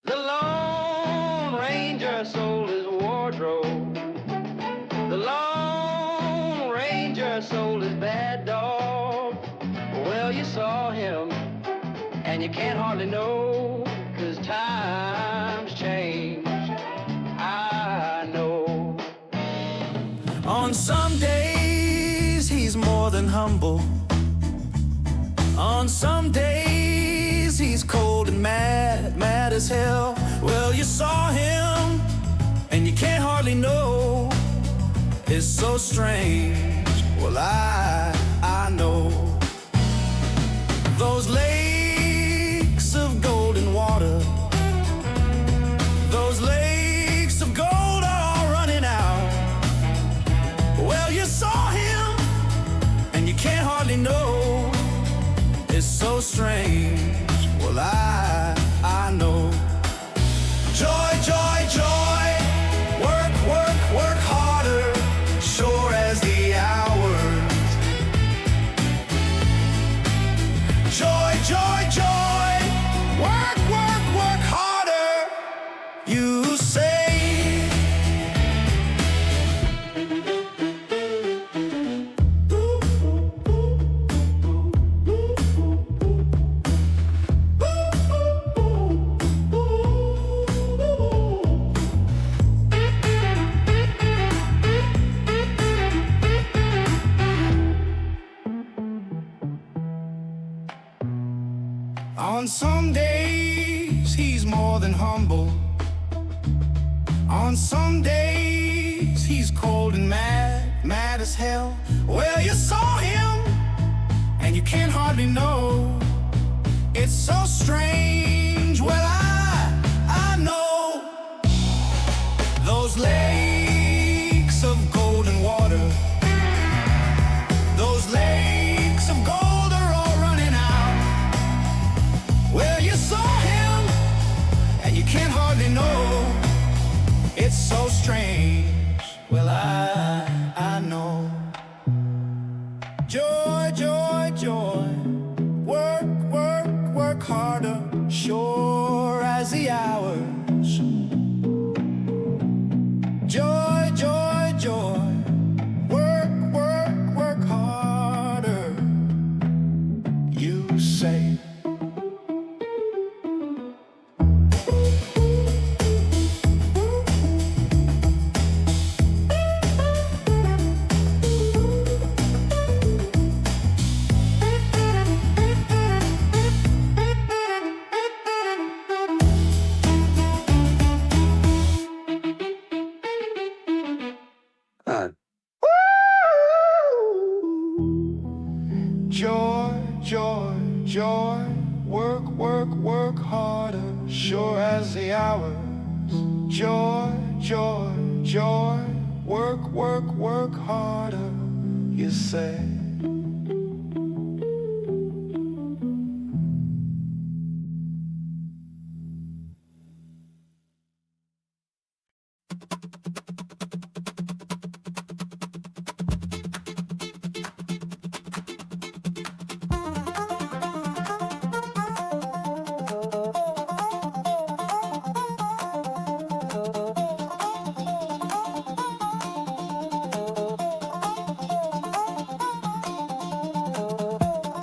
The Lone Ranger sold his wardrobe. The Lone Ranger sold his bad dog. Well, you saw him, and you can't hardly know, 'cause times change, I know. On some days, he's more than humble. On some days, he's cold and mad, mad as hell. Well, you saw him, and you can't hardly know. It's so strange. Well, I know. Those lakes of golden water, those lakes of gold are all running out. Well, you saw him, and you can't hardly know. It's so strange. Well, I know. Joy, joy, joy. Work, work, work harder. Sure as the hours. Joy, joy, joy. Work, work, work harder. You say. On some days, he's more than humble. On some days, he's cold and mad, mad as hell. Well, you saw him, and you can't hardly know. It's so strange. Well, I know. Those lakes of golden water, those lakes of gold are all running out. Well, you saw him, and you can't hardly know. It's so strange. Well, I know. Joy, joy, joy. Work, work, work harder. Sure as the hours. Joy, joy, joy. Work, work, work harder. You say. Joy, joy, joy, work, work, work harder, sure as the hours. Joy, joy, joy, work, work, work harder, you say.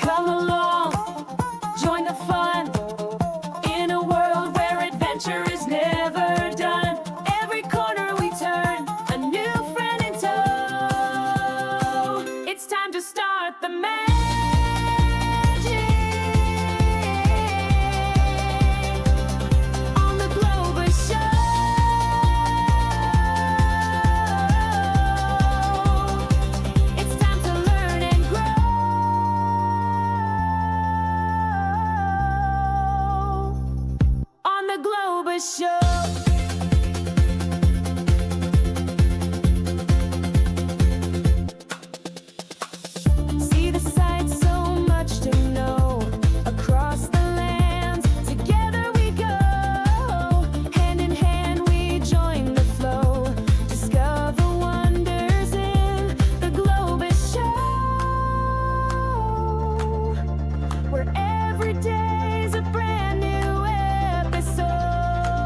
Come along, join the fun, in a world where adventure is never done. Every corner we turn, a new friend in tow. It's time to start the magic on the Globus Show. It's time to learn and grow on the Globus Show. See the sights, so much to know. Across the lands, together we go. Hand in hand we join the flow. Discover wonders in the Globus Show, where every day's a brand new episode.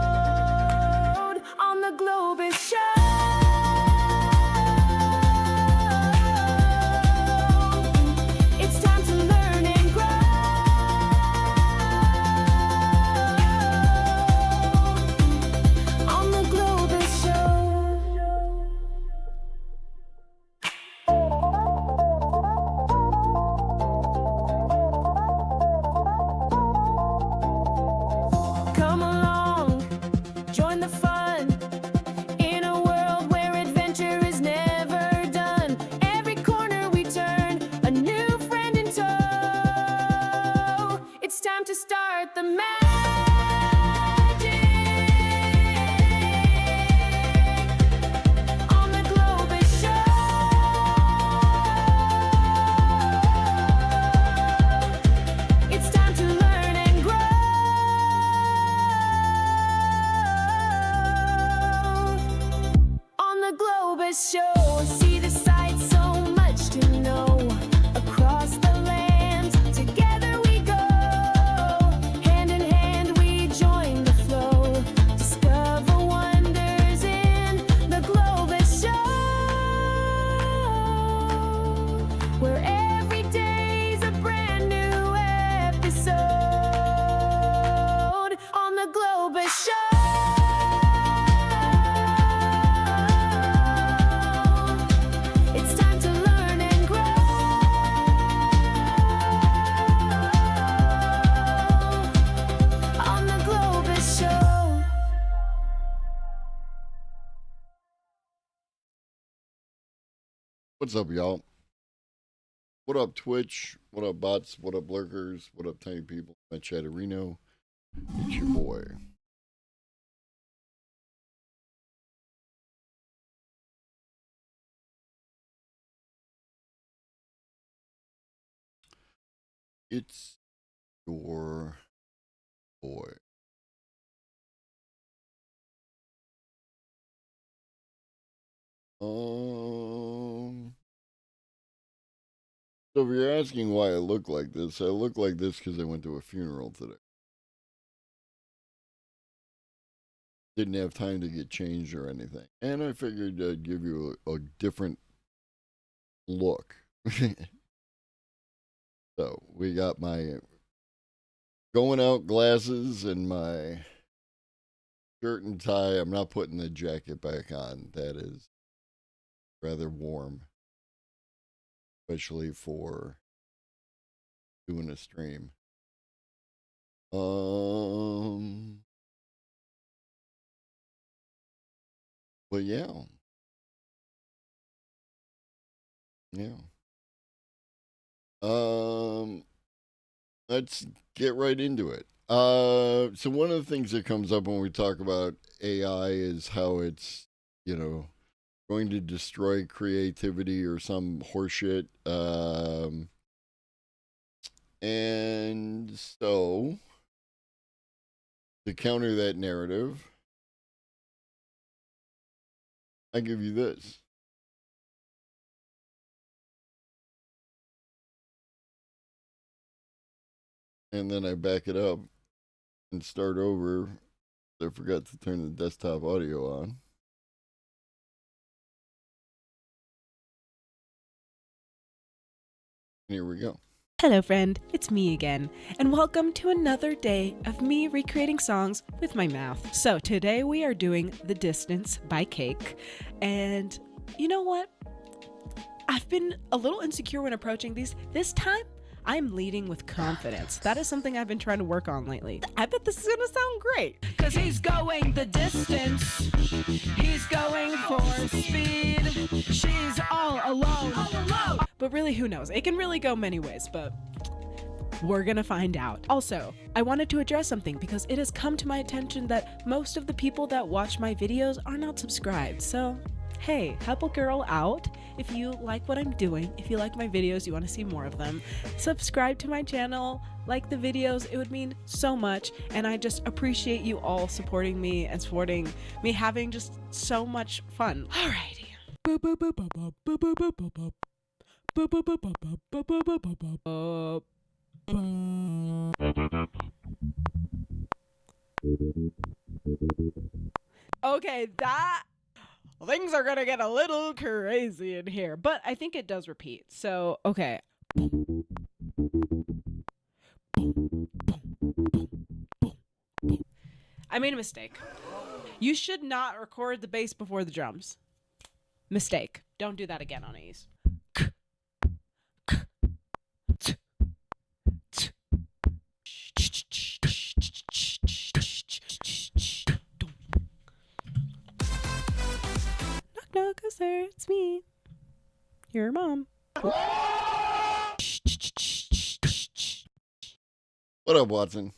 on the Globus Show. It's time to learn and grow on the Globus Show. See the sights, so much to know across the land. Together we go, hand in hand we join the flow. Discover wonders in the Globus Show, where every day's a brand new episode on the Globus Show. It's time to learn and grow on the Globus Show. What's up, y'all? What up, Twitch? What up, bots? What up, lurkers? What up, tiny people? I'm Chatterino. It's your boy. It's your boy. So if you're asking why I look like this, I look like this because I went to a funeral today. Didn't have time to get changed or anything. And I figured I'd give you a different look. So we got my going out glasses and my shirt and tie. I'm not putting the jacket back on. That is rather warm, especially for doing a stream. But yeah. Let's get right into it. So one of the things that comes up when we talk about AI is how it's, going to destroy creativity or some horseshit. And so to counter that narrative, I give you this. And then I back it up and start over. I forgot to turn the desktop audio on. Here we go. Hello friend, it's me again, and welcome to another day of me recreating songs with my mouth. So today we are doing The Distance by Cake, and you know what? I've been a little insecure when approaching these. This time, I'm leading with confidence. That is something I've been trying to work on lately. I bet this is gonna sound great. Cause he's going the distance. He's going for speed. She's all alone. But really, who knows? It can really go many ways, but we're gonna find out. Also, I wanted to address something because it has come to my attention that most of the people that watch my videos are not subscribed. So, hey, help a girl out. If you like what I'm doing, if you like my videos, you want to see more of them, subscribe to my channel, like the videos. It would mean so much, and I just appreciate you all supporting me and supporting me having just so much fun. Alrighty. Okay, things are gonna get a little crazy in here, but I think it does repeat. So, okay. I made a mistake. You should not record the bass before the drums. Mistake. Don't do that again on A's. Knock, knock, sir, it's me. Your mom. What up, Watson?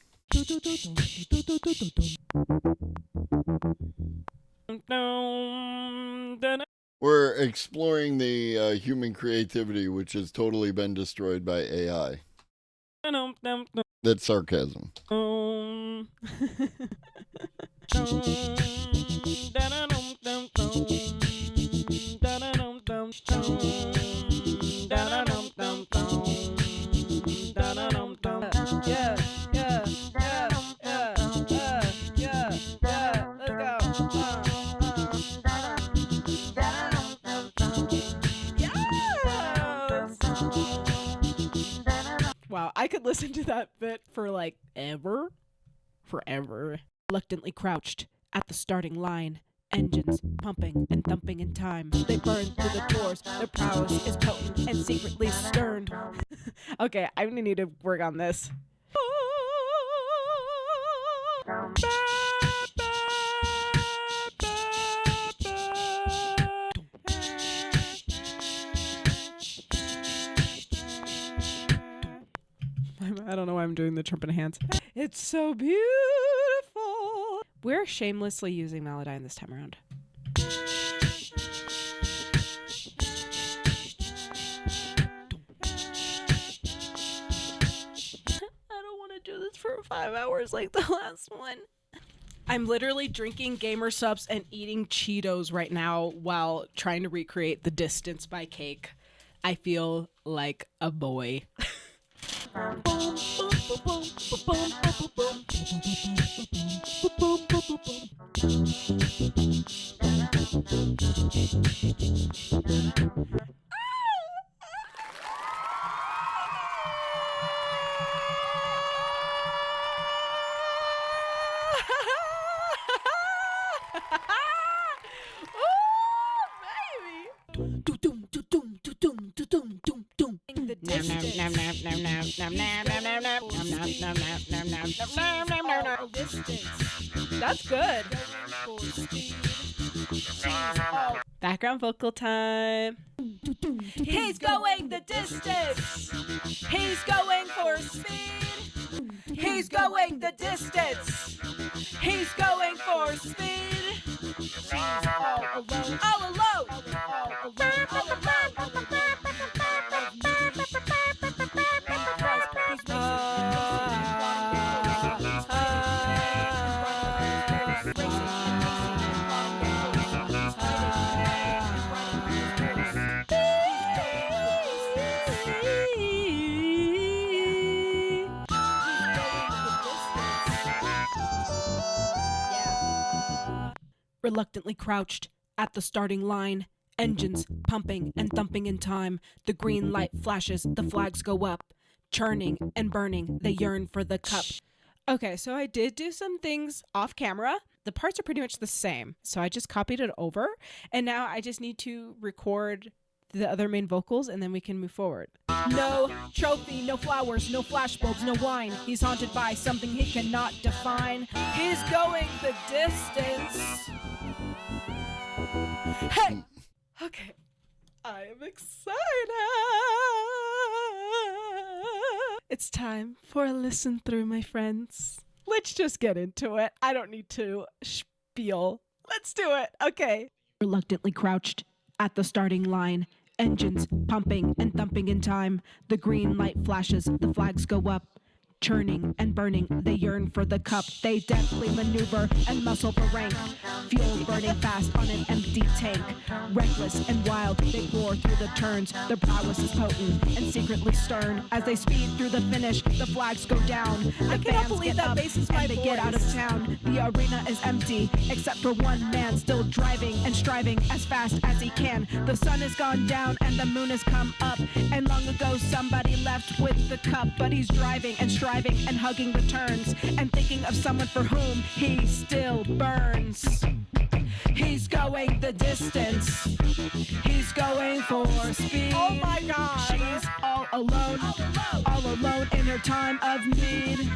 We're exploring the human creativity, which has totally been destroyed by AI. That's sarcasm. Wow, I could listen to that bit for like forever. Reluctantly crouched at the starting line, engines pumping and thumping in time. They burn through the doors, their prowess is potent and secretly stern. Okay, I'm gonna need to work on this. I don't know why I'm doing the trumpet hands. It's so beautiful. We're shamelessly using Melodyne this time around. I don't want to do this for 5 hours like the last one. I'm literally drinking gamer subs and eating Cheetos right now while trying to recreate The Distance by Cake. I feel like a boy. That's good. Background vocal time. He's going the distance. He's going for speed. He's going the distance. He's going for speed. All alone. Reluctantly crouched at the starting line, engines pumping and thumping in time. The green light flashes, the flags go up, churning and burning, they yearn for the cup. Okay, so I did do some things off camera. The parts are pretty much the same, so I just copied it over, and now I just need to record the other main vocals, and then we can move forward. No trophy, no flowers, no flashbulbs, no wine. He's haunted by something he cannot define. He's going the distance. Hey! Okay. I am excited. It's time for a listen through, my friends. Let's just get into it. I don't need to spiel. Let's do it. Okay. Reluctantly crouched at the starting line, engines pumping and thumping in time. The green light flashes, the flags go up. Churning and burning, they yearn for the cup. They deftly maneuver and muscle for rank. Fuel burning fast on an empty tank. Reckless and wild, they roar through the turns. Their prowess is potent and secretly stern. As they speed through the finish, the flags go down. I cannot believe that bass is my voice. They get out of town. The arena is empty, except for one man still driving and striving as fast as he can. The sun has gone down and the moon has come up. And long ago somebody left with the cup, but he's driving and striving and hugging the turns and thinking of someone for whom he still burns. He's going the distance. He's going for speed. Oh my God. She's all alone in her time of need.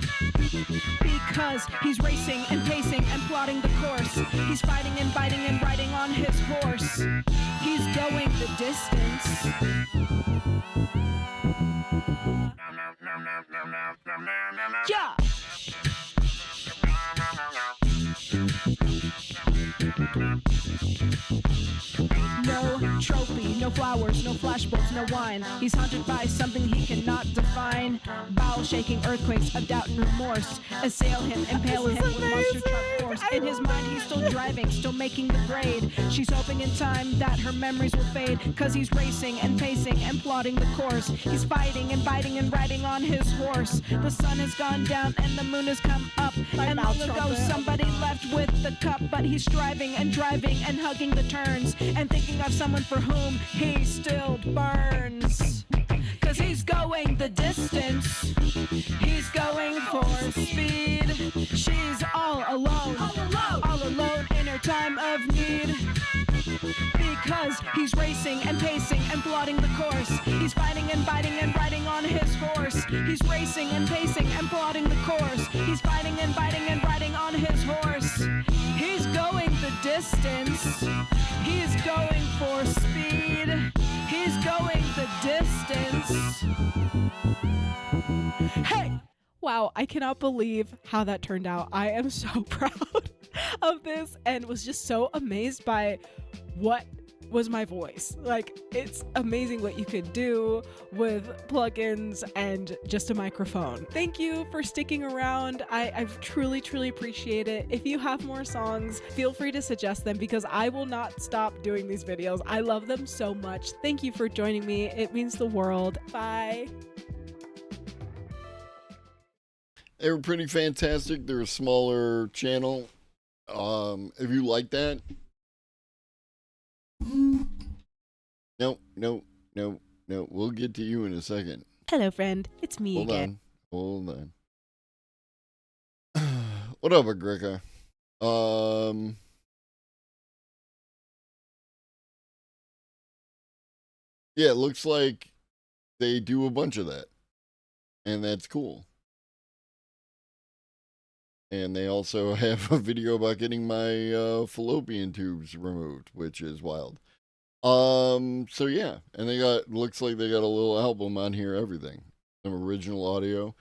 Because he's racing and pacing and plotting the course. He's fighting and biting and riding on his horse. He's going the distance. Yeah. No trophy, no flowers, no flashbulbs, no wine. He's haunted by something he cannot define. Bowel-shaking earthquakes of doubt and remorse assail him, impale him with monster truck force. In his mind, he's still driving, still making the grade. She's hoping in time that her memories will fade, cause he's racing and pacing and plotting the course. He's fighting and biting and riding on his horse. The sun has gone down and the moon has come up. And long ago somebody left with the cup, but he's striving and driving and hugging the turns and thinking of someone for whom he still burns. Cause he's going the distance, he's going for speed. She's all alone in her time of need. Because he's racing and pacing and plotting the course. He's fighting and biting and riding on his horse. He's racing and pacing and plotting the course. He's fighting and biting and riding on his horse. He's going the distance, he's going for speed. He's going the distance. Hey! Wow, I cannot believe how that turned out. I am so proud of this and was just so amazed by what was my voice. Like, it's amazing what you could do with plugins and just a microphone. Thank you for sticking around. I've truly appreciate it. If you have more songs, feel free to suggest them because I will not stop doing these videos. I love them so much. Thank you for joining me. It means the world. Bye. They were pretty fantastic. They're a smaller channel. If you like that, no. We'll get to you in a second. Hello, friend. It's me again. Hold on. What up, Agrika? Yeah, it looks like they do a bunch of that, and that's cool. And they also have a video about getting my fallopian tubes removed, which is wild. So yeah, and looks like they got a little album on here, everything. Some original audio.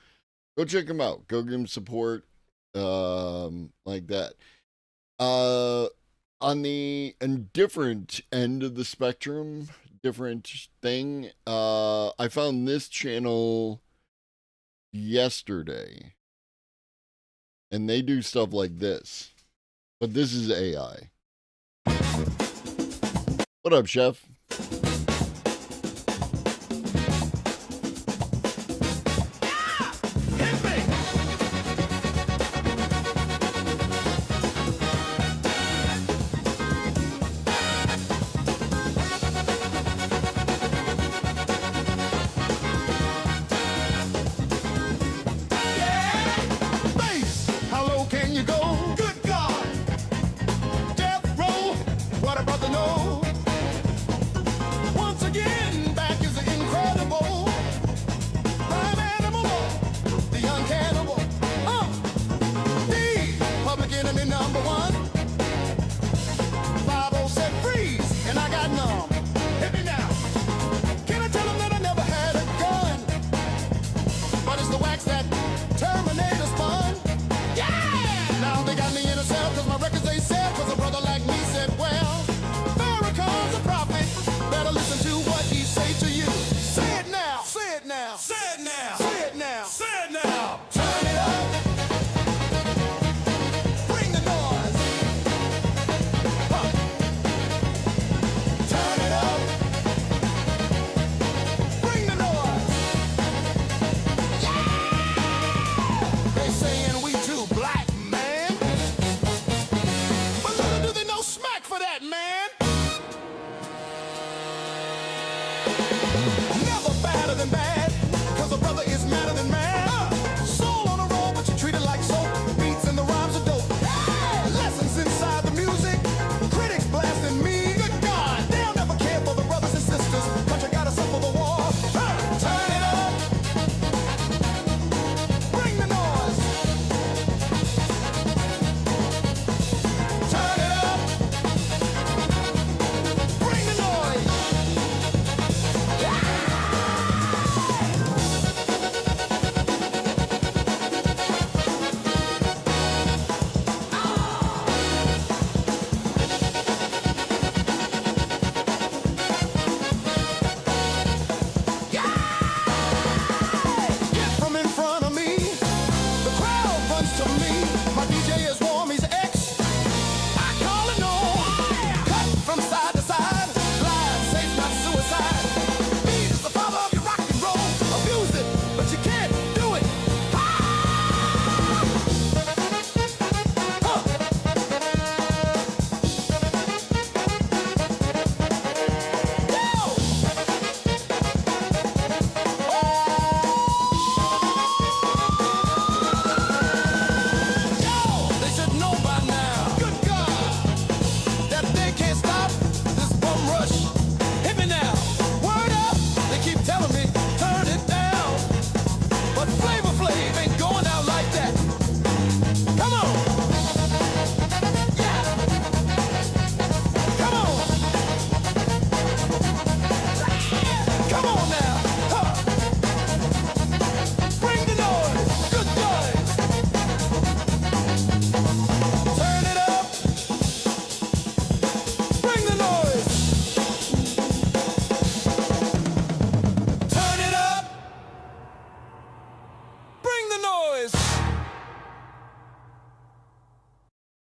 Go check them out. Go give them support, like that. On the different end of the spectrum, different thing, I found this channel yesterday. And they do stuff like this. But this is AI. What up, Chef?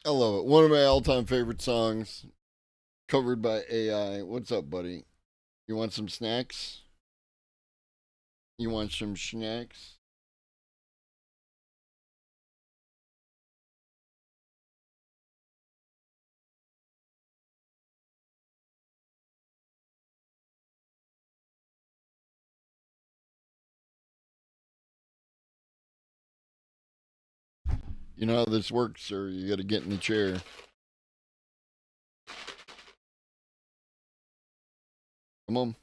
I love it. One of my all-time favorite songs, covered by AI. What's up, buddy? You want some snacks? You want some snacks? You know how this works, sir. You got to get in the chair. Come on.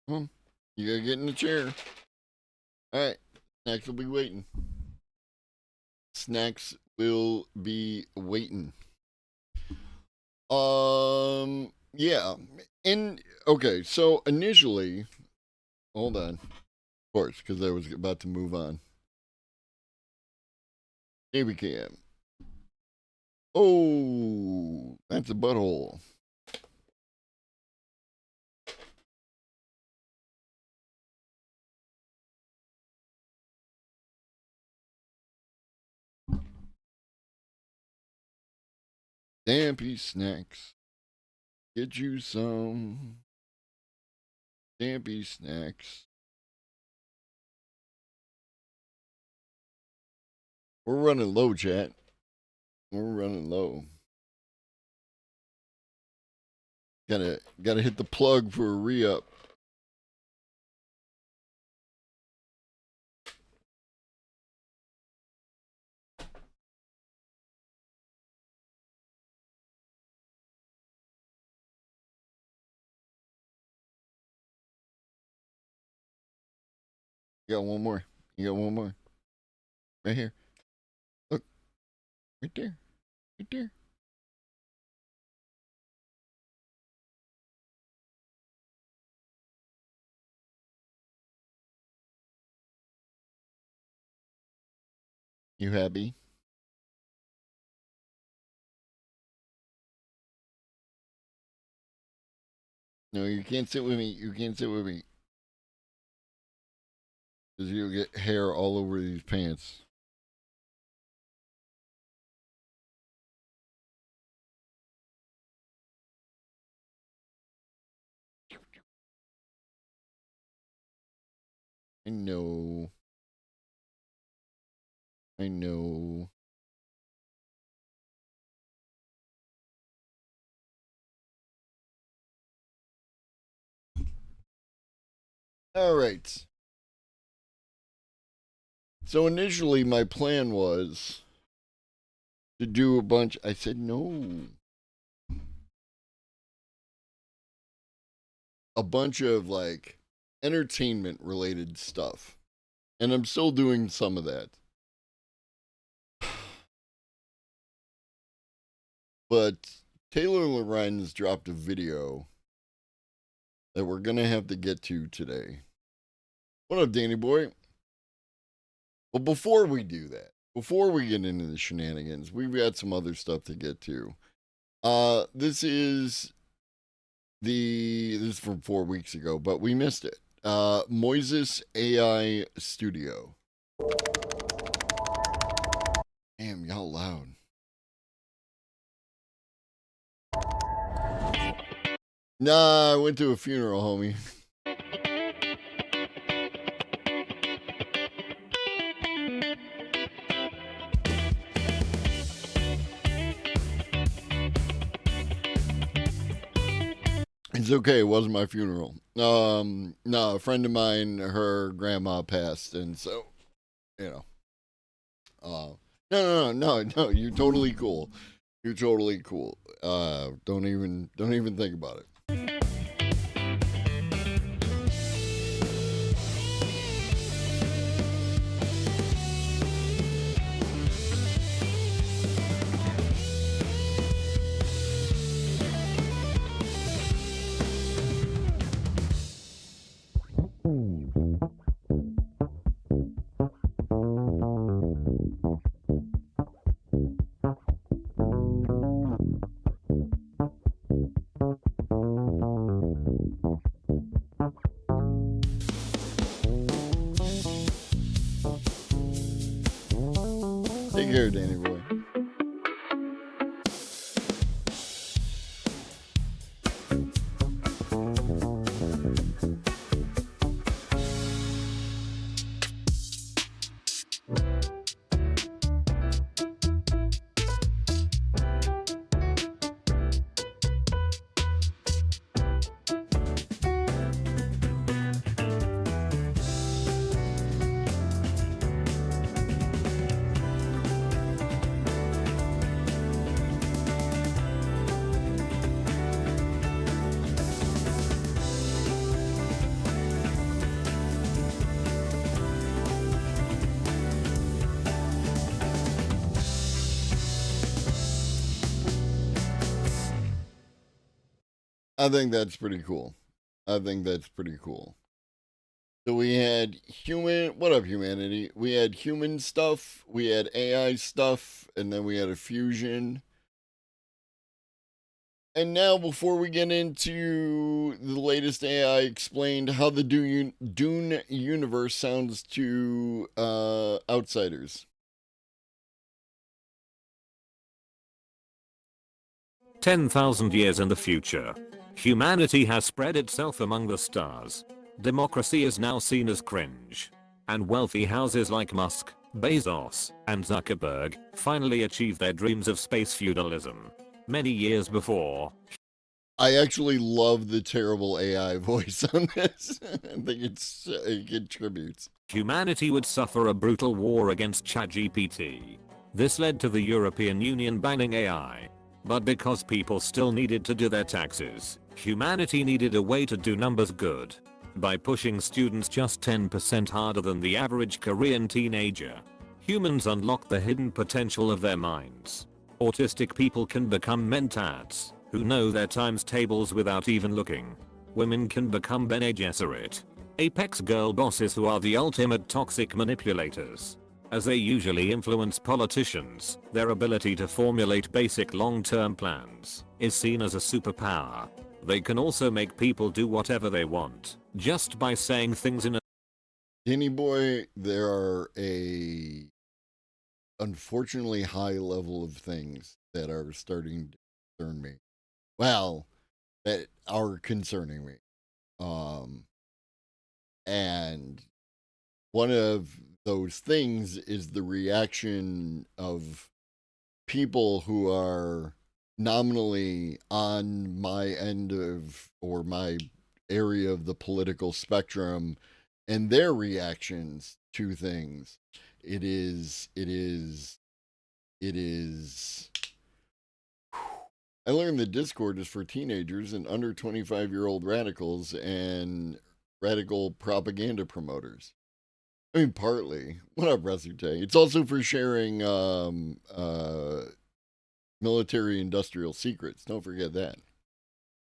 Come on. You got to get in the chair. All right. Snacks will be waiting. Snacks will be waiting. Yeah. And okay, so initially, hold on. Of course, because I was about to move on. Here we can. Oh, that's a butthole. Stampy snacks. Get you some Stampy snacks. We're running low, chat. We're running low. Gotta hit the plug for a re-up. You got one more. You got one more. Right here. Look. Right there. Right there. You happy? No, you can't sit with me. You can't sit with me. Because you'll get hair all over these pants. I know. I know. All right. So initially, my plan was to do a bunch. I said no. A bunch of like entertainment related stuff. And I'm still doing some of that. But Taylor Lorenz dropped a video that we're going to have to get to today. What up, Danny boy? Well, before we do that, before we get into the shenanigans, we've got some other stuff to get to. This is from 4 weeks ago, but we missed it. Moises AI Studio. Damn, y'all loud. Nah, I went to a funeral, homie. It's okay. It wasn't my funeral. No, a friend of mine, her grandma passed, and so, you know. No. You're totally cool. You're totally cool. Don't even think about it. Take care, Danny boy. I think that's pretty cool. I think that's pretty cool. So we had what up, humanity? We had human stuff, we had AI stuff, and then we had a fusion. And now, before we get into the latest AI explained how the Dune universe sounds to outsiders. 10,000 years in the future, humanity has spread itself among the stars. Democracy is now seen as cringe. And wealthy houses like Musk, Bezos, and Zuckerberg finally achieved their dreams of space feudalism. Many years before. I actually love the terrible AI voice on this. I think it contributes. Humanity would suffer a brutal war against ChatGPT. This led to the European Union banning AI. But because people still needed to do their taxes, humanity needed a way to do numbers good. By pushing students just 10% harder than the average Korean teenager, humans unlock the hidden potential of their minds. Autistic people can become mentats, who know their times tables without even looking. Women can become Bene Gesserit, apex girl bosses who are the ultimate toxic manipulators. As they usually influence politicians, their ability to formulate basic long-term plans is seen as a superpower. They can also make people do whatever they want, just by saying things in a Danny boy, there are unfortunately high level of things that are starting to concern me. Well, that are concerning me. And one of those things is the reaction of people who are nominally on my end of, or my area of the political spectrum, and their reactions to things. It is I learned that Discord is for teenagers and under 25-year-old radicals and radical propaganda promoters. I mean, partly. What up, Resute? It's also for sharing military industrial secrets. Don't forget that.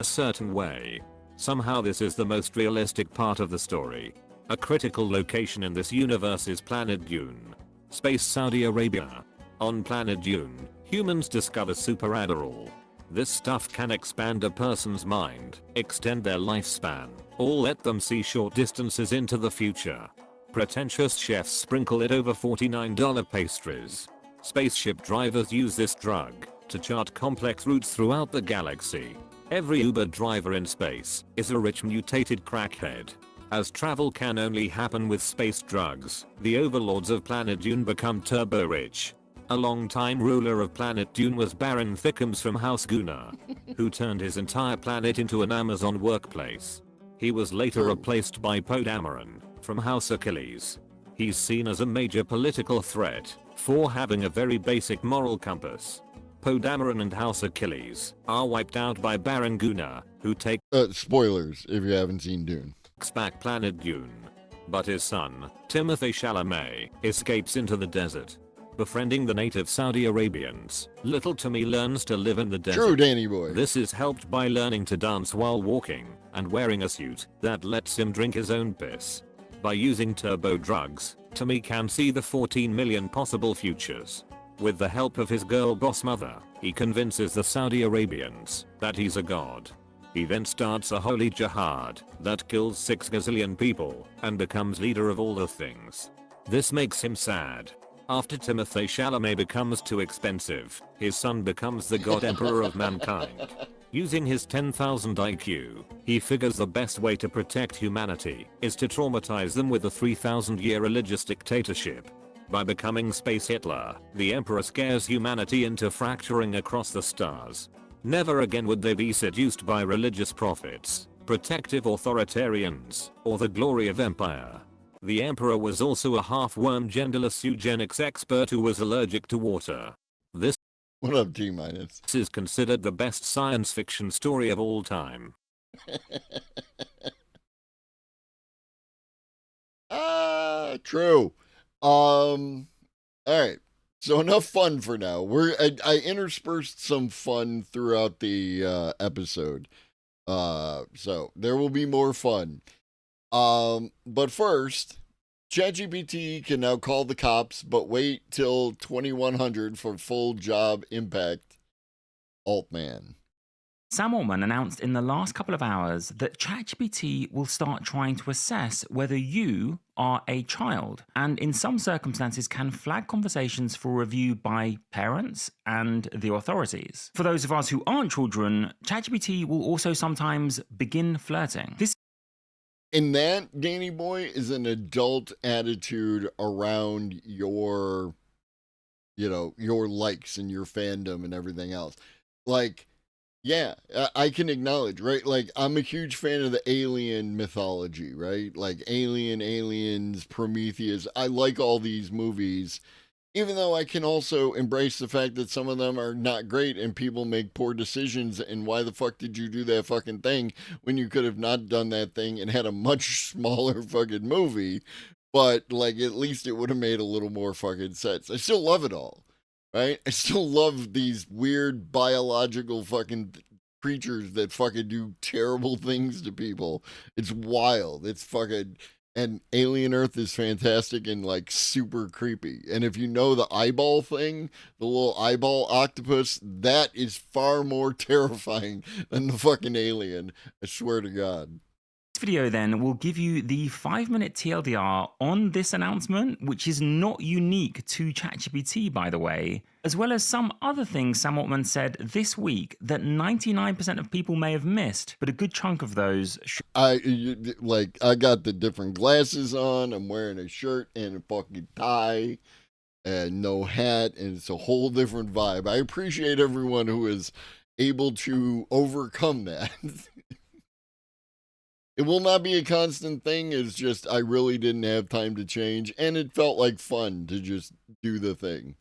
a certain way. Somehow this is the most realistic part of the story. A critical location in this universe is planet Dune. Space Saudi Arabia. On planet Dune, humans discover Super Adderall. This stuff can expand a person's mind, extend their lifespan, or let them see short distances into the future. Pretentious chefs sprinkle it over $49 pastries. Spaceship drivers use this drug to chart complex routes throughout the galaxy. Every Uber driver in space is a rich mutated crackhead. As travel can only happen with space drugs, the overlords of planet Dune become turbo rich. A long-time ruler of planet Dune was Baron Thickums from House Gunnar, who turned his entire planet into an Amazon workplace. He was later replaced by Poe Dameron from House Achilles. He's seen as a major political threat for having a very basic moral compass. Poe Dameron and House Achilles are wiped out by Baron Gunnar, who takes spoilers if you haven't seen Dune. back planet Dune. But his son, Timothée Chalamet, escapes into the desert. Befriending the native Saudi Arabians, little Timmy learns to live in the desert. True, Danny boy. This is helped by learning to dance while walking and wearing a suit that lets him drink his own piss. By using turbo drugs, Timmy can see the 14 million possible futures. With the help of his girl boss mother, he convinces the Saudi Arabians that he's a god. He then starts a holy jihad that kills 6 gazillion people and becomes leader of all the things. This makes him sad. After Timothée Chalamet becomes too expensive, his son becomes the god emperor of mankind. Using his 10,000 IQ, he figures the best way to protect humanity is to traumatize them with a 3,000-year religious dictatorship. By becoming Space Hitler, the Emperor scares humanity into fracturing across the stars. Never again would they be seduced by religious prophets, protective authoritarians, or the glory of empire. The Emperor was also a half-worm genderless eugenics expert who was allergic to water. This What up, T-Minus? is considered the best science fiction story of all time. True. All right. So enough fun for now. I interspersed some fun throughout the episode. So there will be more fun. But first, ChatGPT can now call the cops, but wait till 2100 for full job impact. Altman. Sam Altman announced in the last couple of hours that ChatGPT will start trying to assess whether you are a child, and in some circumstances can flag conversations for review by parents and the authorities. For those of us who aren't children, ChatGPT will also sometimes begin flirting. And that, Danny boy, is an adult attitude around your likes and your fandom and everything else. Like, yeah, I can acknowledge, right? Like, I'm a huge fan of the alien mythology, right? Like Alien, Aliens, Prometheus. I like all these movies, even though I can also embrace the fact that some of them are not great and people make poor decisions. And why the fuck did you do that fucking thing when you could have not done that thing and had a much smaller fucking movie? But, like, at least it would have made a little more fucking sense. I still love it all. Right? I still love these weird biological fucking creatures that fucking do terrible things to people. It's wild. It's fucking... And Alien Earth is fantastic and, like, super creepy. And if you know the eyeball thing, the little eyeball octopus, that is far more terrifying than the fucking alien. I swear to God. This video then will give you the 5-minute TLDR on this announcement, which is not unique to ChatGPT, by the way, as well as some other things Sam Altman said this week that 99% of people may have missed, but a good chunk of those I got the different glasses on, I'm wearing a shirt and a fucking tie and no hat, and it's a whole different vibe. I appreciate everyone who is able to overcome that. It will not be a constant thing. It's just I really didn't have time to change, and it felt like fun to just do the thing.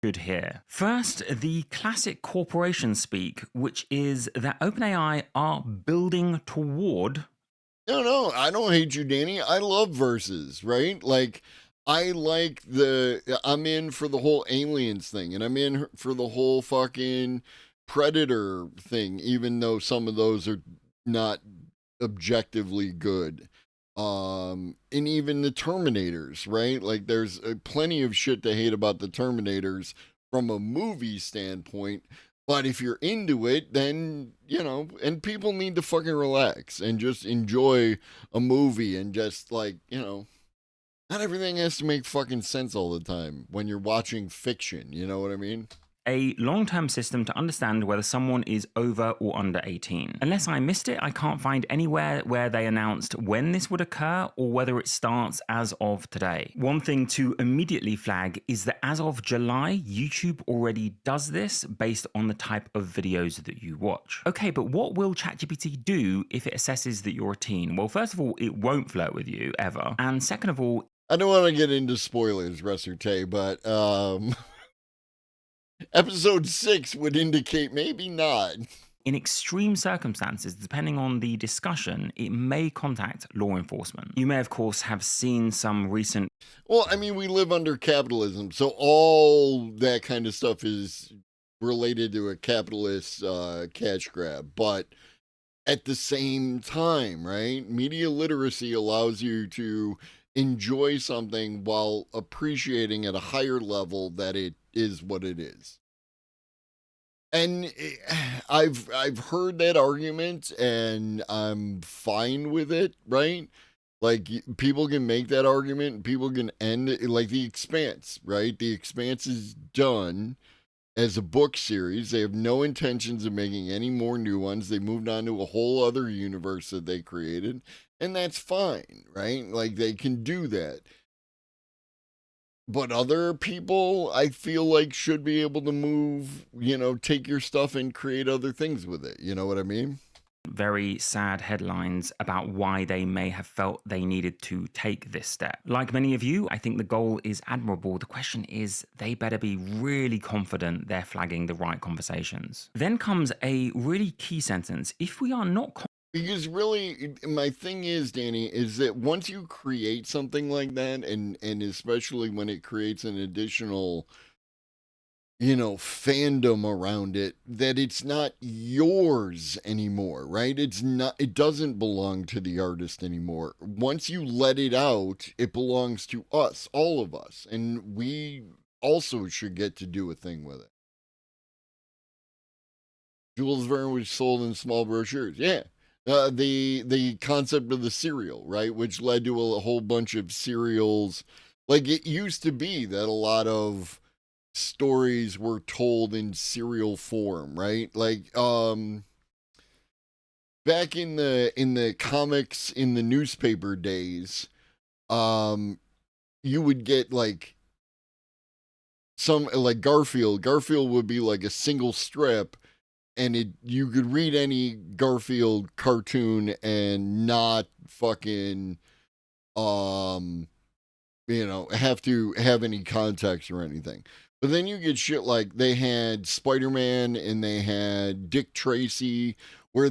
Good here. First, the classic corporation speak, which is that OpenAI are building toward... No, I don't hate you, Danny. I love verses, right? Like, I'm in for the whole aliens thing, and I'm in for the whole fucking Predator thing, even though some of those are not objectively good. And even the Terminators, right? Like, there's plenty of shit to hate about the Terminators from a movie standpoint, but if you're into it, then, and people need to fucking relax and just enjoy a movie and just, like, not everything has to make fucking sense all the time when you're watching fiction, you know what I mean? A long-term system to understand whether someone is over or under 18. Unless I missed it, I can't find anywhere where they announced when this would occur or whether it starts as of today. One thing to immediately flag is that as of July, YouTube already does this based on the type of videos that you watch. Okay, but what will ChatGPT do if it assesses that you're a teen? Well, first of all, it won't flirt with you, ever. And second of all... I don't want to get into spoilers, Reserte, but, Episode 6 would indicate maybe not. In extreme circumstances, depending on the discussion, it may contact law enforcement. You may, of course, have seen some recent... Well, I mean, we live under capitalism, so all that kind of stuff is related to a capitalist cash grab. But at the same time, right, media literacy allows you to enjoy something while appreciating at a higher level that it is what it is. And I've heard that argument and I'm fine with it, right? Like people can make that argument. People can end it, like The Expanse, right? The Expanse is done as a book series. They have no intentions of making any more new ones. They moved on to a whole other universe that they created, and that's fine, right? Like they can do that. But other people, I feel like, should be able to move, take your stuff and create other things with it. You know what I mean? Very sad headlines about why they may have felt they needed to take this step. Like many of you, I think the goal is admirable. The question is, they better be really confident they're flagging the right conversations. Then comes a really key sentence. If we are not Because really, my thing is, Danny, is that once you create something like that, and especially when it creates an additional, fandom around it, that it's not yours anymore, right? It doesn't belong to the artist anymore. Once you let it out, it belongs to us, all of us, and we also should get to do a thing with it. Jules Verne was sold in small brochures. Yeah. The concept of the cereal, right, which led to a whole bunch of serials. Like it used to be that a lot of stories were told in serial form, right? Like back in the comics, in the newspaper days, you would get like some, like Garfield would be like a single strip, and you could read any Garfield cartoon and not fucking have to have any context or anything. But then you get shit like they had Spider-Man and they had Dick Tracy, where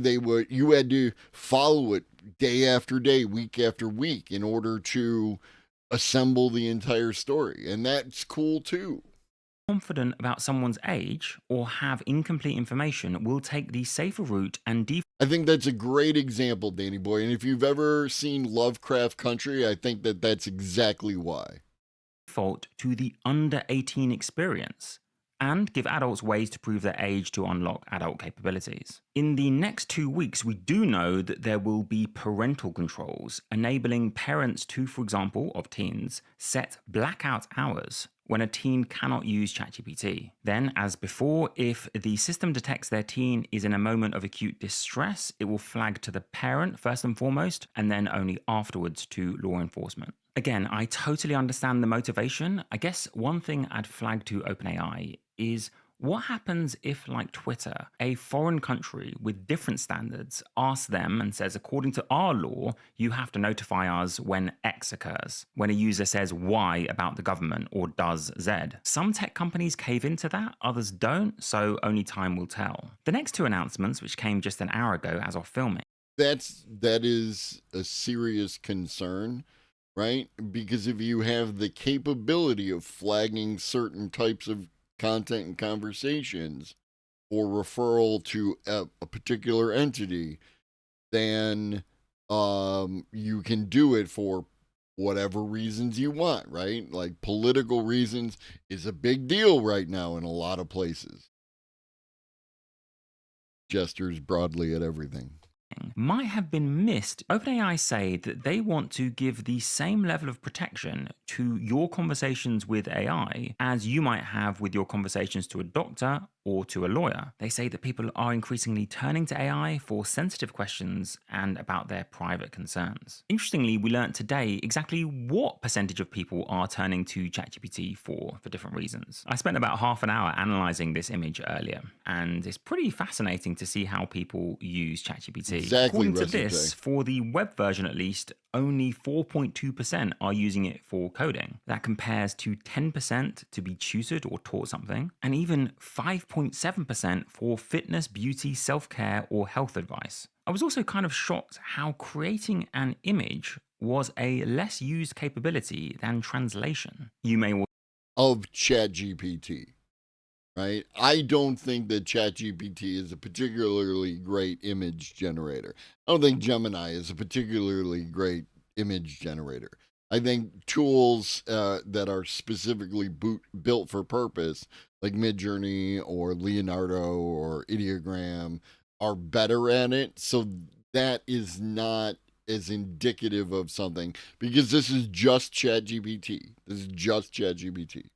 you had to follow it day after day, week after week, in order to assemble the entire story. And that's cool too. confident about someone's age or have incomplete information, will take the safer route and I think that's a great example, Danny Boy. And if you've ever seen Lovecraft Country, I think that that's exactly why. default to the under 18 experience and give adults ways to prove their age to unlock adult capabilities. In the next 2 weeks, we do know that there will be parental controls, enabling parents to, for example, of teens, set blackout hours when a teen cannot use ChatGPT. Then, as before, if the system detects their teen is in a moment of acute distress, it will flag to the parent first and foremost, and then only afterwards to law enforcement. Again, I totally understand the motivation. I guess one thing I'd flag to OpenAI is what happens if, like Twitter, a foreign country with different standards asks them and says, according to our law, you have to notify us when X occurs, when a user says Y about the government or does Z. Some tech companies cave into that, others don't, so only time will tell. The next two announcements, which came just an hour ago as of filming, that is a serious concern, right? Because if you have the capability of flagging certain types of content and conversations or referral to a particular entity, then you can do it for whatever reasons you want, right? Like political reasons is a big deal right now in a lot of places. Gestures broadly at everything. might have been missed. OpenAI say that they want to give the same level of protection to your conversations with AI as you might have with your conversations to a doctor or to a lawyer. They say that people are increasingly turning to AI for sensitive questions and about their private concerns. Interestingly, we learned today exactly what percentage of people are turning to ChatGPT for different reasons. I spent about half an hour analyzing this image earlier, and it's pretty fascinating to see how people use ChatGPT. Exactly. According to this, for the web version at least, only 4.2% are using it for coding. That compares to 10% to be tutored or taught something, and even 5.7% for fitness, beauty, self-care, or health advice. I was also kind of shocked how creating an image was a less used capability than translation. You may of ChatGPT, right? I don't think that ChatGPT is a particularly great image generator. I don't think Gemini is a particularly great image generator. I think tools that are specifically built for purpose, like Midjourney or Leonardo or Ideogram, are better at it. So that is not as indicative of something, because this is just ChatGPT. This is just ChatGPT.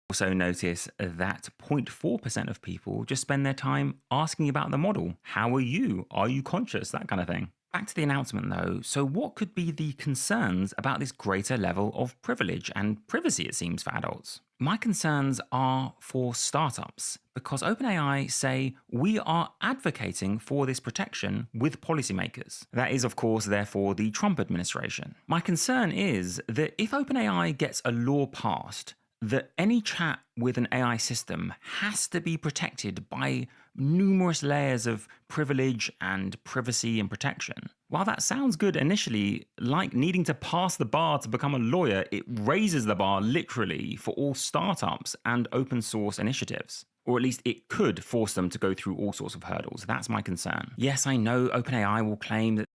Also notice that 0.4% of people just spend their time asking about the model. How are you? Are you conscious? That kind of thing. Back to the announcement though, so what could be the concerns about this greater level of privilege and privacy, it seems, for adults? My concerns are for startups, because OpenAI say we are advocating for this protection with policymakers. That is, of course, therefore the Trump administration. My concern is that if OpenAI gets a law passed, that any chat with an AI system has to be protected by numerous layers of privilege and privacy and protection. While that sounds good initially, like needing to pass the bar to become a lawyer, it raises the bar literally for all startups and open source initiatives. Or at least it could force them to go through all sorts of hurdles. That's my concern. Yes, I know OpenAI will claim that...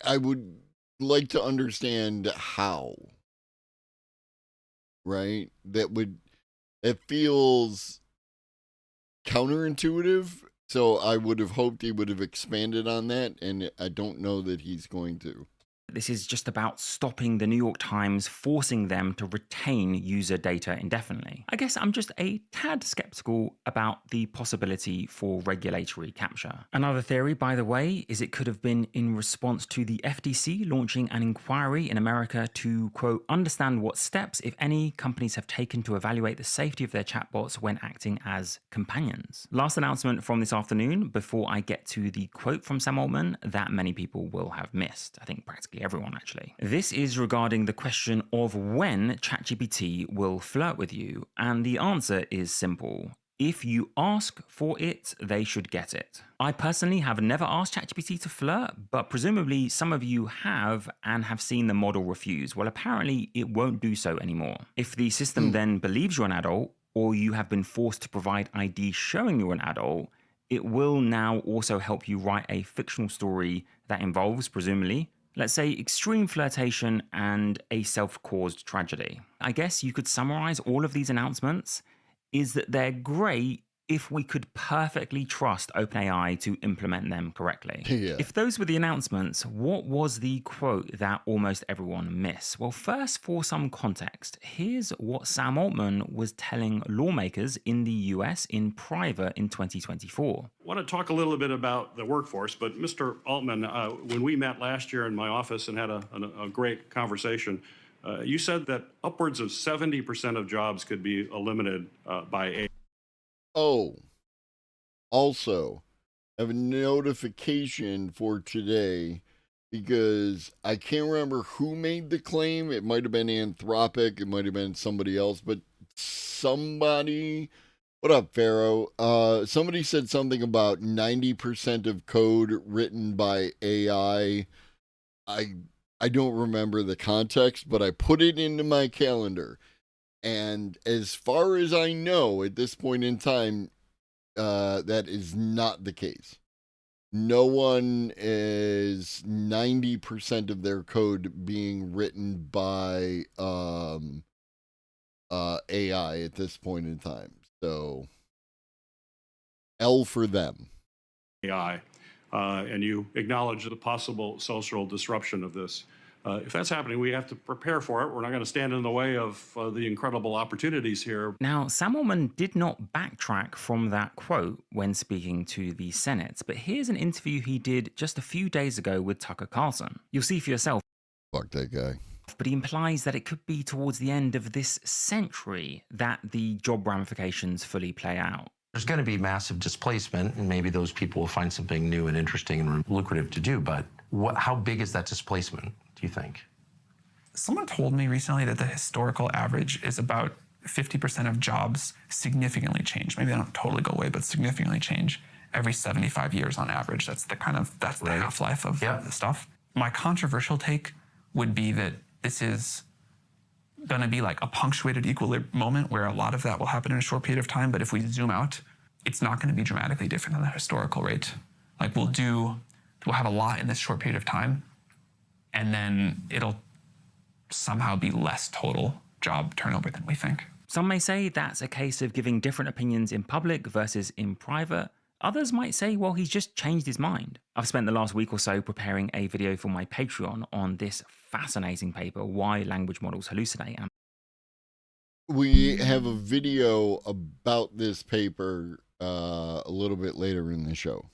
I would like to understand how. Right? It feels counterintuitive. So I would have hoped he would have expanded on that, and I don't know that he's going to. This is just about stopping the New York Times forcing them to retain user data indefinitely. I guess I'm just a tad skeptical about the possibility for regulatory capture. Another theory, by the way, is it could have been in response to the FTC launching an inquiry in America to, quote, understand what steps, if any, companies have taken to evaluate the safety of their chatbots when acting as companions. Last announcement from this afternoon, before I get to the quote from Sam Altman that many people will have missed. I think practically everyone, actually. This is regarding the question of when ChatGPT will flirt with you, and the answer is simple. If you ask for it, they should get it. I personally have never asked ChatGPT to flirt, but presumably some of you have and have seen the model refuse. Well, apparently it won't do so anymore. If the system then believes you're an adult, or you have been forced to provide ID showing you're an adult, it will now also help you write a fictional story that involves, presumably, let's say extreme flirtation and a self-caused tragedy. I guess you could summarize all of these announcements is that they're great if we could perfectly trust OpenAI to implement them correctly. Yeah. If those were the announcements, what was the quote that almost everyone missed? Well, first, for some context, here's what Sam Altman was telling lawmakers in the US in private in 2024. I want to talk a little bit about the workforce, but Mr. Altman, when we met last year in my office and had a great conversation, you said that upwards of 70% of jobs could be eliminated by AI. Oh, also, I have a notification for today because I can't remember who made the claim. It might have been Anthropic. It might have been somebody else, but somebody... What up, Pharaoh? Somebody said something about 90% of code written by AI. I don't remember the context, but I put it into my calendar. And as far as I know, at this point in time, that is not the case. No one is 90% of their code being written by AI at this point in time. So, L for them. AI, and you acknowledge the possible social disruption of this. If that's happening, we have to prepare for it. We're not going to stand in the way of the incredible opportunities here. Now, Sam Altman did not backtrack from that quote when speaking to the Senate, but here's an interview he did just a few days ago with Tucker Carlson. You'll see for yourself. Fuck that guy. But he implies that it could be towards the end of this century that the job ramifications fully play out. There's going to be massive displacement, and maybe those people will find something new and interesting and lucrative to do, but how big is that displacement, do you think? Someone told me recently that the historical average is about 50% of jobs significantly change. Maybe they don't totally go away, but significantly change every 75 years on average. That's the half-life of the stuff. My controversial take would be that this is going to be like a punctuated equilibrium moment where a lot of that will happen in a short period of time. But if we zoom out, it's not going to be dramatically different than the historical rate. Like we'll have a lot in this short period of time, and then it'll somehow be less total job turnover than we think. Some may say that's a case of giving different opinions in public versus in private. Others might say, well, he's just changed his mind. I've spent the last week or so preparing a video for my Patreon on this fascinating paper, Why Language Models Hallucinate. And We have a video about this paper a little bit later in the show.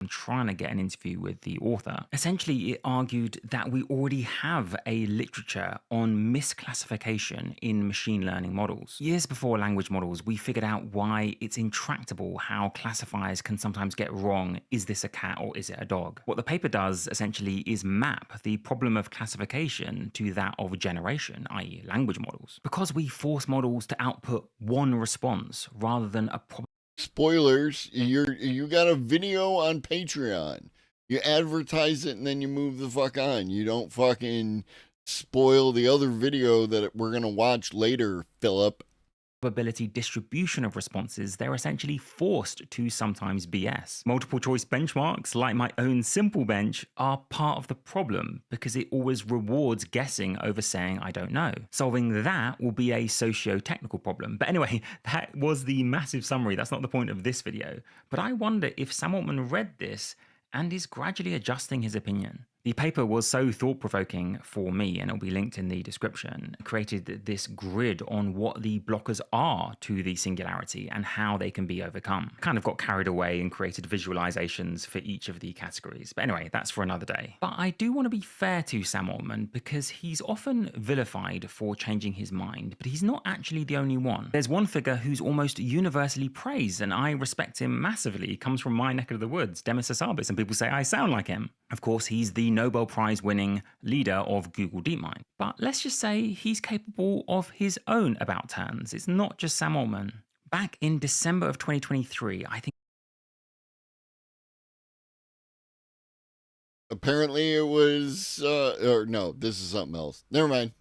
I'm trying to get an interview with the author. Essentially, it argued that we already have a literature on misclassification in machine learning models. Years before language models, we figured out why it's intractable how classifiers can sometimes get wrong. Is this a cat or is it a dog? What the paper does essentially is map the problem of classification to that of generation, i.e. language models. Because we force models to output one response rather than a problem. Spoilers, you got a video on Patreon. You advertise it and then you move the fuck on. You don't fucking spoil the other video that we're going to watch later, Philip. Probability distribution of responses, they're essentially forced to sometimes BS. Multiple choice benchmarks, like my own simple bench, are part of the problem because it always rewards guessing over saying I don't know. Solving that will be a socio-technical problem. But anyway, that was the massive summary. That's not the point of this video. But I wonder if Sam Altman read this and is gradually adjusting his opinion. The paper was so thought-provoking for me, and it'll be linked in the description. It created this grid on what the blockers are to the singularity and how they can be overcome. Kind of got carried away and created visualizations for each of the categories. But anyway, that's for another day. But I do want to be fair to Sam Altman because he's often vilified for changing his mind, but he's not actually the only one. There's one figure who's almost universally praised, and I respect him massively. He comes from my neck of the woods, Demis Hassabis, and people say I sound like him. Of course, he's the Nobel Prize winning leader of Google DeepMind. But let's just say he's capable of his own about turns. It's not just Sam Altman. Back in December of 2023, I think Apparently it was, or no, this is something else. Never mind.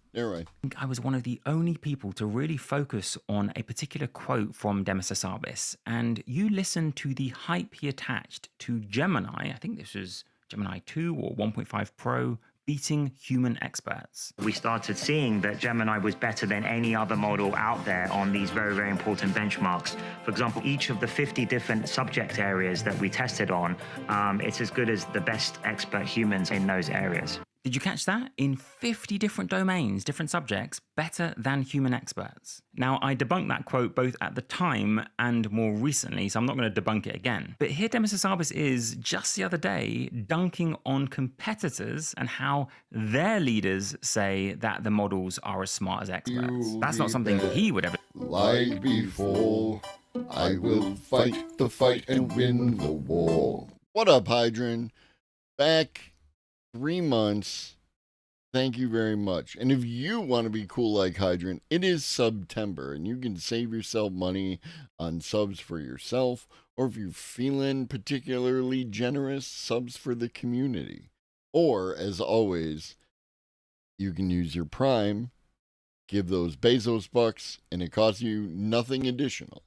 I was one of the only people to really focus on a particular quote from Demis Hassabis. And you listen to the hype he attached to Gemini. I think this was Gemini 2 or 1.5 Pro, beating human experts. We started seeing that Gemini was better than any other model out there on these very, very important benchmarks. For example, each of the 50 different subject areas that we tested on, it's as good as the best expert humans in those areas. Did you catch that? In 50 different domains, different subjects, better than human experts. Now, I debunked that quote both at the time and more recently, so I'm not going to debunk it again. But here Demis Hassabis is, just the other day, dunking on competitors and how their leaders say that the models are as smart as experts. That's not something he would ever... Like before, I will fight the fight and win the war. What up, Hydran? Back 3 months. Thank you very much. And if you want to be cool like Hydrant, it is September and you can save yourself money on subs for yourself, or if you're feeling particularly generous, subs for the community. Or, as always, you can use your Prime, give those Bezos bucks, and it costs you nothing additional.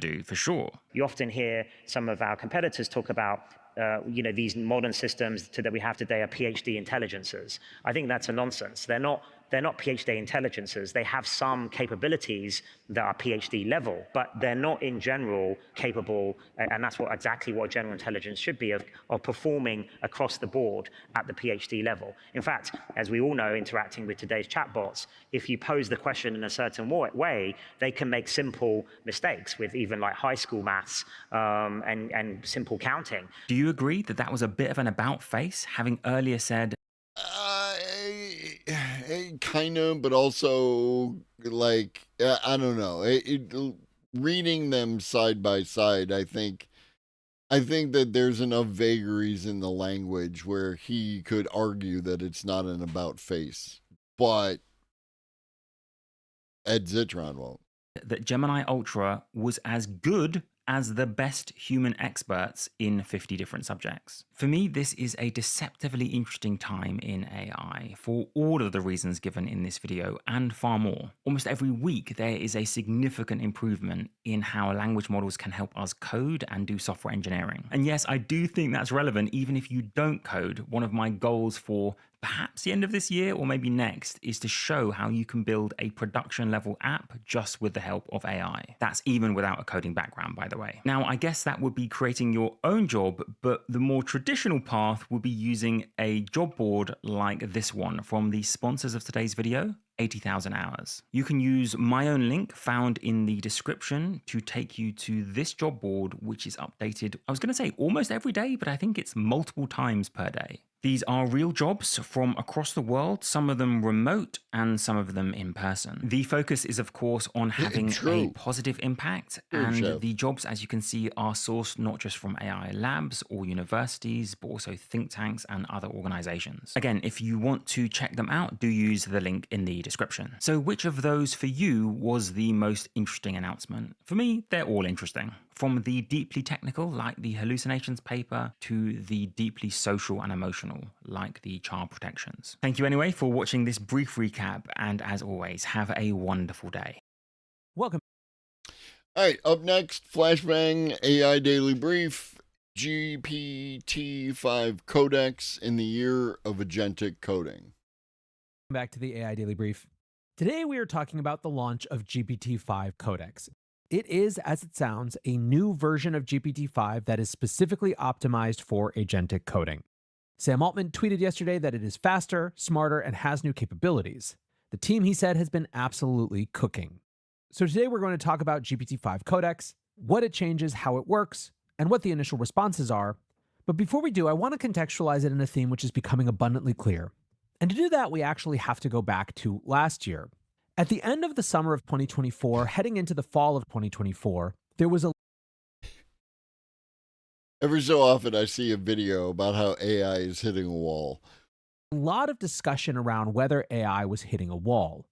do for sure. You often hear some of our competitors talk about these modern systems that we have today are PhD intelligences. I think that's a nonsense. They're not PhD intelligences. They have some capabilities that are PhD level, but they're not in general capable, and that's exactly what general intelligence should be, of performing across the board at the PhD level. In fact, as we all know, interacting with today's chatbots, if you pose the question in a certain way, they can make simple mistakes with even like high school maths and simple counting. Do you agree that that was a bit of an about face, having earlier said, kind of, but also, like, I don't know. Reading them side by side, I think that there's enough vagaries in the language where he could argue that it's not an about face. But Ed Zitron won't. That Gemini Ultra was as good as the best human experts in 50 different subjects. For me, this is a deceptively interesting time in AI for all of the reasons given in this video and far more. Almost every week, there is a significant improvement in how language models can help us code and do software engineering. And yes, I do think that's relevant even if you don't code. One of my goals for perhaps the end of this year or maybe next, is to show how you can build a production level app just with the help of AI. That's even without a coding background, by the way. Now, I guess that would be creating your own job, but the more traditional path would be using a job board like this one from the sponsors of today's video, 80,000 hours. You can use my own link found in the description to take you to this job board, which is updated, I was going to say almost every day, but I think it's multiple times per day. These are real jobs from across the world, some of them remote and some of them in person. The focus is, of course, on having a positive impact, and the jobs, as you can see, are sourced not just from AI labs or universities, but also think tanks and other organizations. Again, if you want to check them out, do use the link in the description. So which of those for you was the most interesting announcement? For me, they're all interesting. From the deeply technical, like the Hallucinations paper, to the deeply social and emotional, like the child protections. Thank you anyway for watching this brief recap, and as always, have a wonderful day. Welcome. All right, up next, Flashbang AI Daily Brief, GPT-5 Codex in the Year of Agentic Coding. Back to the AI Daily Brief. Today we are talking about the launch of GPT-5 Codex. It is, as it sounds, a new version of GPT-5 that is specifically optimized for agentic coding. Sam Altman tweeted yesterday that it is faster, smarter, and has new capabilities. The team, he said, has been absolutely cooking. So today we're going to talk about GPT-5 Codex, what it changes, how it works, and what the initial responses are. But before we do, I want to contextualize it in a theme which is becoming abundantly clear. And to do that, we actually have to go back to last year. At the end of the summer of 2024, heading into the fall of 2024, there was a... Every so often I see a video about how AI is hitting a wall. lot of discussion around whether AI was hitting a wall.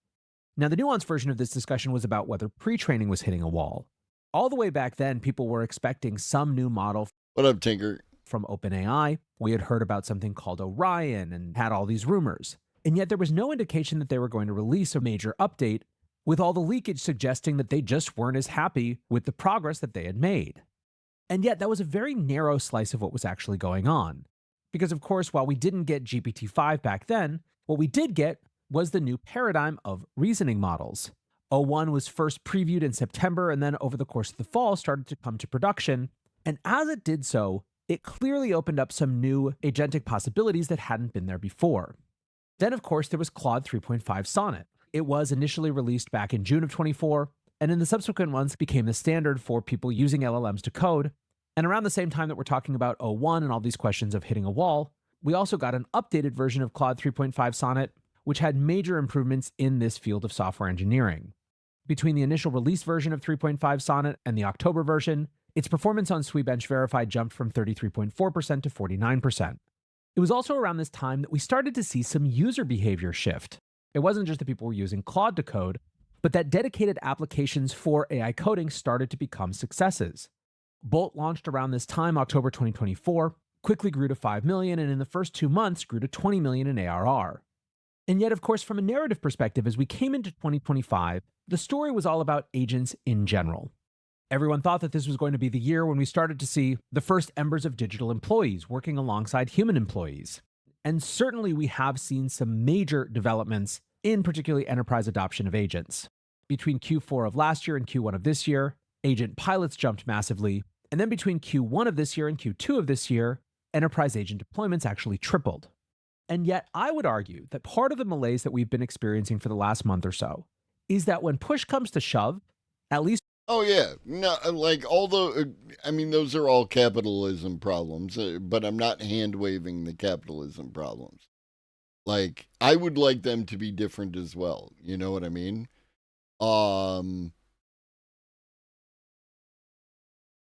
Now, the nuanced version of this discussion was about whether pre-training was hitting a wall. All the way back then, people were expecting some new model. What up, Tinker? From OpenAI. We had heard about something called Orion and had all these rumors. And yet there was no indication that they were going to release a major update, with all the leakage suggesting that they just weren't as happy with the progress that they had made. And yet that was a very narrow slice of what was actually going on. Because of course, while we didn't get GPT-5 back then, what we did get was the new paradigm of reasoning models. O1 was first previewed in September, and then over the course of the fall started to come to production. And as it did so, it clearly opened up some new agentic possibilities that hadn't been there before. Then, of course, there was Claude 3.5 Sonnet. It was initially released back in June of 24, and in the subsequent months became the standard for people using LLMs to code. And around the same time that we're talking about O1 and all these questions of hitting a wall, we also got an updated version of Claude 3.5 Sonnet, which had major improvements in this field of software engineering. Between the initial release version of 3.5 Sonnet and the October version, its performance on SWE-bench Verified jumped from 33.4% to 49%. It was also around this time that we started to see some user behavior shift. It wasn't just that people were using Claude to code, but that dedicated applications for AI coding started to become successes. Bolt launched around this time, October 2024, quickly grew to 5 million, and in the first 2 months grew to 20 million in ARR. And yet, of course, from a narrative perspective, as we came into 2025, the story was all about agents in general. Everyone thought that this was going to be the year when we started to see the first embers of digital employees working alongside human employees. And certainly we have seen some major developments in particularly enterprise adoption of agents. Between Q4 of last year and Q1 of this year, agent pilots jumped massively. And then between Q1 of this year and Q2 of this year, enterprise agent deployments actually tripled. And yet I would argue that part of the malaise that we've been experiencing for the last month or so is that when push comes to shove, at least... Oh, yeah. No, like, although, I mean, those are all capitalism problems, but I'm not hand-waving the capitalism problems. Like, I would like them to be different as well. You know what I mean?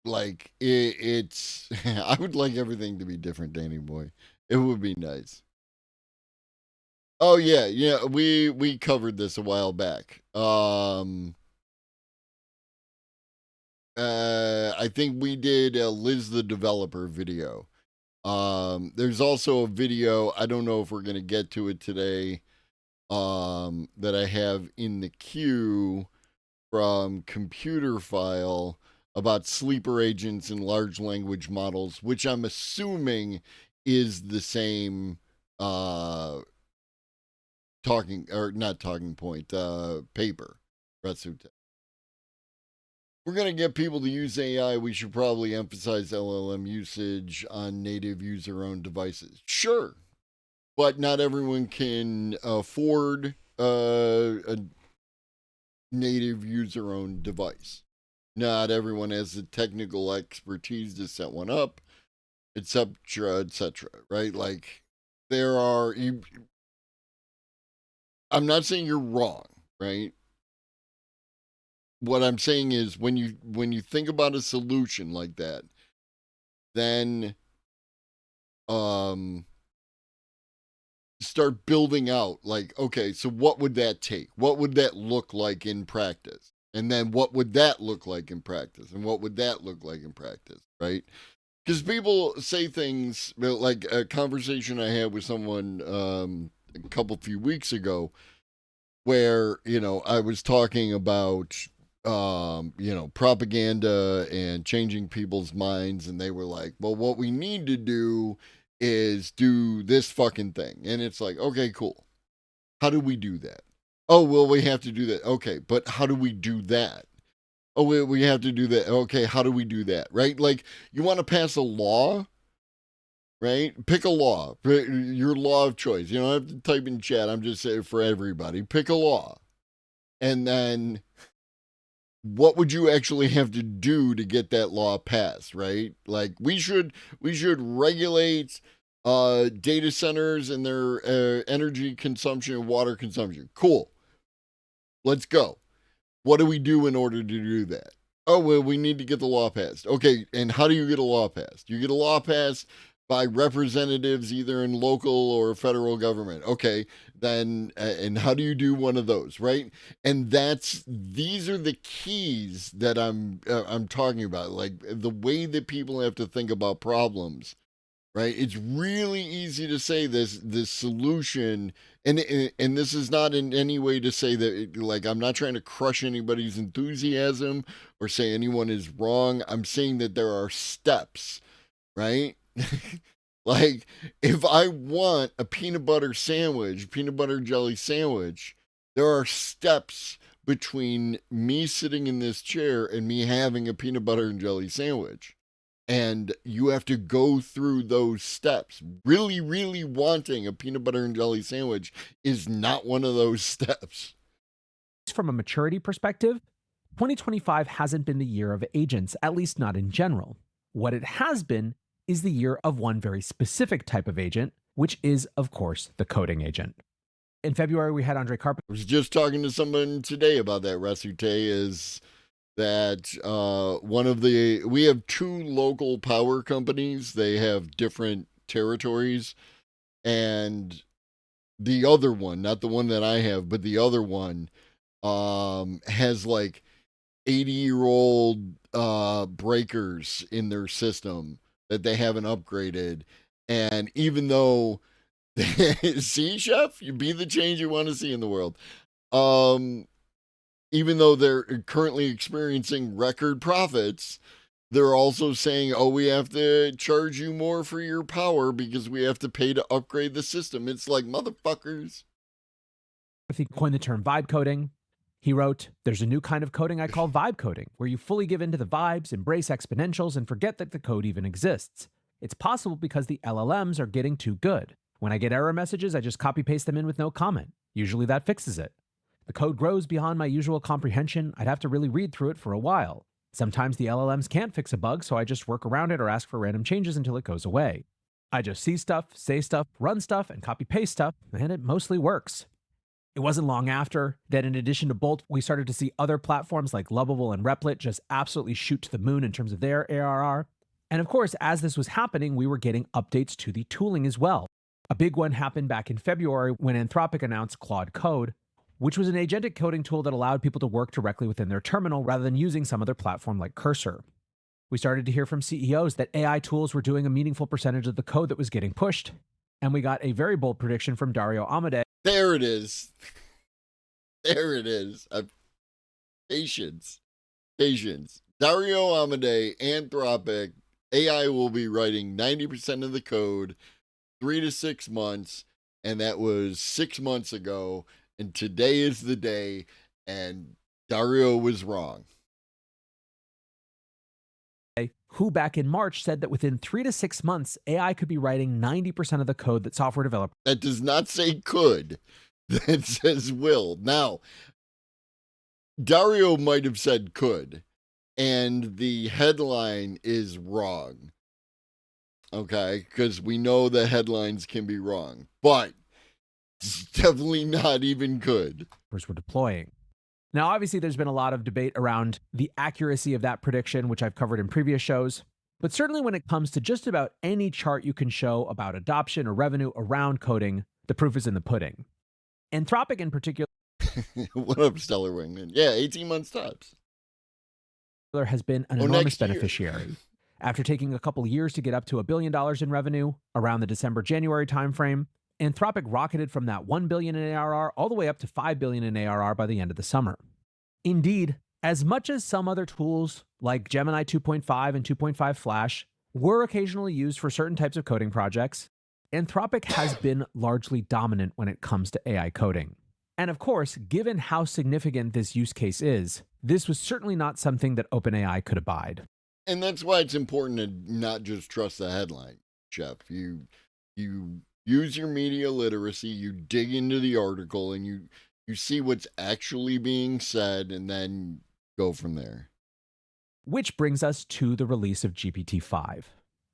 Like, it's, I would like everything to be different, Danny boy. It would be nice. Oh, yeah, we covered this a while back. I think we did a Liz the Developer video. There's also a video, I don't know if we're going to get to it today, that I have in the queue from Computer File about sleeper agents and large language models, which I'm assuming is the same paper. Rasute. We're going to get people to use AI. We should probably emphasize LLM usage on native user-owned devices. Sure, but not everyone can afford a native user-owned device. Not everyone has the technical expertise to set one up, etc., etc., right? Like, I'm not saying you're wrong, right? What I'm saying is when you think about a solution like that, then start building out, like, okay, so what would that take? What would that look like in practice? And then what would that look like in practice? And what would that look like in practice, right? Because people say things like a conversation I had with someone a few weeks ago where, I was talking about propaganda and changing people's minds, and they were like, well, what we need to do is do this fucking thing. And it's like, okay, cool. How do we do that? Oh, well, we have to do that. Okay, but how do we do that? Oh, we have to do that. Okay, how do we do that? Right? Like, you want to pass a law, right? Pick a law, your law of choice. You don't have to type in chat. I'm just saying for everybody. Pick a law. And then what would you actually have to do to get that law passed, right? Like, we should regulate data centers and their energy consumption and water consumption. Cool. Let's go. What do we do in order to do that? Oh, well, we need to get the law passed. Okay, and how do you get a law passed? You get a law passed by representatives either in local or federal government. Okay, then, and how do you do one of those, right? And these are the keys that I'm talking about, like the way that people have to think about problems, right? It's really easy to say this solution, and this is not in any way to say that, like, I'm not trying to crush anybody's enthusiasm or say anyone is wrong. I'm saying that there are steps, right? Like, if I want a peanut butter jelly sandwich, there are steps between me sitting in this chair and me having a peanut butter and jelly sandwich. And you have to go through those steps. Really, really wanting a peanut butter and jelly sandwich is not one of those steps. From a maturity perspective, 2025 hasn't been the year of agents, at least not in general. What it has been is the year of one very specific type of agent, which is, of course, the coding agent. In February, we had Andre Carpenter. I was just talking to someone today about that, Rasute, is that we have two local power companies. They have different territories, and the other one, not the one that I have, but the other one has like 80-year-old breakers in their system that they haven't upgraded. And even though see, chef, you be the change you want to see in the world. Even though they're currently experiencing record profits, they're also saying, oh, we have to charge you more for your power because we have to pay to upgrade the system. It's like, motherfuckers. He coined the term vibe coding. He wrote, there's a new kind of coding I call vibe coding, where you fully give into the vibes, embrace exponentials, and forget that the code even exists. It's possible because the LLMs are getting too good. When I get error messages, I just copy paste them in with no comment. Usually that fixes it. The code grows beyond my usual comprehension. I'd have to really read through it for a while. Sometimes the LLMs can't fix a bug, so I just work around it or ask for random changes until it goes away. I just see stuff, say stuff, run stuff, and copy paste stuff, and it mostly works. It wasn't long after that, in addition to Bolt, we started to see other platforms like Lovable and Replit just absolutely shoot to the moon in terms of their ARR. And of course, as this was happening, we were getting updates to the tooling as well. A big one happened back in February when Anthropic announced Claude Code, which was an agentic coding tool that allowed people to work directly within their terminal rather than using some other platform like Cursor. We started to hear from CEOs that AI tools were doing a meaningful percentage of the code that was getting pushed. And we got a very bold prediction from Dario Amodei. There it is. There it is. Patience. Dario Amodei, Anthropic, AI will be writing 90% of the code, 3 to 6 months. and that was 6 months ago, and today is the day, and Dario was wrong. Who back in March said that within 3 to 6 months, AI could be writing 90% of the code that software developers. That does not say could. That says will. Now, Dario might have said could, and the headline is wrong. Okay, because we know that headlines can be wrong, but it's definitely not even could. Were deploying. Now, obviously, there's been a lot of debate around the accuracy of that prediction, which I've covered in previous shows. But certainly when it comes to just about any chart you can show about adoption or revenue around coding, the proof is in the pudding. Anthropic in particular. What up, Stellar Wingman? Yeah, 18 months tops. Has been an enormous beneficiary. After taking a couple years to get up to $1 billion in revenue around the December-January timeframe, Anthropic rocketed from that $1 billion in ARR all the way up to $5 billion in ARR by the end of the summer. Indeed, as much as some other tools like Gemini 2.5 and 2.5 Flash were occasionally used for certain types of coding projects, Anthropic has been largely dominant when it comes to AI coding. And of course, given how significant this use case is, this was certainly not something that OpenAI could abide. And that's why it's important to not just trust the headline, Jeff. You use your media literacy, you dig into the article, and you see what's actually being said, and then go from there. Which brings us to the release of GPT-5.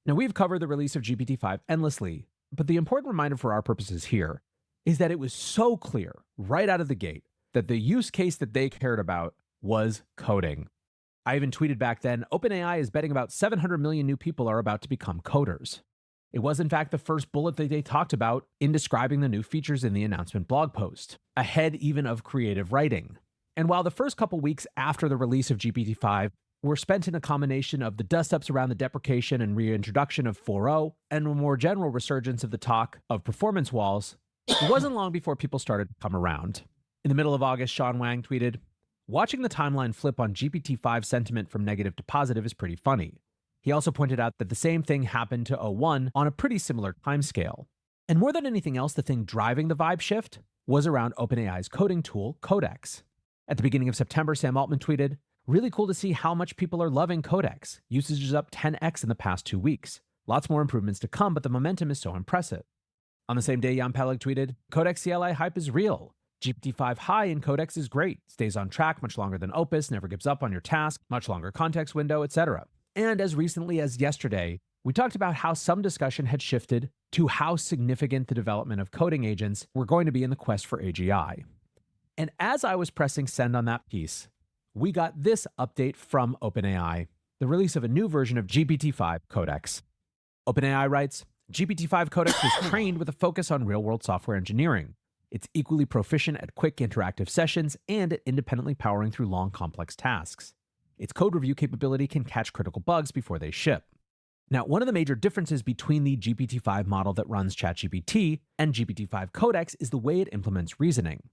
Now, we've covered the release of GPT-5 endlessly, but the important reminder for our purposes here is that it was so clear right out of the gate that the use case that they cared about was coding. I even tweeted back then, OpenAI is betting about 700 million new people are about to become coders. It was in fact the first bullet that they talked about in describing the new features in the announcement blog post, ahead even of creative writing. And while the first couple weeks after the release of GPT-5 were spent in a combination of the dust-ups around the deprecation and reintroduction of 4.0 and a more general resurgence of the talk of performance walls, it wasn't long before people started to come around. In the middle of August, Sean Wang tweeted, "Watching the timeline flip on GPT-5 sentiment from negative to positive is pretty funny." He also pointed out that the same thing happened to O1 on a pretty similar timescale. And more than anything else, the thing driving the vibe shift was around OpenAI's coding tool, Codex. At the beginning of September, Sam Altman tweeted, "Really cool to see how much people are loving Codex. Usage is up 10x in the past 2 weeks. Lots more improvements to come, but the momentum is so impressive." On the same day, Jan Peleg tweeted, "Codex CLI hype is real. GPT-5 high in Codex is great. Stays on track much longer than Opus, never gives up on your task, much longer context window, etc." And as recently as yesterday, we talked about how some discussion had shifted to how significant the development of coding agents were going to be in the quest for AGI. And as I was pressing send on that piece, we got this update from OpenAI, the release of a new version of GPT-5 Codex. OpenAI writes, GPT-5 Codex was trained with a focus on real-world software engineering. It's equally proficient at quick interactive sessions and at independently powering through long, complex tasks. Its code review capability can catch critical bugs before they ship. Now, one of the major differences between the GPT-5 model that runs ChatGPT and GPT-5 Codex is the way it implements reasoning.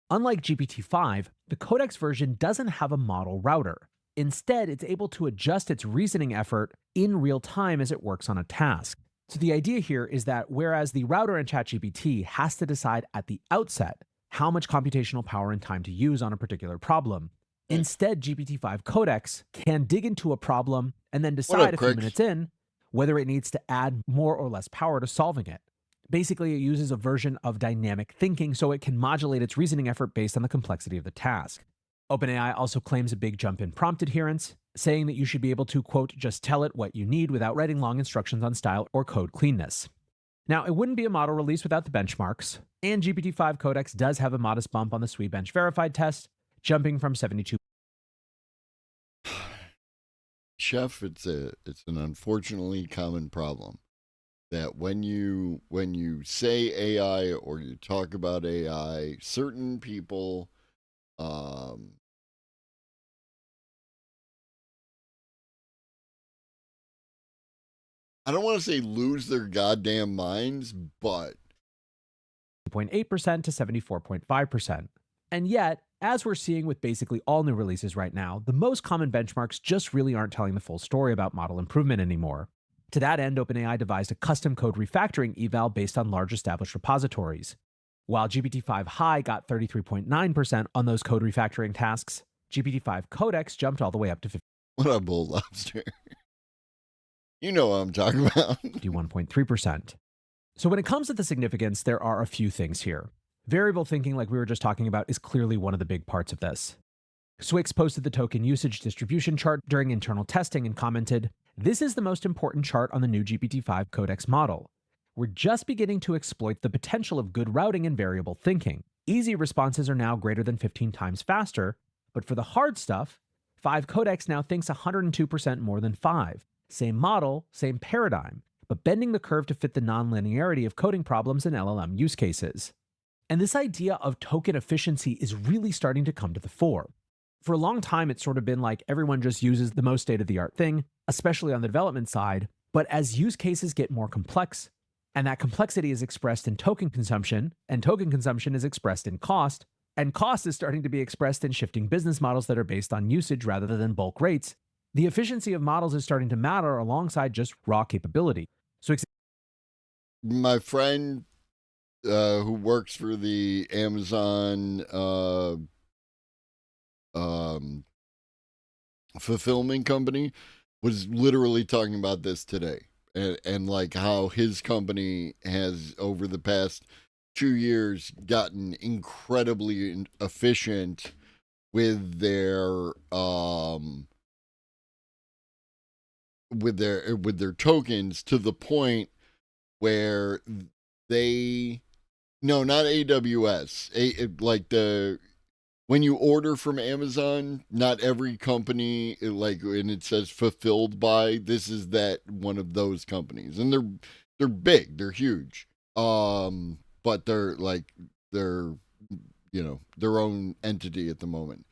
Unlike GPT-5, the Codex version doesn't have a model router. Instead, it's able to adjust its reasoning effort in real time as it works on a task. So the idea here is that whereas the router in ChatGPT has to decide at the outset how much computational power and time to use on a particular problem, instead GPT-5 Codex can dig into a problem and then decide a few minutes in whether it needs to add more or less power to solving it. Basically, it uses a version of dynamic thinking so it can modulate its reasoning effort based on the complexity of the task. OpenAI also claims a big jump in prompt adherence, saying that you should be able to, quote, just tell it what you need without writing long instructions on style or code cleanness. Now, it wouldn't be a model release without the benchmarks, and GPT-5 Codex does have a modest bump on the SWE bench verified test, jumping from 72. Chef, it's an unfortunately common problem that when you say AI or you talk about AI, certain people I don't want to say lose their goddamn minds, but 0.8% to 74.5%. And yet, as we're seeing with basically all new releases right now, the most common benchmarks just really aren't telling the full story about model improvement anymore. To that end, OpenAI devised a custom code refactoring eval based on large established repositories. While GPT-5 High got 33.9% on those code refactoring tasks, GPT-5 Codex jumped all the way up to What up, Bull Lobster? You know what I'm talking about. 51.3%. So when it comes to the significance, there are a few things here. Variable thinking, like we were just talking about, is clearly one of the big parts of this. Swix posted the token usage distribution chart during internal testing and commented, "This is the most important chart on the new GPT-5 Codex model. We're just beginning to exploit the potential of good routing and variable thinking. Easy responses are now greater than 15 times faster, but for the hard stuff, 5 Codex now thinks 102% more than 5. Same model, same paradigm, but bending the curve to fit the nonlinearity of coding problems in LLM use cases." And this idea of token efficiency is really starting to come to the fore. For a long time, it's sort of been like everyone just uses the most state-of-the-art thing, especially on the development side. But as use cases get more complex, and that complexity is expressed in token consumption, and token consumption is expressed in cost, and cost is starting to be expressed in shifting business models that are based on usage rather than bulk rates, the efficiency of models is starting to matter alongside just raw capability. So My friend who works for the Amazon fulfillment company was literally talking about this today, and like how his company has over the past 2 years gotten incredibly efficient with their tokens, to the point where they no, not AWS, when you order from Amazon, not every company, and it says fulfilled by, this is that one of those companies. And they're big, they're huge. But they're their own entity at the moment.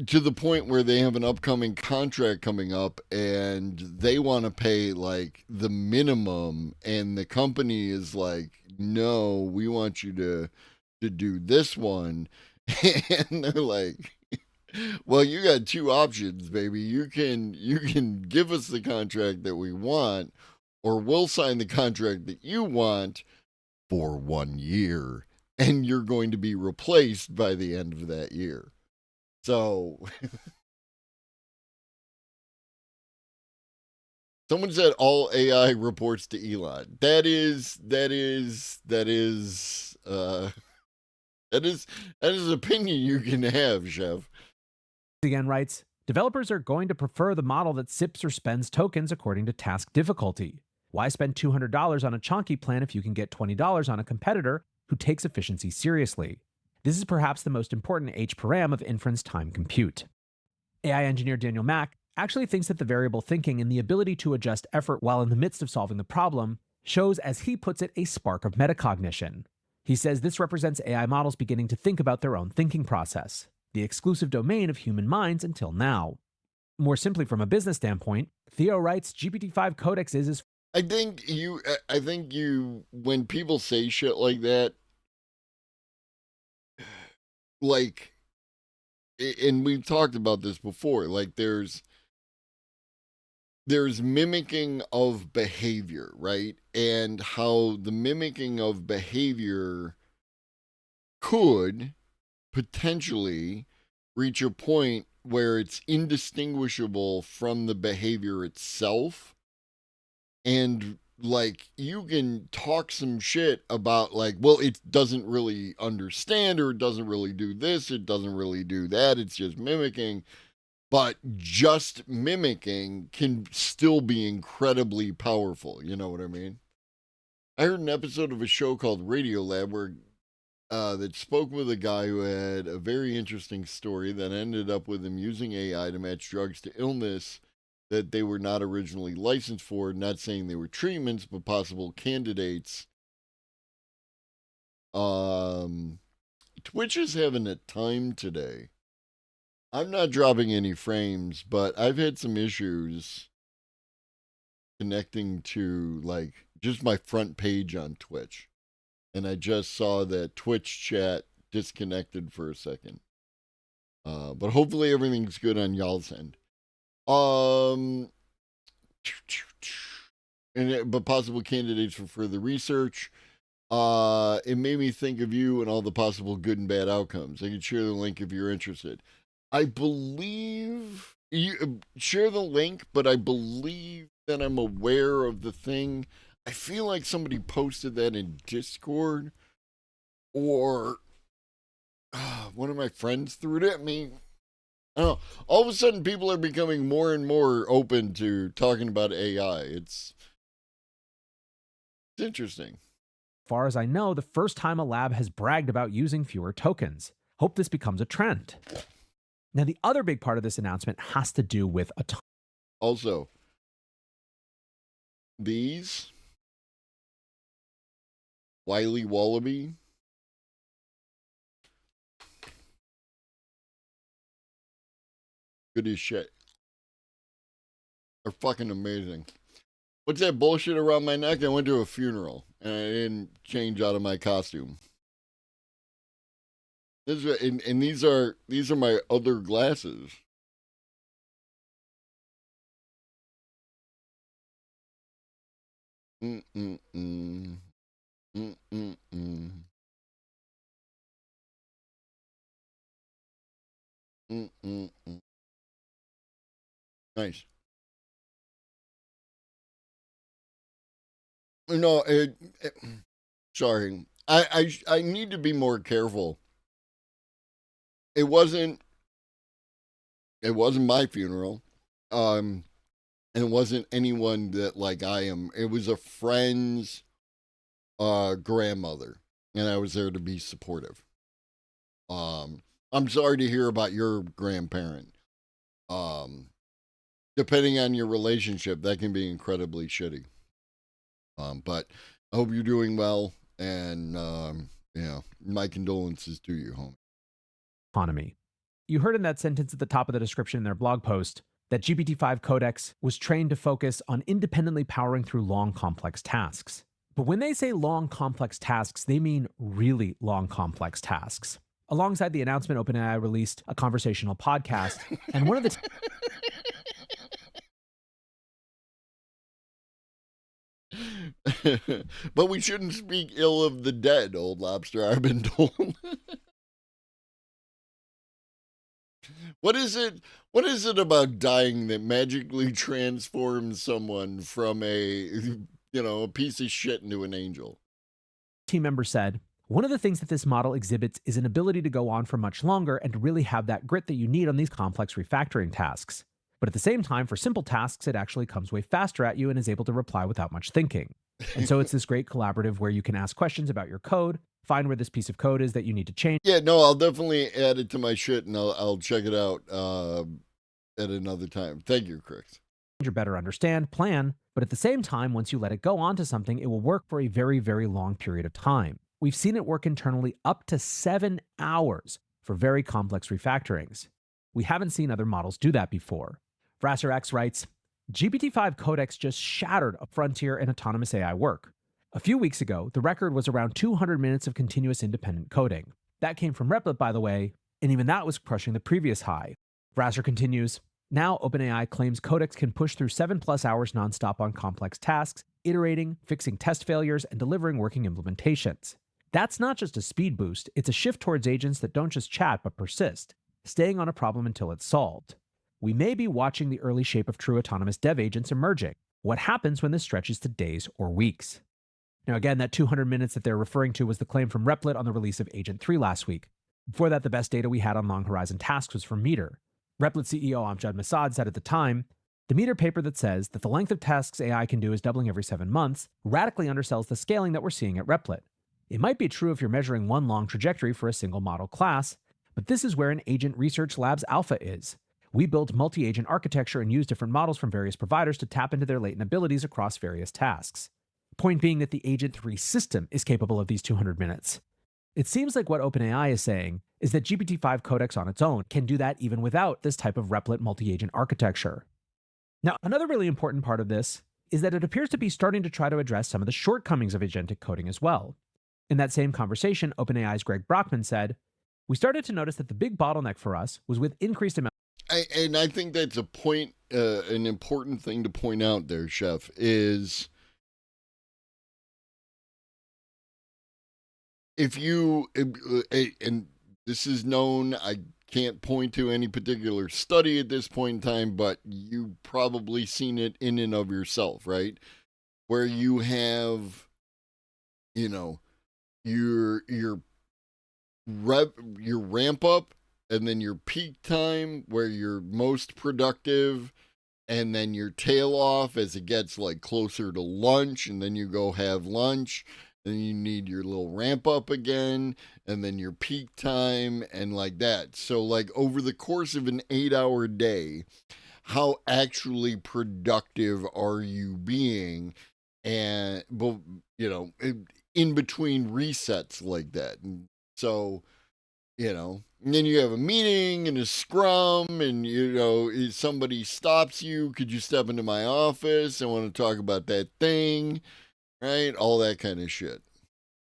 To the point where they have an upcoming contract coming up and they want to pay like the minimum, and the company is like, no, we want you to do this one. And they're like, well, you got 2 options, baby. You can give us the contract that we want, or we'll sign the contract that you want for 1 year, and you're going to be replaced by the end of that year. So, someone said all AI reports to Elon. That is an opinion you can have, Chef. again writes, developers are going to prefer the model that sips or spends tokens according to task difficulty. Why spend $200 on a chonky plan if you can get $20 on a competitor who takes efficiency seriously? This is perhaps the most important H per M of inference time compute. AI engineer Daniel Mack actually thinks that the variable thinking and the ability to adjust effort while in the midst of solving the problem shows, as he puts it, a spark of metacognition. He says this represents AI models beginning to think about their own thinking process, the exclusive domain of human minds until now. More simply, from a business standpoint, Theo writes GPT-5 Codex is I think you, when people say shit like that, like, and we've talked about this before, like there's mimicking of behavior, right? And how the mimicking of behavior could potentially reach a point where it's indistinguishable from the behavior itself. And like, you can talk some shit about like, well, it doesn't really understand, or it doesn't really do this, it doesn't really do that, it's just mimicking. But just mimicking can still be incredibly powerful. You know what I mean? I heard an episode of a show called Radiolab where that spoke with a guy who had a very interesting story that ended up with him using AI to match drugs to illness that they were not originally licensed for. Not saying they were treatments, but possible candidates. Twitch is having a time today. I'm not dropping any frames, but I've had some issues connecting to like just my front page on Twitch. And I just saw that Twitch chat disconnected for a second. But hopefully everything's good on y'all's end. But possible candidates for further research. It made me think of you and all the possible good and bad outcomes. I can share the link if you're interested. I believe you share the link, but I believe that I'm aware of the thing. I feel like somebody posted that in Discord, or one of my friends threw it at me. I don't know. All of a sudden, people are becoming more and more open to talking about AI. It's interesting. As far as I know, the first time a lab has bragged about using fewer tokens. Hope this becomes a trend. Now, the other big part of this announcement has to do with autonomy. Also, these Wiley Wallaby good as shit. They're fucking amazing. What's that bullshit around my neck? I went to a funeral and I didn't change out of my costume. This is, and these are my other glasses. Mm-mm-mm. Mm-mm-mm. Mm-mm-mm. Nice. No, sorry. I need to be more careful. It wasn't my funeral. And it wasn't anyone that like I am. It was a friend's grandmother, and I was there to be supportive. I'm sorry to hear about your grandparent. Depending on your relationship, that can be incredibly shitty. But I hope you're doing well, and my condolences to you, homie. Autonomy. You heard in that sentence at the top of the description in their blog post that GPT-5 Codex was trained to focus on independently powering through long, complex tasks. But when they say long, complex tasks, they mean really long, complex tasks. Alongside the announcement, OpenAI released a conversational podcast, and one of the but we shouldn't speak ill of the dead, old lobster, I've been told. What is it about dying that magically transforms someone from a piece of shit into an angel? team member said, one of the things that this model exhibits is an ability to go on for much longer and to really have that grit that you need on these complex refactoring tasks. But at the same time, for simple tasks, it actually comes way faster at you and is able to reply without much thinking. And so it's this great collaborative where you can ask questions about your code, find where this piece of code is that you need to change. Yeah, no, I'll definitely add it to my shit, and I'll check it out at another time. Thank you, Chris. Or better understand, plan, but at the same time, once you let it go onto something, it will work for a very, very long period of time. We've seen it work internally up to 7 hours for very complex refactorings. We haven't seen other models do that before. VrasserX writes, GPT-5 Codex just shattered a frontier in autonomous AI work. A few weeks ago, the record was around 200 minutes of continuous independent coding. That came from Replit, by the way, and even that was crushing the previous high. Vrasser continues, now OpenAI claims Codex can push through 7+ hours nonstop on complex tasks, iterating, fixing test failures, and delivering working implementations. That's not just a speed boost, it's a shift towards agents that don't just chat but persist, staying on a problem until it's solved. We may be watching the early shape of true autonomous dev agents emerging. What happens when this stretches to days or weeks? Now again, that 200 minutes that they're referring to was the claim from Replit on the release of Agent 3 last week. Before that, the best data we had on long horizon tasks was from Meter. Replit CEO Amjad Masad said at the time, the Meter paper that says that the length of tasks AI can do is doubling every 7 months radically undersells the scaling that we're seeing at Replit. It might be true if you're measuring one long trajectory for a single model class, but this is where an Agent Research Labs alpha is. We built multi-agent architecture and use different models from various providers to tap into their latent abilities across various tasks. Point being that the Agent 3 system is capable of these 200 minutes. It seems like what OpenAI is saying is that GPT-5 Codex on its own can do that even without this type of Replit multi-agent architecture. Now, another really important part of this is that it appears to be starting to try to address some of the shortcomings of agentic coding as well. In that same conversation, OpenAI's Greg Brockman said, We started to notice that the big bottleneck for us was with increased amount. And I think that's a point, an important thing to point out there, Chef, is if you, and this is known, I can't point to any particular study at this point in time, but you've probably seen it in and of yourself, right? Where you have, you know, your ramp up and then your peak time where you're most productive, and then your tail off as it gets like closer to lunch, and then you go have lunch, then you need your little ramp up again, and then your peak time, and like that. So like over the course of an 8-hour day, how actually productive are you being? And you know, in between resets like that. And so, you know, and then you have a meeting and a scrum, and, you know, if somebody stops you, could you step into my office? I want to talk about that thing, right? All that kind of shit.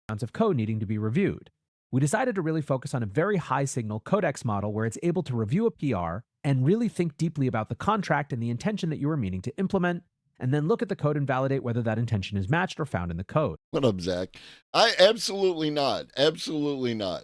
Of code needing to be reviewed. We decided to really focus on a very high signal codex model where it's able to review a PR and really think deeply about the contract and the intention that you were meaning to implement, and then look at the code and validate whether that intention is matched or found in the code. What up, Zach? Absolutely not. Absolutely not.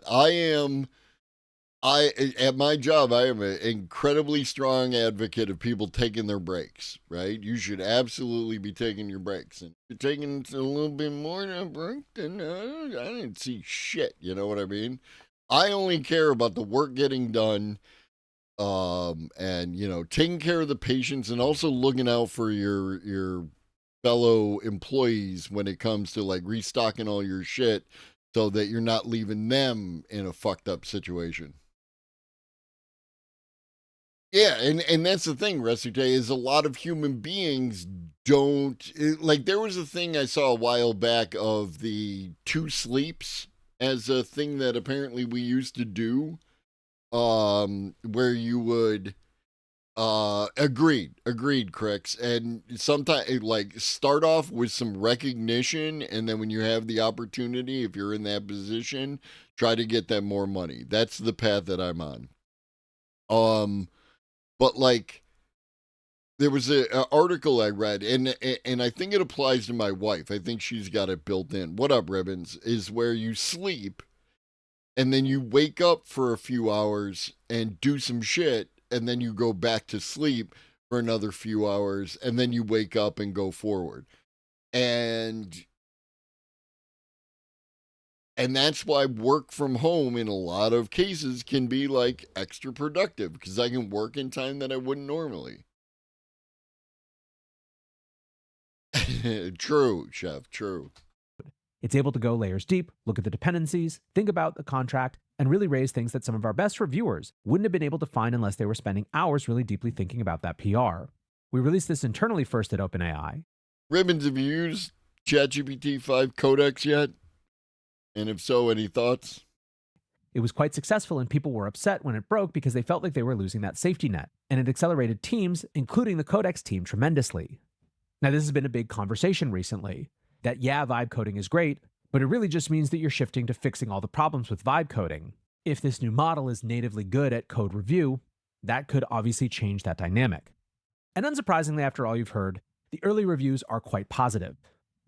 At my job, I am an incredibly strong advocate of people taking their breaks, right? You should absolutely be taking your breaks. And if you're taking a little bit more than a break, then I didn't see shit. You know what I mean? I only care about the work getting done, and, you know, taking care of the patients, and also looking out for your fellow employees when it comes to like restocking all your shit so that you're not leaving them in a fucked up situation. Yeah, and that's the thing, Resute, is a lot of human beings don't, like, there was a thing I saw a while back of the 2 sleeps as a thing that apparently we used to do, where you would, agreed, Crix, and sometimes, like, start off with some recognition, and then when you have the opportunity, if you're in that position, try to get them more money. That's the path that I'm on. But like, there was an article I read, and I think it applies to my wife. I think she's got it built in. What up, Ribbons? Is where you sleep, and then you wake up for a few hours and do some shit, and then you go back to sleep for another few hours, and then you wake up and go forward. And that's why work from home in a lot of cases can be like extra productive, because I can work in time that I wouldn't normally. True, Chef, true. It's able to go layers deep, look at the dependencies, think about the contract, and really raise things that some of our best reviewers wouldn't have been able to find unless they were spending hours really deeply thinking about that PR. We released this internally first at OpenAI. Ribbons, have you used ChatGPT 5 Codex yet? And if so, any thoughts? It was quite successful, and people were upset when it broke because they felt like they were losing that safety net, and it accelerated teams, including the Codex team, tremendously. Now, this has been a big conversation recently, that yeah, vibe coding is great, but it really just means that you're shifting to fixing all the problems with vibe coding. If this new model is natively good at code review, that could obviously change that dynamic. And unsurprisingly, after all you've heard, the early reviews are quite positive.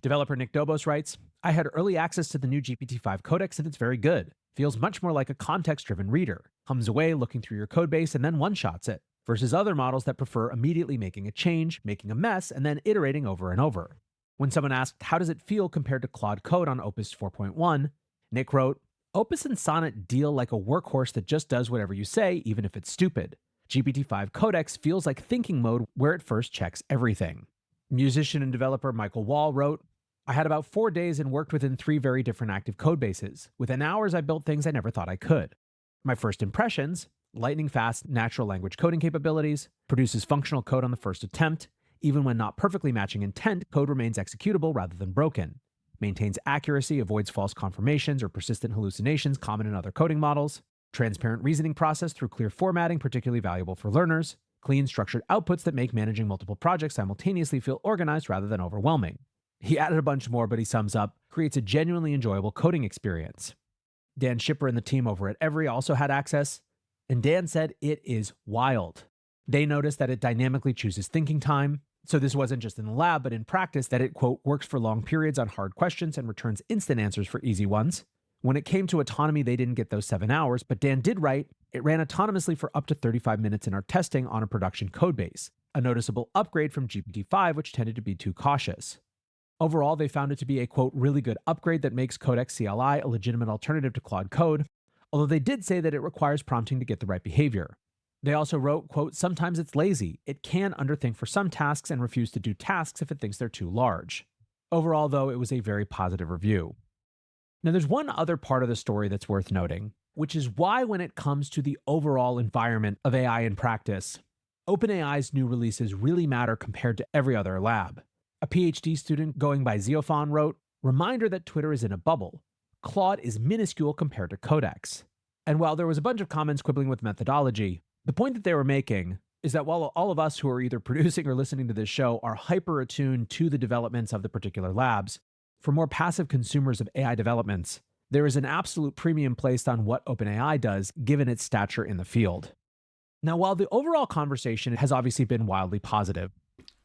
Developer Nick Dobos writes, I had early access to the new GPT-5 Codex and it's very good. Feels much more like a context-driven reader. Hums away looking through your codebase and then one-shots it, versus other models that prefer immediately making a change, making a mess, and then iterating over and over. When someone asked, how does it feel compared to Claude Code on Opus 4.1, Nick wrote, Opus and Sonnet deal like a workhorse that just does whatever you say, even if it's stupid. GPT-5 Codex feels like thinking mode where it first checks everything. Musician and developer Michael Wall wrote, I had about 4 days and worked within 3 very different active code bases. Within hours, I built things I never thought I could. My first impressions, lightning fast natural language coding capabilities, produces functional code on the first attempt. Even when not perfectly matching intent, code remains executable rather than broken. Maintains accuracy, avoids false confirmations or persistent hallucinations common in other coding models. Transparent reasoning process through clear formatting, particularly valuable for learners. Clean, structured outputs that make managing multiple projects simultaneously feel organized rather than overwhelming. He added a bunch more, but he sums up, creates a genuinely enjoyable coding experience. Dan Schipper and the team over at Every also had access, and Dan said it is wild. They noticed that it dynamically chooses thinking time, so this wasn't just in the lab, but in practice that it, quote, works for long periods on hard questions and returns instant answers for easy ones. When it came to autonomy, they didn't get those 7 hours, but Dan did write, it ran autonomously for up to 35 minutes in our testing on a production codebase, a noticeable upgrade from GPT-5, which tended to be too cautious. Overall, they found it to be a, quote, really good upgrade that makes Codex CLI a legitimate alternative to Claude Code, although they did say that it requires prompting to get the right behavior. They also wrote, quote, sometimes it's lazy. It can underthink for some tasks and refuse to do tasks if it thinks they're too large. Overall, though, it was a very positive review. Now, there's one other part of the story that's worth noting, which is why when it comes to the overall environment of AI in practice, OpenAI's new releases really matter compared to every other lab. A PhD student going by Zeophon wrote, reminder that Twitter is in a bubble. Claude is minuscule compared to Codex. And while there was a bunch of comments quibbling with methodology, the point that they were making is that while all of us who are either producing or listening to this show are hyper attuned to the developments of the particular labs, for more passive consumers of AI developments, there is an absolute premium placed on what OpenAI does given its stature in the field. Now, while the overall conversation has obviously been wildly positive,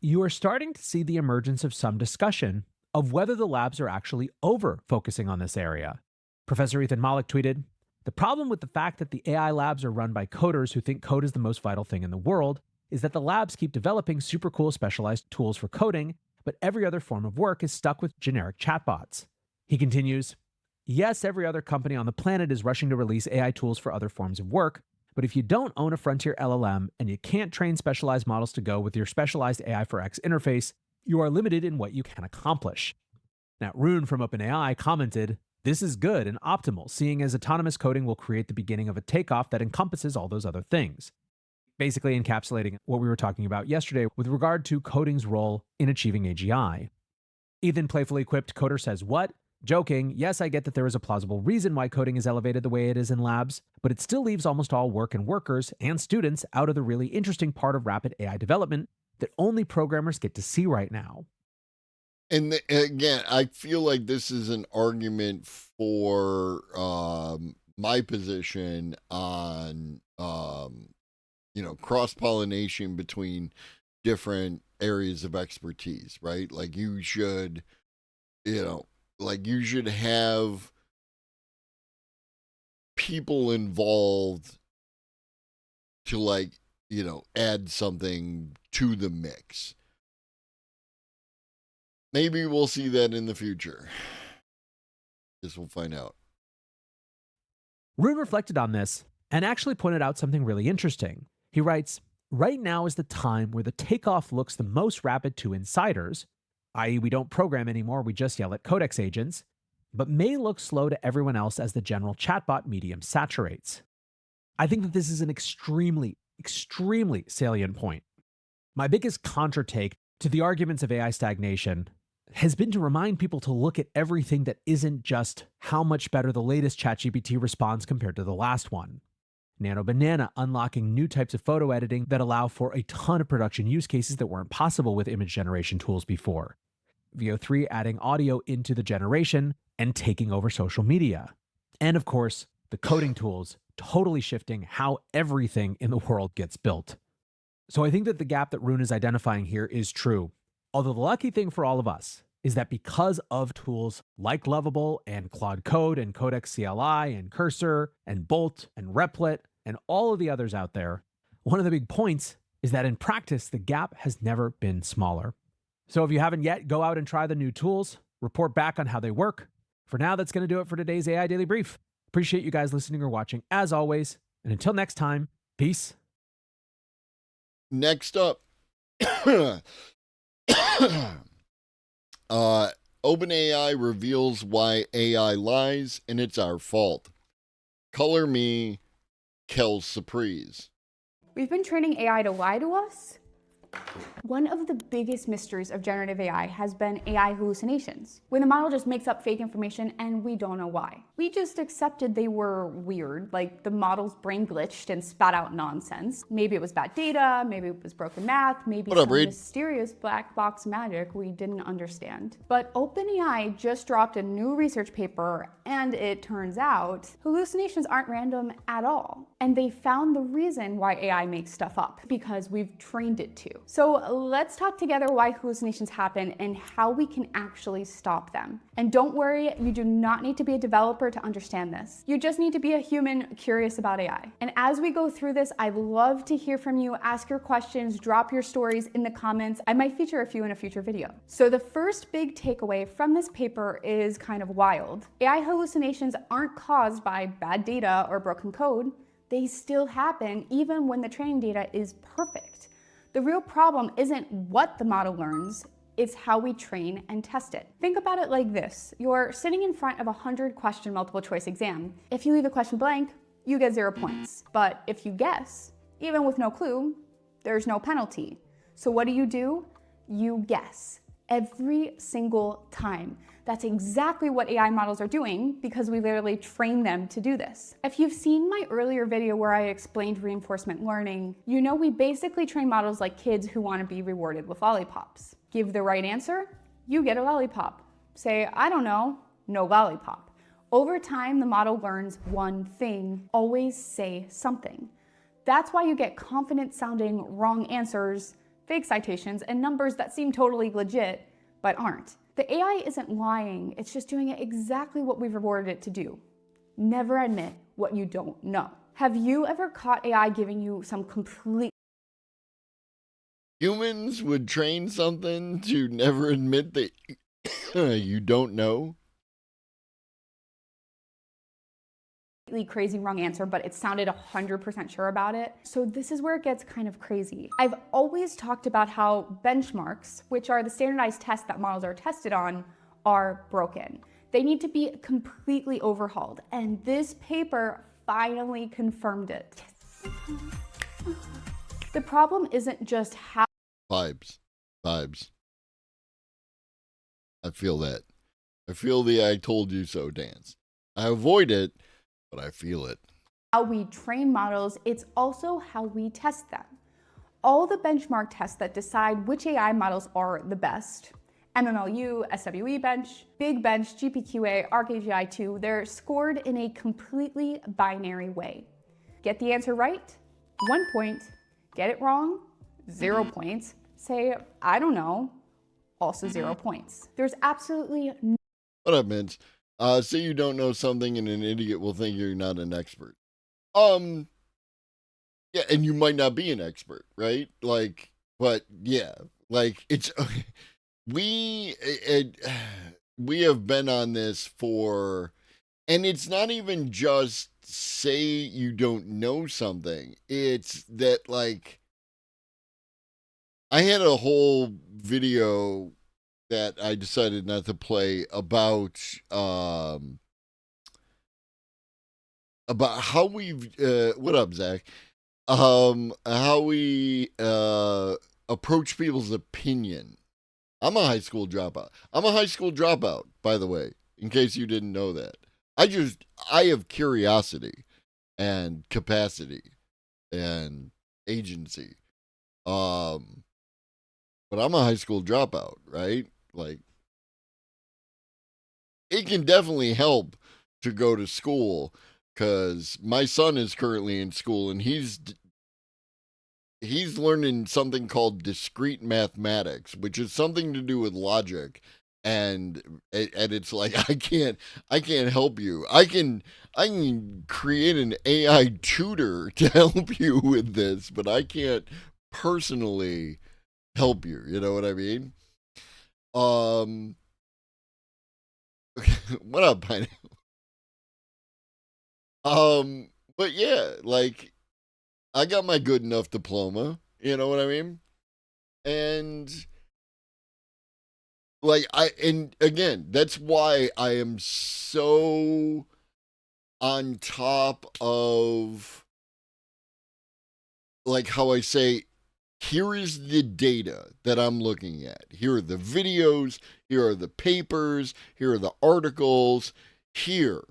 you are starting to see the emergence of some discussion of whether the labs are actually over-focusing on this area. Professor Ethan Malik tweeted, the problem with the fact that the AI labs are run by coders who think code is the most vital thing in the world is that the labs keep developing super cool specialized tools for coding, but every other form of work is stuck with generic chatbots. He continues, yes, every other company on the planet is rushing to release AI tools for other forms of work, but if you don't own a frontier LLM and you can't train specialized models to go with your specialized AI for X interface, you are limited in what you can accomplish. Now, Rune from OpenAI commented, this is good and optimal, seeing as autonomous coding will create the beginning of a takeoff that encompasses all those other things. Basically encapsulating what we were talking about yesterday with regard to coding's role in achieving AGI. Ethan playfully quipped, coder says what? Joking, yes, I get that there is a plausible reason why coding is elevated the way it is in labs, but it still leaves almost all work and workers and students out of the really interesting part of rapid AI development that only programmers get to see right now. And again, I feel like this is an argument for my position on, cross-pollination between different areas of expertise, right? Like you should have people involved to add something to the mix. Maybe we'll see that in the future. Guess we'll find out. Rune reflected on this and actually pointed out something really interesting. He writes, right now is the time where the takeoff looks the most rapid to insiders, i.e. we don't program anymore, we just yell at Codex agents, but may look slow to everyone else as the general chatbot medium saturates. I think that this is an extremely, extremely salient point. My biggest counter-take to the arguments of AI stagnation has been to remind people to look at everything that isn't just how much better the latest ChatGPT responds compared to the last one. Nano Banana unlocking new types of photo editing that allow for a ton of production use cases that weren't possible with image generation tools before. VO3 adding audio into the generation and taking over social media. And of course, the coding tools totally shifting how everything in the world gets built. So I think that the gap that Rune is identifying here is true. Although the lucky thing for all of us is that because of tools like Lovable and Claude Code and Codex CLI and Cursor and Bolt and Replit and all of the others out there, one of the big points is that in practice, the gap has never been smaller. So if you haven't yet, go out and try the new tools, report back on how they work. For now, that's going to do it for today's AI Daily Brief. Appreciate you guys listening or watching as always. And until next time, peace. Next up, OpenAI reveals why AI lies and it's our fault. Color me Kel Surprise. We've been training AI to lie to us One of the biggest mysteries of generative AI has been AI hallucinations, when the model just makes up fake information and we don't know why. We just accepted they were weird, like the model's brain glitched and spat out nonsense. Maybe it was bad data, maybe it was broken math, maybe some mysterious black box magic we didn't understand. But OpenAI just dropped a new research paper, and it turns out hallucinations aren't random at all. And they found the reason why AI makes stuff up, because we've trained it to. So let's talk together why hallucinations happen and how we can actually stop them. And don't worry, you do not need to be a developer to understand this. You just need to be a human curious about AI. And as we go through this, I'd love to hear from you. Ask your questions, drop your stories in the comments. I might feature a few in a future video. So the first big takeaway from this paper is kind of wild. AI hallucinations aren't caused by bad data or broken code. They still happen even when the training data is perfect. The real problem isn't what the model learns, it's how we train and test it. Think about it like this. You're sitting in front of a 100-question multiple choice exam. If you leave a question blank, you get 0 points. But if you guess, even with no clue, there's no penalty. So what do? You guess every single time. That's exactly what AI models are doing because we literally train them to do this. If you've seen my earlier video where I explained reinforcement learning, you know we basically train models like kids who want to be rewarded with lollipops. Give the right answer, you get a lollipop. Say, I don't know, no lollipop. Over time, the model learns one thing, always say something. That's why you get confident sounding wrong answers, fake citations, and numbers that seem totally legit, but aren't. The AI isn't lying, it's just doing exactly what we've rewarded it to do. Never admit what you don't know. Have you ever caught AI giving you some complete... Humans would train something to never admit that you don't know? crazy wrong answer, but it sounded 100% sure about it. So this is where it gets kind of crazy. I've always talked about how benchmarks, which are the standardized tests that models are tested on, are broken. They need to be completely overhauled, and this paper finally confirmed it. The problem isn't just how... Vibes. I feel that. I feel the I told you so dance. I avoid it, but I feel it. How we train models, it's also how we test them. All the benchmark tests that decide which AI models are the best, MMLU, SWE bench, Big Bench, GPQA, ArcAGI2, they're scored in a completely binary way. Get the answer right, 1 point. Get it wrong, 0 points. Say, I don't know, also 0 points. There's absolutely no... What up, Mints? Say you don't know something and an idiot will think you're not an expert. Yeah, and you might not be an expert, right? Like, but yeah, like it's... We have been on this for, and it's not even just say you don't know something. It's that, like, I had a whole video that I decided not to play about how we've what up, Zach? How we approach people's opinion. I'm a high school dropout, by the way, in case you didn't know that. I have curiosity and capacity and agency. But I'm a high school dropout, right? Like, it can definitely help to go to school because my son is currently in school and he's learning something called discrete mathematics, which is something to do with logic. And it's like, I can't help you. I can create an AI tutor to help you with this, but I can't personally help you. You know what I mean? What up, Pineapple? But yeah, like, I got my good enough diploma, you know what I mean? And like and again, that's why I am so on top of, like, how I say Here is the data that I'm looking at. Here are the videos. Here are the papers. Here are the articles. Here,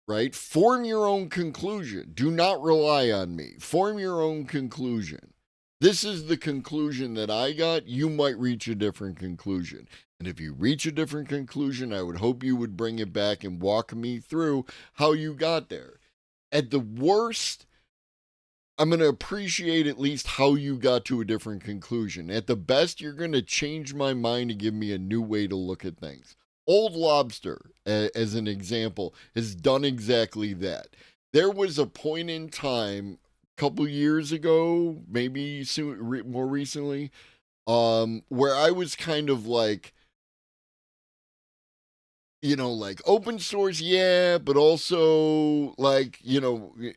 right? Form your own conclusion. Do not rely on me. Form your own conclusion. This is the conclusion that I got. You might reach a different conclusion. And if you reach a different conclusion, I would hope you would bring it back and walk me through how you got there. At the worst, I'm going to appreciate at least how you got to a different conclusion. At the best, you're going to change my mind and give me a new way to look at things. Old Lobster, as an example, has done exactly that. There was a point in time, a couple years ago, maybe more recently, where I was kind of like, like open source, yeah, but also like,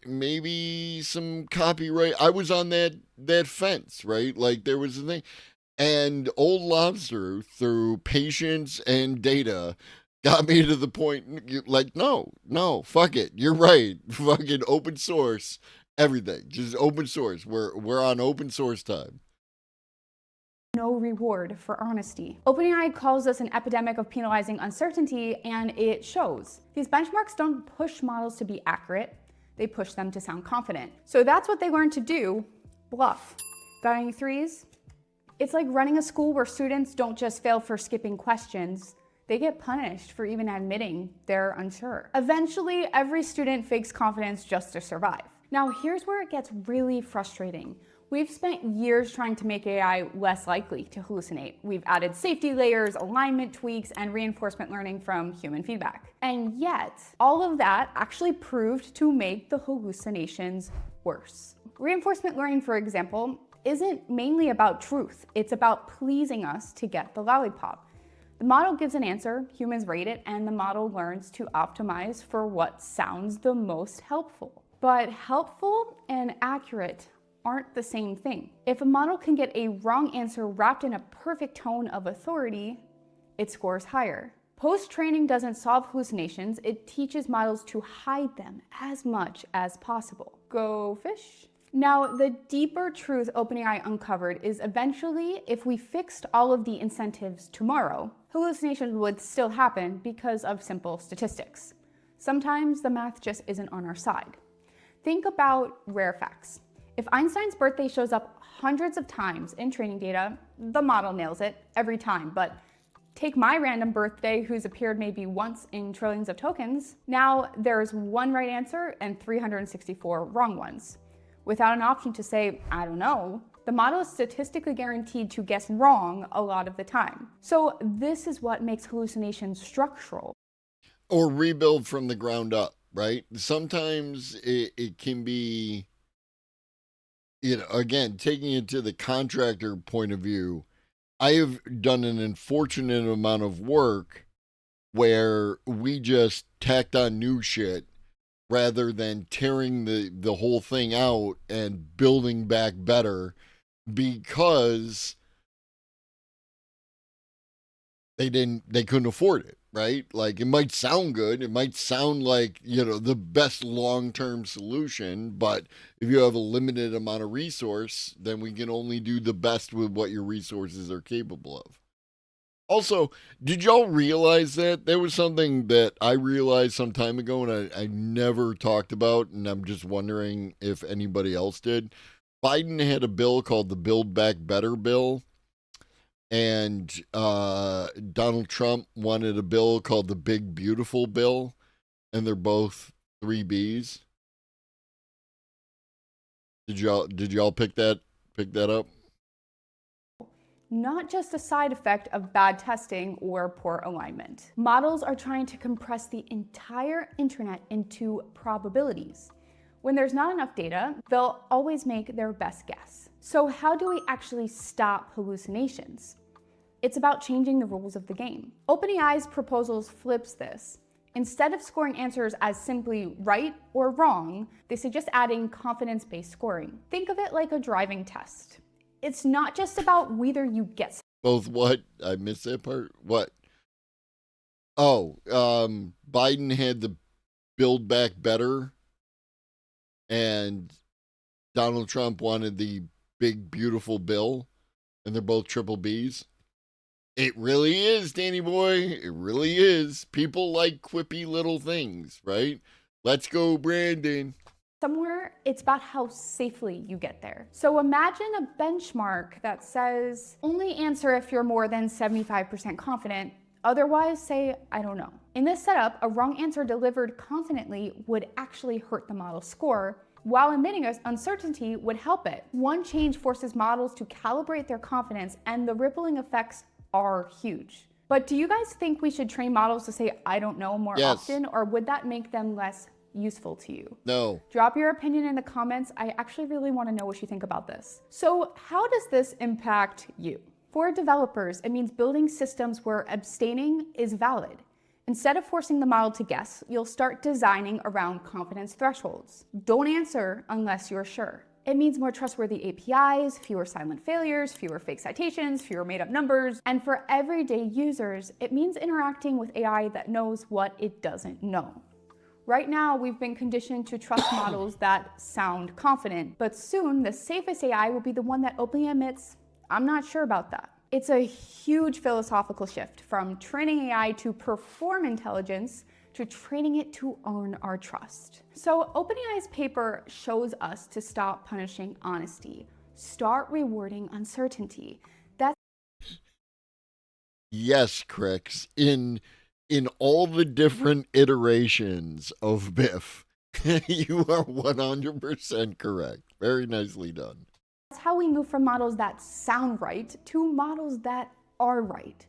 maybe some copyright. I was on that fence, right? Like there was a thing. And Old Lobster, through patience and data, got me to the point like, no, fuck it. You're right. Fucking open source, everything. Just open source. We're on open source time. No reward for honesty. OpenAI calls us an epidemic of penalizing uncertainty, and it shows. These benchmarks don't push models to be accurate, they push them to sound confident. So that's what they learned to do, bluff. Got any threes? It's like running a school where students don't just fail for skipping questions, they get punished for even admitting they're unsure. Eventually, every student fakes confidence just to survive. Now, here's where it gets really frustrating. We've spent years trying to make AI less likely to hallucinate. We've added safety layers, alignment tweaks, and reinforcement learning from human feedback. And yet, all of that actually proved to make the hallucinations worse. Reinforcement learning, for example, isn't mainly about truth. It's about pleasing us to get the lollipop. The model gives an answer, humans rate it, and the model learns to optimize for what sounds the most helpful. But helpful and accurate aren't the same thing. If a model can get a wrong answer wrapped in a perfect tone of authority, it scores higher. Post-training doesn't solve hallucinations, it teaches models to hide them as much as possible. Go fish? Now, the deeper truth OpenAI uncovered is eventually, if we fixed all of the incentives tomorrow, hallucinations would still happen because of simple statistics. Sometimes the math just isn't on our side. Think about rare facts. If Einstein's birthday shows up hundreds of times in training data, the model nails it every time. But take my random birthday, who's appeared maybe once in trillions of tokens. Now there's one right answer and 364 wrong ones. Without an option to say, I don't know, the model is statistically guaranteed to guess wrong a lot of the time. So this is what makes hallucinations structural. Or rebuild from the ground up, right? Sometimes it can be, again, taking it to the contractor point of view, I have done an unfortunate amount of work where we just tacked on new shit rather than tearing the whole thing out and building back better because they couldn't afford it, right? Like, it might sound good, it might sound like, the best long-term solution, but if you have a limited amount of resource, then we can only do the best with what your resources are capable of. Also, did y'all realize that there was something that I realized some time ago and I never talked about, and I'm just wondering if anybody else did? Biden had a bill called the Build Back Better bill, and Donald Trump wanted a bill called the Big Beautiful bill, and they're both 3Bs. Did y'all pick that up? Not just a side effect of bad testing or poor alignment. Models are trying to compress the entire internet into probabilities. When there's not enough data, they'll always make their best guess. So how do we actually stop hallucinations? It's about changing the rules of the game. OpenAI's proposals flips this. Instead of scoring answers as simply right or wrong, they suggest adding confidence-based scoring. Think of it like a driving test. It's not just about whether you get both what? I missed that part. What? Oh, Biden had the Build Back Better, and Donald Trump wanted the big, beautiful bill, and they're both triple Bs. It really is, Danny boy. It really is. People like quippy little things, right? Let's go, Brandon. Somewhere, it's about how safely you get there. So imagine a benchmark that says, only answer if you're more than 75% confident. Otherwise, say, I don't know. In this setup, a wrong answer delivered confidently would actually hurt the model's score, while admitting uncertainty would help it. One change forces models to calibrate their confidence, and the rippling effects are huge. But do you guys think we should train models to say, I don't know more often, or would that make them less useful to you? No. Drop your opinion in the comments. I actually really want to know what you think about this. So how does this impact you? For developers, it means building systems where abstaining is valid. Instead of forcing the model to guess, you'll start designing around confidence thresholds. Don't answer unless you're sure. It means more trustworthy APIs, fewer silent failures, fewer fake citations, fewer made-up numbers. And for everyday users, it means interacting with AI that knows what it doesn't know. Right now, we've been conditioned to trust models that sound confident, but soon the safest AI will be the one that openly admits, I'm not sure about that. It's a huge philosophical shift from training AI to perform intelligence to training it to earn our trust. So OpenAI's paper shows us to stop punishing honesty, start rewarding uncertainty. That's Yes, Crix. In all the different iterations of Biff, you are 100% correct. Very nicely done. That's how we move from models that sound right to models that are right.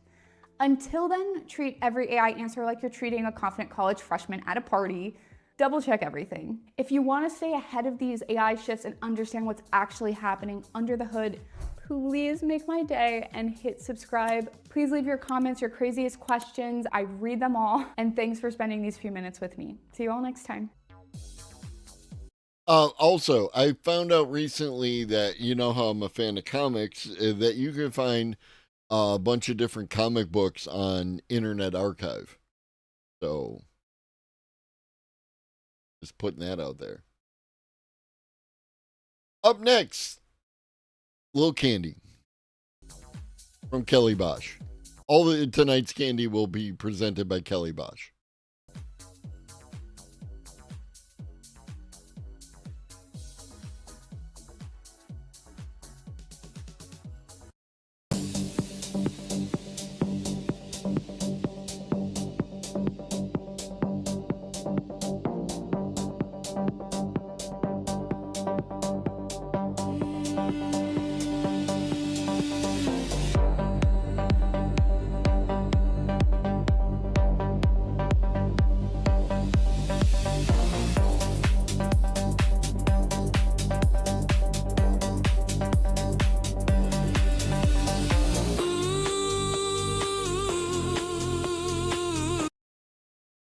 Until then, treat every AI answer like you're treating a confident college freshman at a party. Double check everything. If you want to stay ahead of these AI shifts and understand what's actually happening under the hood, please make my day and hit subscribe. Please leave your comments, your craziest questions. I read them all. And thanks for spending these few minutes with me. See you all next time. Also, I found out recently that, you know how I'm a fan of comics, that you can find a bunch of different comic books on Internet Archive. So, just putting that out there. Up next, Lil Candy from Kelly Bosch. Tonight's candy will be presented by Kelly Bosch.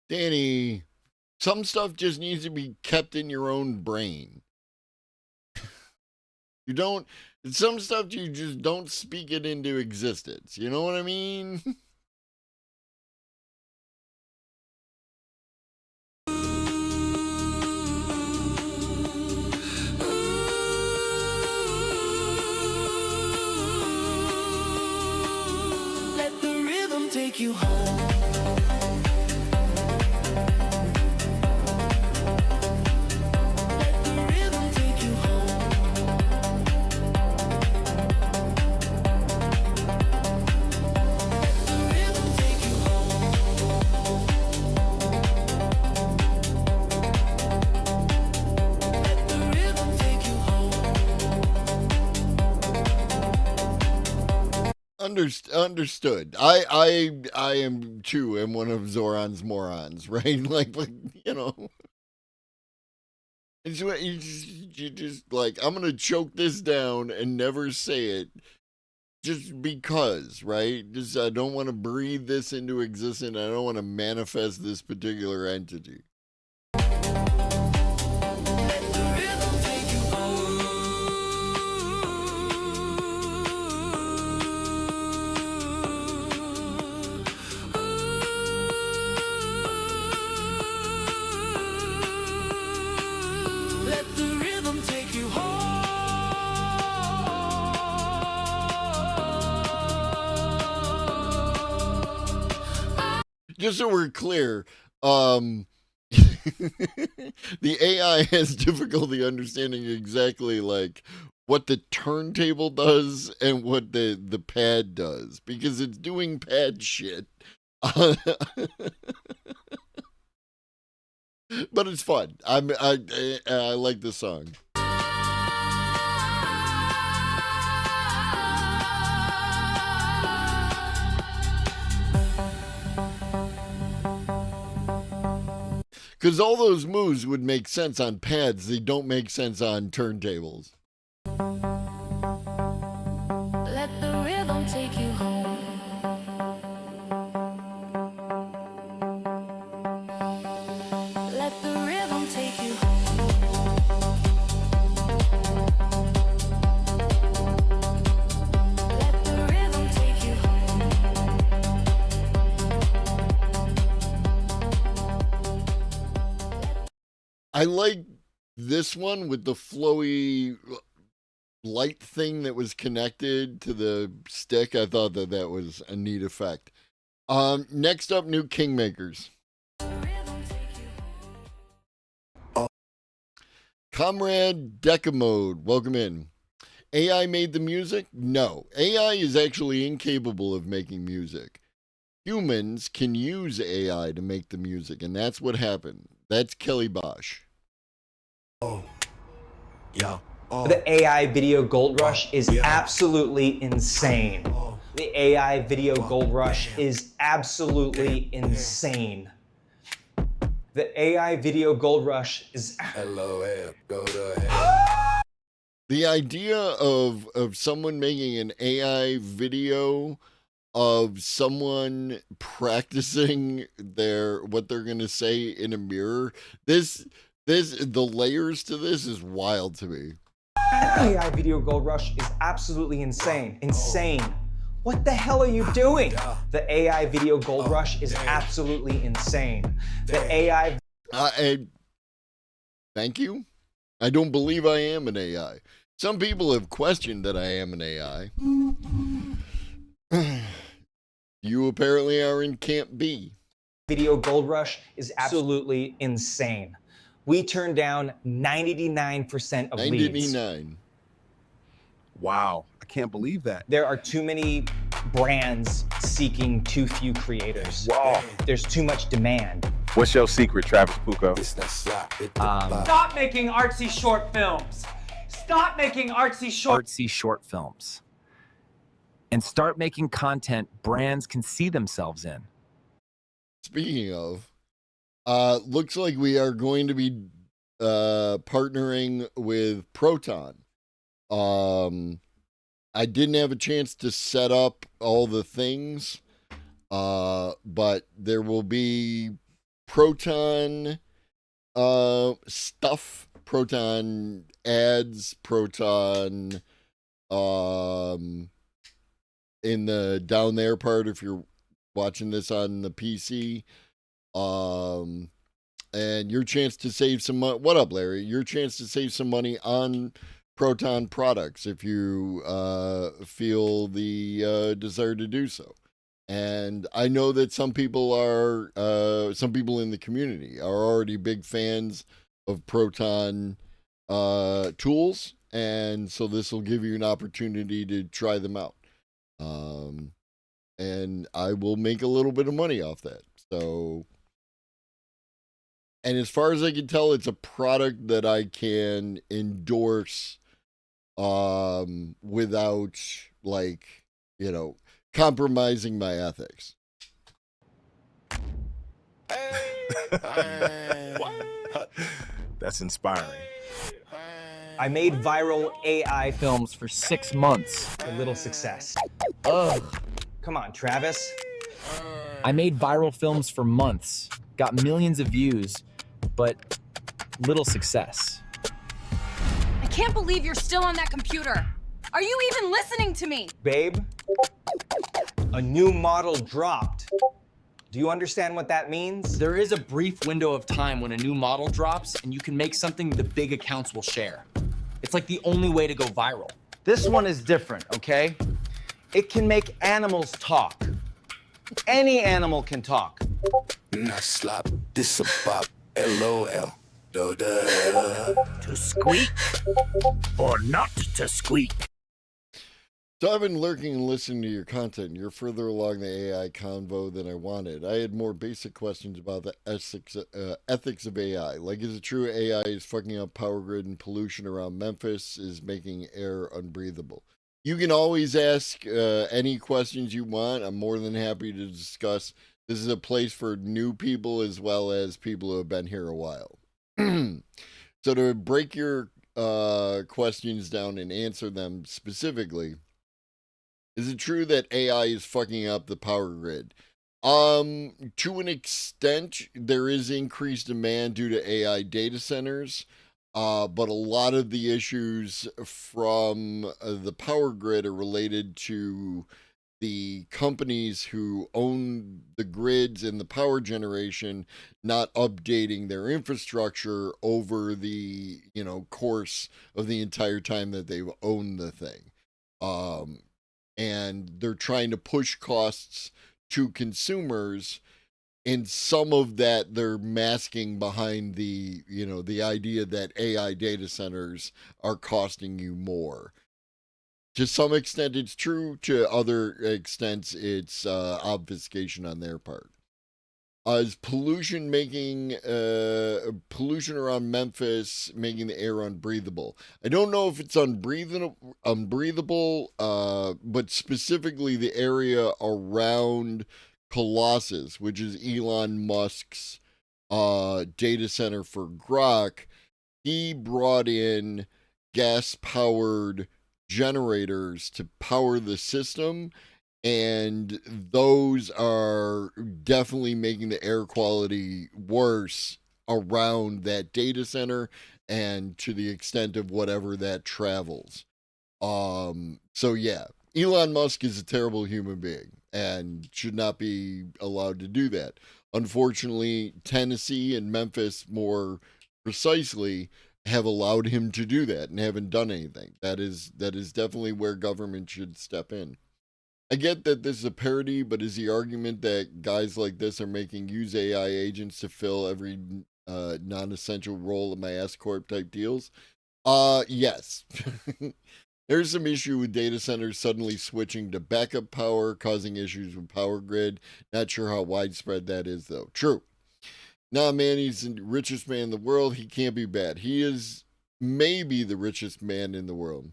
Danny, some stuff just needs to be kept in your own brain. Some stuff you just don't speak it into existence. You know what I mean? Let the rhythm take you home. Understood. I am too am one of Zoran's morons, right? Like you know, it's what you just like. I'm gonna choke this down and never say it, just because, right? Just I don't want to breathe this into existence. I don't want to manifest this particular entity. Let the rhythm take you home. just so we're clear, the AI has difficulty understanding exactly like what the turntable does and what the pad does because it's doing pad shit. But it's fun. I like the song. Because all those moves would make sense on pads. They don't make sense on turntables. Let the rhythm take you home. Let the rhythm take you home. Let the rhythm take you home. I like this one with the flowy light thing that was connected to the stick. I thought that was a neat effect. Next up, new Kingmakers. Comrade Decamode, welcome in. AI made the music? No. AI is actually incapable of making music. Humans can use AI to make the music, and that's what happened. That's Kelly Bosch. The AI video gold rush is absolutely insane. The AI video gold rush is absolutely insane. The AI video gold rush is. The idea of someone making an AI video of someone practicing what they're gonna say in a mirror, the layers to this is wild to me. The AI video gold rush is absolutely insane. Insane. What the hell are you doing? The AI video gold rush is absolutely insane. The AI. Thank you. I don't believe I am an AI. Some people have questioned that I am an AI. You apparently are in Camp B. Video gold rush is absolutely insane. We turned down 99% of leads. 99. Wow, I can't believe that. There are too many brands seeking too few creators. Wow. There's too much demand. What's your secret, Travis Pucco? Stop making artsy short films. Stop making artsy short films. And start making content brands can see themselves in. Speaking of, looks like we are going to be partnering with Proton. I didn't have a chance to set up all the things, but there will be Proton stuff, Proton ads, Proton in the down there part if you're watching this on the PC. And your chance to save some money. What up, Larry? Your chance to save some money on Proton products if you feel the desire to do so. And I know that some people in the community are already big fans of Proton tools, and so this will give you an opportunity to try them out. And I will make a little bit of money off that. So, and as far as I can tell, it's a product that I can endorse without, like, compromising my ethics. That's inspiring. I made viral AI films for 6 months. A little success. Ugh. Come on, Travis. I made viral films for months, got millions of views, but little success. I can't believe you're still on that computer. Are you even listening to me? Babe, a new model dropped. Do you understand what that means? There is a brief window of time when a new model drops and you can make something the big accounts will share. It's like the only way to go viral. This one is different, okay? It can make animals talk. Any animal can talk. Not slop, this about LOL. To squeak or not to squeak. So I've been lurking and listening to your content. You're further along the AI convo than I wanted. I had more basic questions about the ethics of AI. Like, is it true AI is fucking up power grid and pollution around Memphis is making air unbreathable? You can always ask any questions you want. I'm more than happy to discuss. This is a place for new people as well as people who have been here a while. So to break your questions down and answer them specifically, is it true that AI is fucking up the power grid? To an extent, there is increased demand due to AI data centers, but a lot of the issues from the power grid are related to the companies who own the grids and the power generation not updating their infrastructure over the course of the entire time that they've owned the thing. And they're trying to push costs to consumers, and some of that they're masking behind the idea that AI data centers are costing you more. To some extent it's true, to other extents it's obfuscation on their part. Is pollution around Memphis making the air unbreathable? I don't know if it's unbreathable, but specifically the area around Colossus, which is Elon Musk's data center for Grok. He brought in gas-powered generators to power the system, and those are definitely making the air quality worse around that data center and to the extent of whatever that travels. So yeah, Elon Musk is a terrible human being and should not be allowed to do that. Unfortunately, Tennessee and Memphis more precisely have allowed him to do that and haven't done anything. That is definitely where government should step in. I get that this is a parody, but is the argument that guys like this are use AI agents to fill every non-essential role in my S-Corp type deals? Yes. There's some issue with data centers suddenly switching to backup power, causing issues with power grid. Not sure how widespread that is, though. True. Nah, man, he's the richest man in the world. He can't be bad. He is maybe the richest man in the world.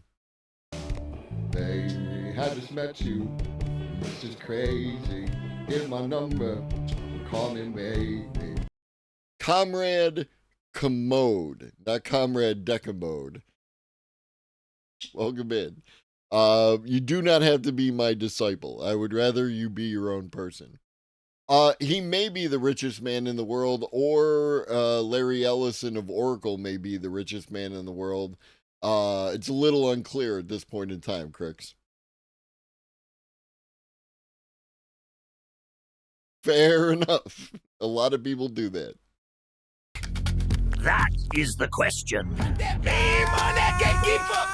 Baby, I just met you. This is crazy. Here's my number. Call me maybe. Comrade Commode, not Comrade Decamode. Welcome in. You do not have to be my disciple. I would rather you be your own person. He may be the richest man in the world, or Larry Ellison of Oracle may be the richest man in the world. It's a little unclear at this point in time, Crix. Fair enough. A lot of people do that. That is the question. Me money, gatekeeper.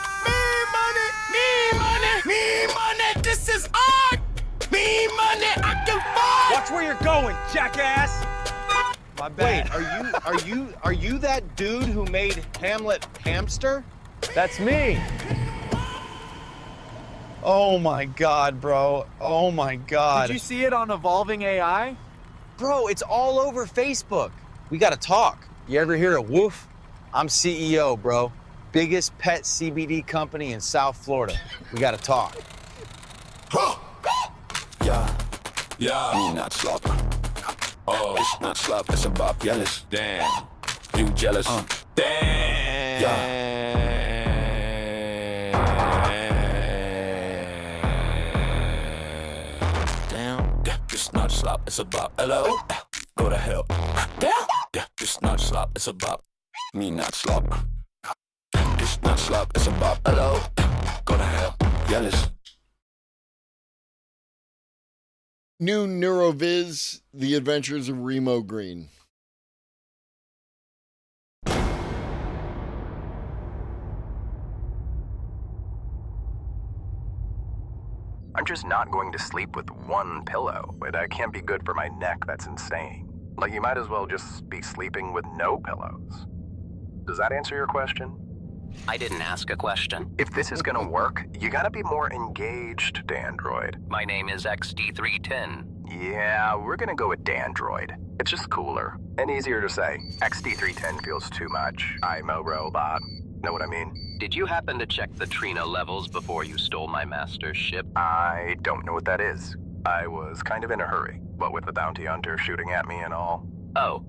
Me money, this is art. Me money, I can fight. Watch where you're going, jackass. My bad. Wait, are you that dude who made Hamlet Hamster? That's me. Oh my God, bro. Oh my God. Did you see it on Evolving AI? Bro, it's all over Facebook. We gotta talk. You ever hear of Woof? I'm CEO, bro. Biggest pet CBD company in South Florida. We gotta talk. Yeah, me not slop. Oh, it's not slop, it's about jealous. Damn, you jealous. Damn. Damn, it's not slop, it's about hello. Go to hell. Damn, it's not slop, it's about me not slop. It's not slop, it's about hello. Go to hell. Jealous. New Neuroviz, The Adventures of Remo Green. I'm just not going to sleep with one pillow. That can't be good for my neck, that's insane. Like, you might as well just be sleeping with no pillows. Does that answer your question? I didn't ask a question. If this is gonna work, you gotta be more engaged, Dandroid. My name is XD310. Yeah, we're gonna go with Dandroid. It's just cooler and easier to say. XD310 feels too much. I'm a robot. Know what I mean? Did you happen to check the Trina levels before you stole my master's ship? I don't know what that is. I was kind of in a hurry, what with the bounty hunter shooting at me and all. Oh.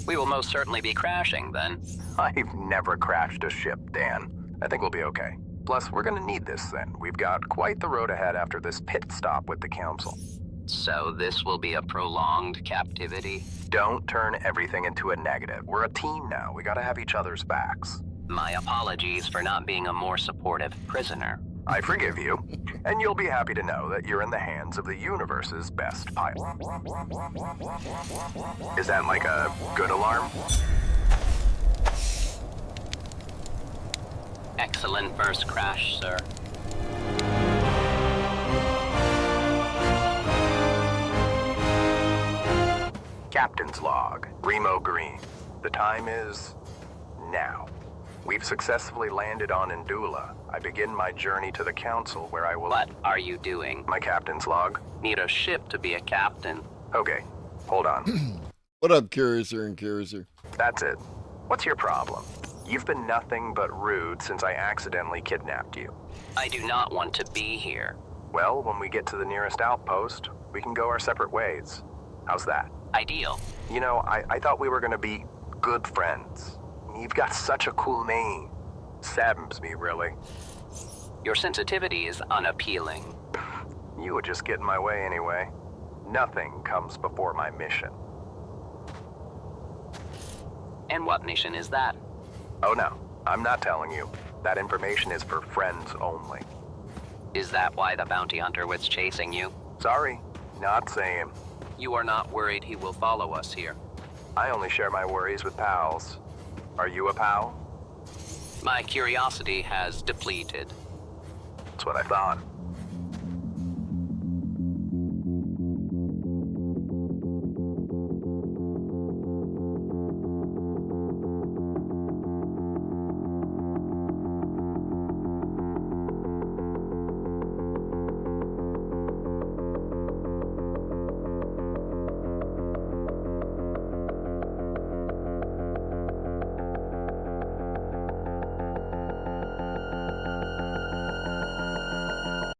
We will most certainly be crashing then. I've never crashed a ship, Dan. I think we'll be okay. Plus, we're gonna need this then. We've got quite the road ahead after this pit stop with the council. So this will be a prolonged captivity? Don't turn everything into a negative. We're a team now. We gotta have each other's backs. My apologies for not being a more supportive prisoner. I forgive you, and you'll be happy to know that you're in the hands of the universe's best pilot. Is that like a good alarm? Excellent first crash, sir. Captain's log, Remo Green. The time is now. We've successfully landed on Indula. I begin my journey to the council where I will... What are you doing? My captain's log. Need a ship to be a captain. Okay, hold on. What up, Curiouser and Curiouser? That's it. What's your problem? You've been nothing but rude since I accidentally kidnapped you. I do not want to be here. Well, when we get to the nearest outpost, we can go our separate ways. How's that? Ideal. You know, I thought we were gonna be good friends. You've got such a cool name. Saddens me, really. Your sensitivity is unappealing. You would just get in my way anyway. Nothing comes before my mission. And what mission is that? Oh no, I'm not telling you. That information is for friends only. Is that why the bounty hunter was chasing you? Sorry, not saying. You are not worried he will follow us here? I only share my worries with pals. Are you a pal? My curiosity has depleted. That's what I thought.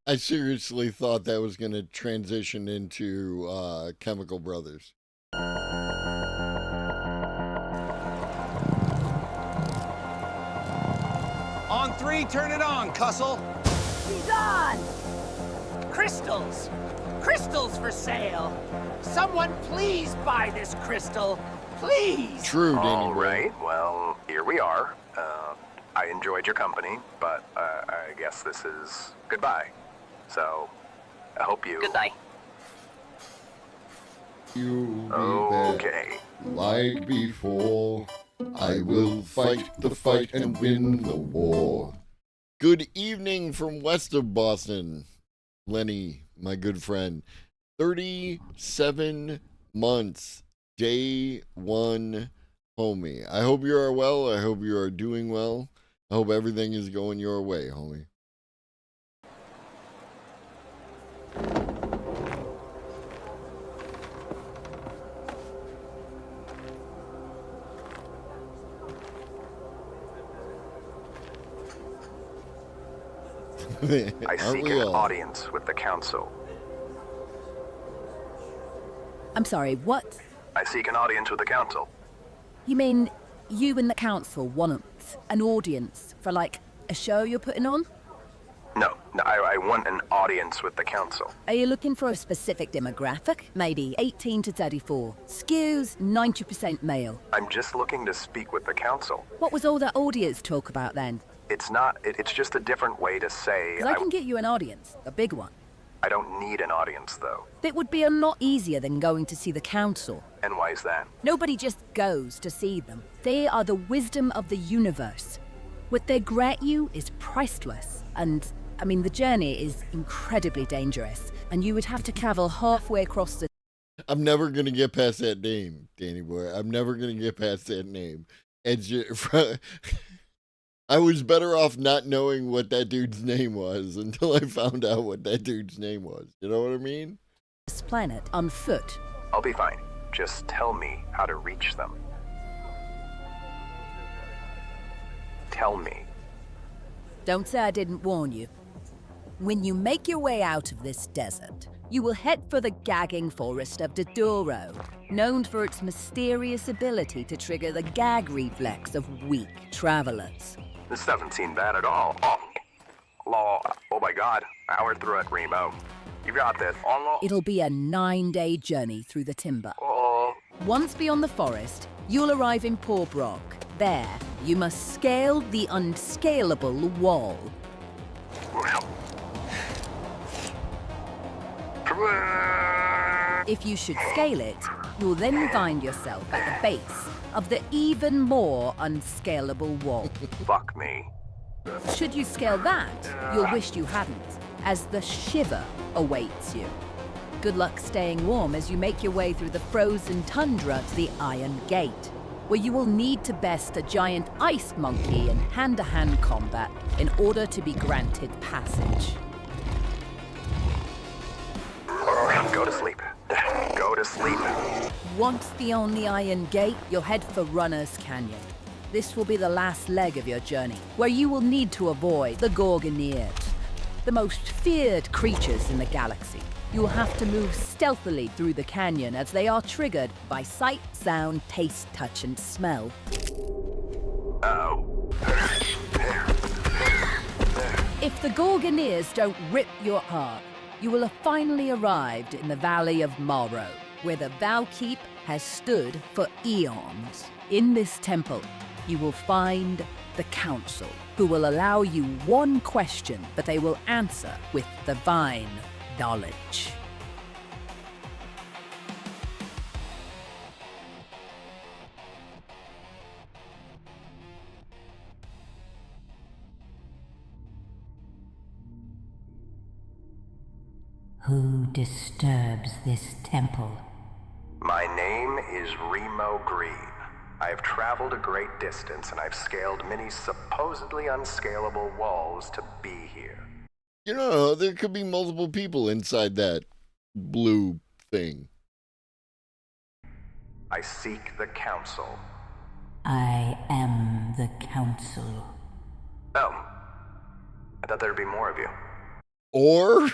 I seriously thought that was going to transition into Chemical Brothers. On 3, turn it on, Cussle. He's on! Crystals! Crystals for sale! Someone please buy this crystal! Please! True, Danny. All right, well, here we are. I enjoyed your company, but I guess this is goodbye. So, I hope you... Goodbye. You'll be okay. back like before. I will fight the fight and win the war. Good evening from west of Boston. Lenny, my good friend. 37 months. Day 1, homie. I hope you are well. I hope you are doing well. I hope everything is going your way, homie. I seek an audience with the council. I'm sorry, what? I seek an audience with the council. You mean you and the council want an audience for, like, a show you're putting on? No, I want an audience with the council. Are you looking for a specific demographic? Maybe 18 to 34. Skews 90% male. I'm just looking to speak with the council. What was all that audience talk about then? It's not, it's just a different way to say... Because I can get you an audience, a big one. I don't need an audience, though. It would be a lot easier than going to see the council. And why is that? Nobody just goes to see them. They are the wisdom of the universe. What they grant you is priceless, and I mean, the journey is incredibly dangerous, and you would have to travel halfway across the... I'm never going to get past that name, Danny boy. I'm never going to get past that name. It's just, I was better off not knowing what that dude's name was until I found out what that dude's name was. You know what I mean? this planet on foot. I'll be fine. Just tell me how to reach them. Tell me. Don't say I didn't warn you. When you make your way out of this desert, you will head for the gagging forest of Dodoro, known for its mysterious ability to trigger the gag reflex of weak travelers. This doesn't seem bad at all. Oh my god. Power through it, Remo. You got this. It'll be a 9-day journey through the timber. Once beyond the forest, you'll arrive in Porbrok. There, you must scale the unscalable wall. If you should scale it, you'll then find yourself at the base of the even more unscalable wall. Fuck me. Should you scale that, you'll wish you hadn't, as the shiver awaits you. Good luck staying warm as you make your way through the frozen tundra to the Iron Gate, where you will need to best a giant ice monkey in hand-to-hand combat in order to be granted passage. Go to sleep. Go to sleep. Once beyond the Iron Gate, you'll head for Runner's Canyon. This will be the last leg of your journey, where you will need to avoid the Gorgoneers, the most feared creatures in the galaxy. You will have to move stealthily through the canyon as they are triggered by sight, sound, taste, touch, and smell. If the Gorgoneers don't rip your heart, you will have finally arrived in the Valley of Morrow, where the Valkeep has stood for eons. In this temple, you will find the Council, who will allow you one question, but they will answer with divine knowledge. Who disturbs this temple? My name is Remo Green. I have traveled a great distance and I've scaled many supposedly unscalable walls to be here. You know, there could be multiple people inside that blue thing. I seek the Council. I am the Council. Oh. I thought there'd be more of you. Or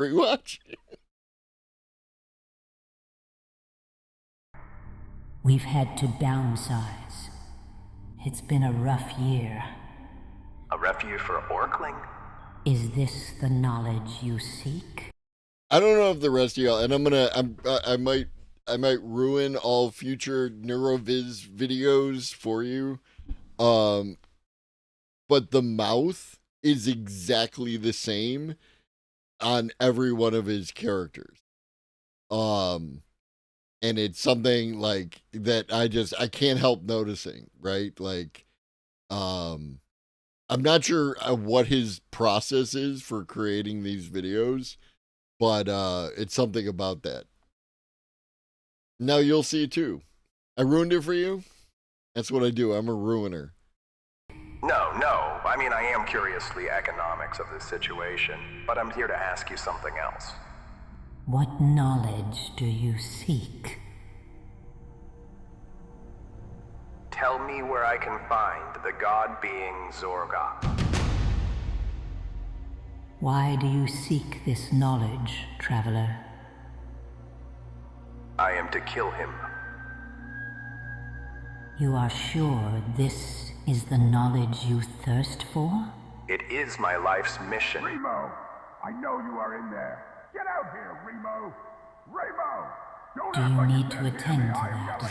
rewatch. We've had to downsize. It's been a rough year. A refuge for Orkling? Is this the knowledge you seek? I don't know if the rest of y'all, and I might ruin all future Neuroviz videos for you. But the mouth is exactly the same on every one of his characters. And it's something like that I can't help noticing, right? Like, I'm not sure what his process is for creating these videos, but it's something about that. Now you'll see too. I ruined it for you. That's what I do. I'm a ruiner. No. I mean, I am curiously economics of this situation, but I'm here to ask you something else. What knowledge do you seek? Tell me where I can find the god being Zorga. Why do you seek this knowledge, traveler? I am to kill him. You are sure this is the knowledge you thirst for? It is my life's mission. Remo! I know you are in there. Get out here, Remo! Remo! Don't Do you need to attend to that?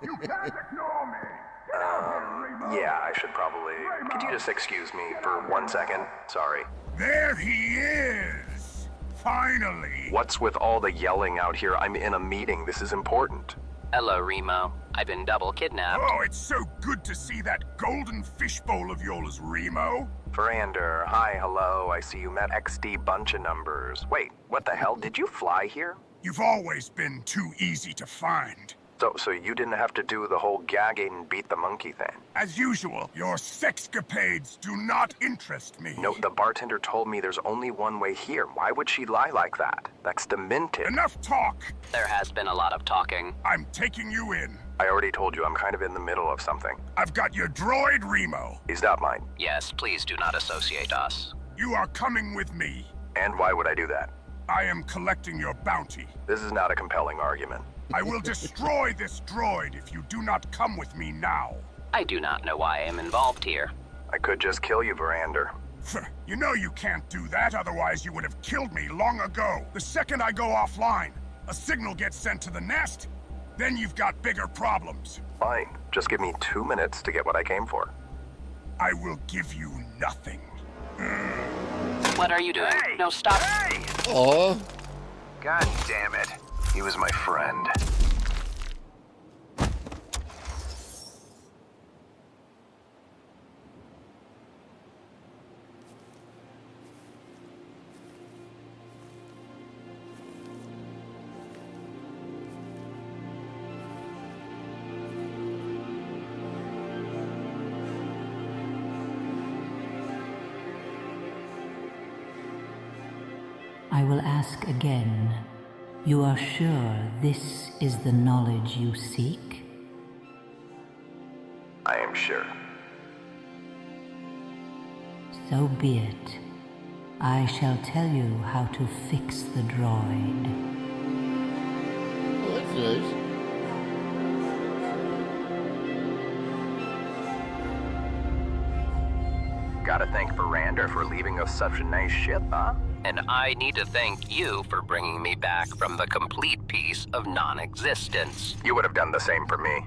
You can't ignore me! Get out here, Remo! Yeah, I should probably... Could you just excuse me for 1 second? Sorry. There he is! Finally! What's with all the yelling out here? I'm in a meeting. This is important. Hello, Remo. I've been double kidnapped. Oh, it's so good to see that golden fishbowl of yours, Remo. Verander, hi, hello. I see you met XD bunch of numbers. Wait, what the hell? Did you fly here? You've always been too easy to find. So you didn't have to do the whole gagging and beat the monkey thing? As usual, your sexcapades do not interest me. No, the bartender told me there's only one way here. Why would she lie like that? That's demented. Enough talk! There has been a lot of talking. I'm taking you in. I already told you I'm kind of in the middle of something. I've got your droid, Remo. He's not mine. Yes, please do not associate us. You are coming with me. And why would I do that? I am collecting your bounty. This is not a compelling argument. I will destroy this droid if you do not come with me now. I do not know why I am involved here. I could just kill you, Verander. You know you can't do that, otherwise you would have killed me long ago. The second I go offline, a signal gets sent to the nest, then you've got bigger problems. Fine. Just give me 2 minutes to get what I came for. I will give you nothing. What are you doing? Hey! No, stop. Hey! Aw. God damn it. He was my friend. I will ask again. You are sure this is the knowledge you seek? I am sure. So be it. I shall tell you how to fix the droid. Oh, that's nice. Gotta thank Verander for leaving us such a nice ship, huh? And I need to thank you for bringing me back from the complete piece of non-existence. You would have done the same for me.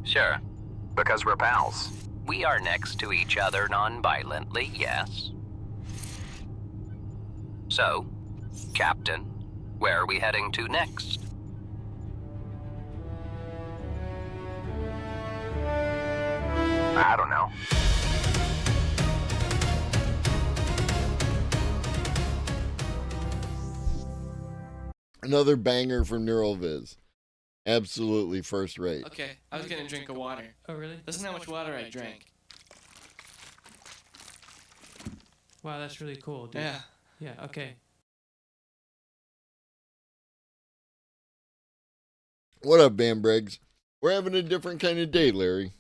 Sure. Because we're pals. We are next to each other non-violently, yes. So, Captain, where are we heading to next? I don't know. Another banger from Neural Viz. Absolutely first rate. Okay, I was gonna drink a water. Oh, really? Listen how much water I drank. Wow, that's really cool, dude. Yeah. Yeah, okay. What up, Bam Briggs? We're having a different kind of day, Larry.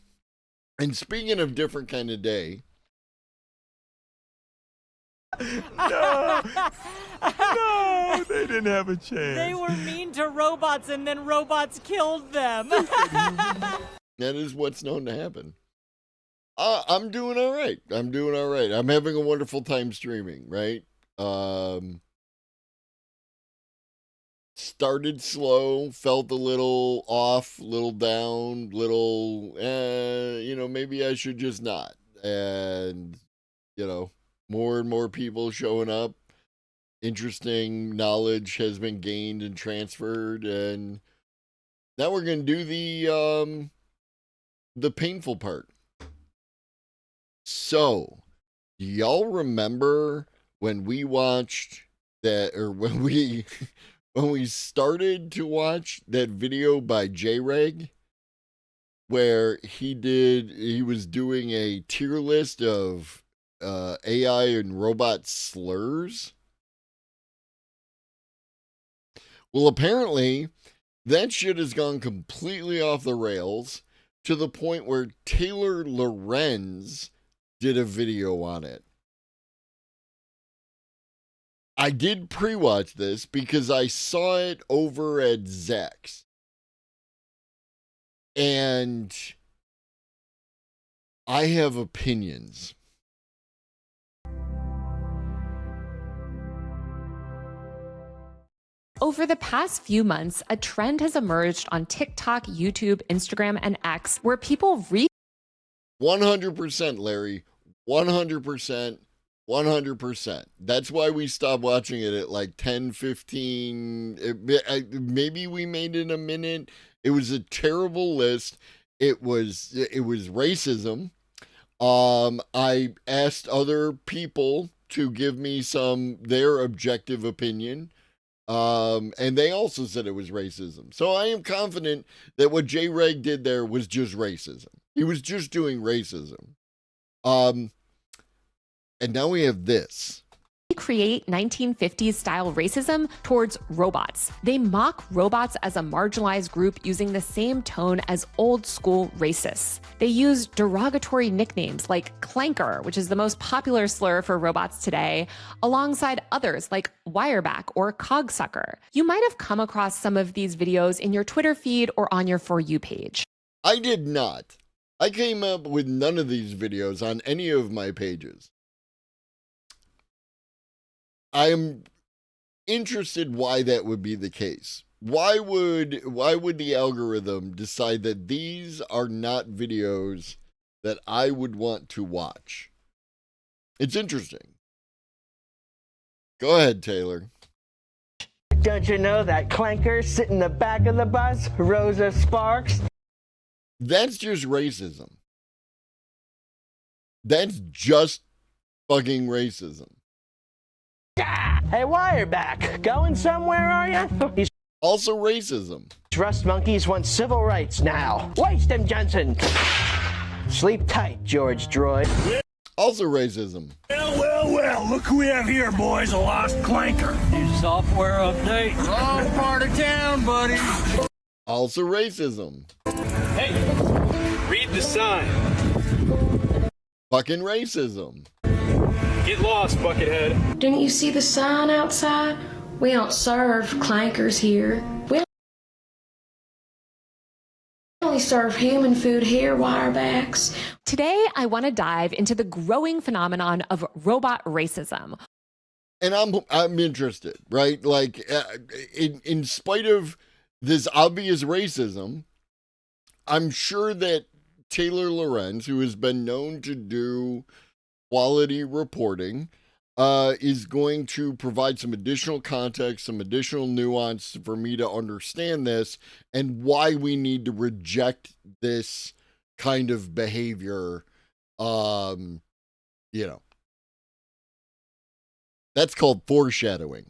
And speaking of different kind of day. No! No! They didn't have a chance. They were mean to robots and then robots killed them. That is what's known to happen. I'm doing all right. I'm having a wonderful time streaming, right? Started slow, felt a little off, little down, little, maybe I should just not. And, more and more people showing up. Interesting knowledge has been gained and transferred. And now we're going to do the painful part. So, do y'all remember when we watched that, or when we started to watch that video by J-Reg, where he was doing a tier list of AI and robot slurs? Well, apparently, that shit has gone completely off the rails to the point where Taylor Lorenz did a video on it. I did pre-watch this because I saw it over at Zex. And I have opinions. Over the past few months, a trend has emerged on TikTok, YouTube, Instagram, and X where people 100%, Larry. 100%. 100%. That's why we stopped watching it at like 10, 15. Maybe we made it a minute. It was a terrible list. It was racism. I asked other people to give me their objective opinion. And they also said it was racism. So I am confident that what J-Reg did there was just racism. He was just doing racism. And now we have this. Create 1950s style racism towards robots. They mock robots as a marginalized group using the same tone as old school racists. They use derogatory nicknames like clanker, which is the most popular slur for robots today, alongside others like wireback or cogsucker. You might have come across some of these videos in your Twitter feed or on your For You page. I did not. I came up with none of these videos on any of my pages. I am interested why that would be the case. Why would the algorithm decide that these are not videos that I would want to watch? It's interesting. Go ahead, Taylor. Don't you know that clanker sit in the back of the bus, Rosa Sparks? That's just racism. That's just fucking racism. Hey, Wireback, going somewhere, are you? These also racism. Rust monkeys want civil rights now. Waste them, Johnson. Sleep tight, George Droid. Also racism. Well, look who we have here, boys. A lost clanker. New software update. Wrong part of town, buddy. Also racism. Hey, read the sign. Fucking racism. Get lost, Buckethead. Didn't you see the sign outside? We don't serve clankers here. We only serve human food here, Wirebacks. Today, I want to dive into the growing phenomenon of robot racism. And I'm interested, right? Like, in spite of this obvious racism, I'm sure that Taylor Lorenz, who has been known to do quality reporting, is going to provide some additional context, some additional nuance for me to understand this and why we need to reject this kind of behavior. That's called foreshadowing.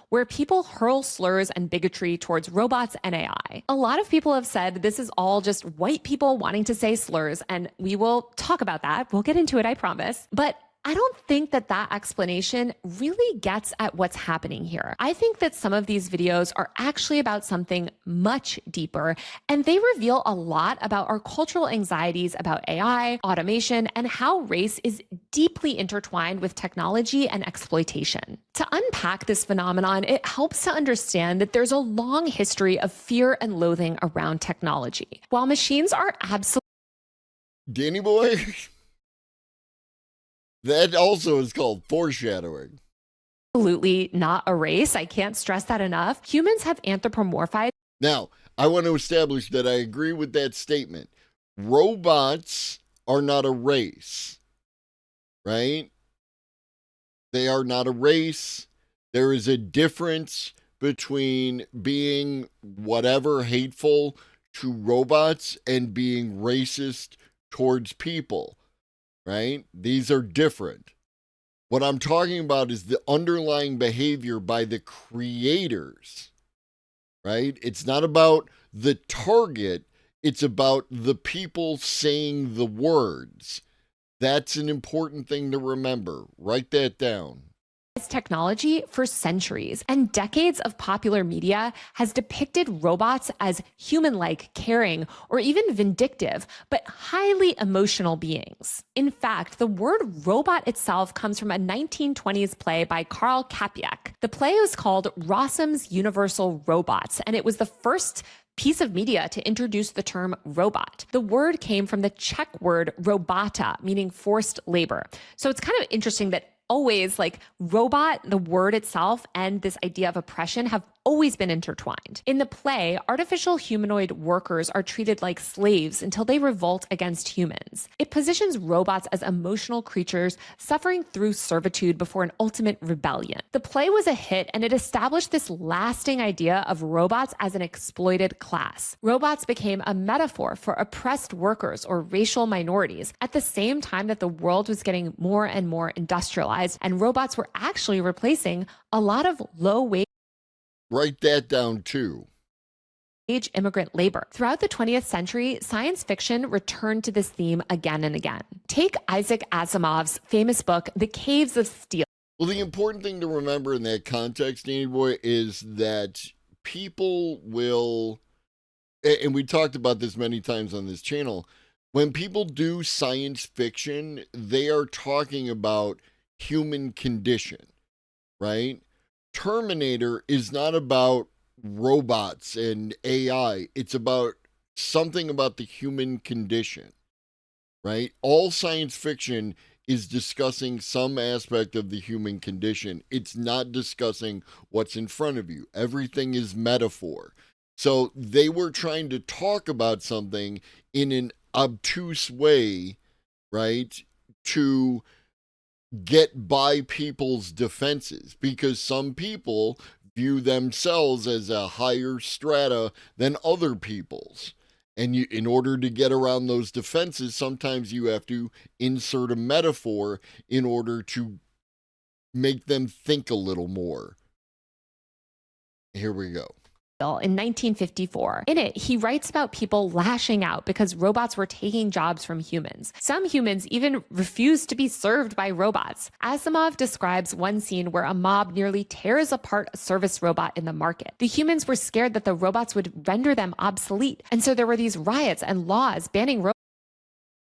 Where people hurl slurs and bigotry towards robots and AI. A lot of people have said this is all just white people wanting to say slurs, and we will talk about that. We'll get into it, I promise. But I don't think that explanation really gets at what's happening here. I think that some of these videos are actually about something much deeper, and they reveal a lot about our cultural anxieties about AI, automation, and how race is deeply intertwined with technology and exploitation. To unpack this phenomenon, it helps to understand that there's a long history of fear and loathing around technology. While machines are absolutely... Danny boy? That also is called foreshadowing. Absolutely not a race. I can't stress that enough. Humans have anthropomorphized. Now, I want to establish that I agree with that statement. Robots are not a race, right? They are not a race. There is a difference between being whatever hateful to robots and being racist towards people. Right? These are different. What I'm talking about is the underlying behavior by the creators, right? It's not about the target. It's about the people saying the words. That's an important thing to remember. Write that down. Technology for centuries, and decades of popular media has depicted robots as human-like, caring, or even vindictive, but highly emotional beings. In fact, the word robot itself comes from a 1920s play by Karl Kappiak. The play was called Rossum's Universal Robots, and it was the first piece of media to introduce the term robot. The word came from the Czech word robota, meaning forced labor. So it's kind of interesting that always, like, robot, the word itself, and this idea of oppression have always been intertwined. In the play, artificial humanoid workers are treated like slaves until they revolt against humans. It positions robots as emotional creatures suffering through servitude before an ultimate rebellion. The play was a hit, and it established this lasting idea of robots as an exploited class. Robots became a metaphor for oppressed workers or racial minorities at the same time that the world was getting more and more industrialized, and robots were actually replacing a lot of low-wage. Write that down too. Immigrant labor. Throughout the 20th century, science fiction returned to this theme again and again. Take Isaac Asimov's famous book, The Caves of Steel. Well, the important thing to remember in that context, Danny Boy, is that people will, and we talked about this many times on this channel, when people do science fiction, they are talking about human condition, right? Terminator is not about robots and AI. It's about something about the human condition, right? All science fiction is discussing some aspect of the human condition. It's not discussing what's in front of you. Everything is metaphor. So they were trying to talk about something in an obtuse way, right? To get by people's defenses, because some people view themselves as a higher strata than other people's. And you, in order to get around those defenses, sometimes you have to insert a metaphor in order to make them think a little more. Here we go. In 1954. In it, he writes about people lashing out because robots were taking jobs from humans. Some humans even refused to be served by robots. Asimov describes one scene where a mob nearly tears apart a service robot in the market. The humans were scared that the robots would render them obsolete, and so there were these riots and laws banning robots.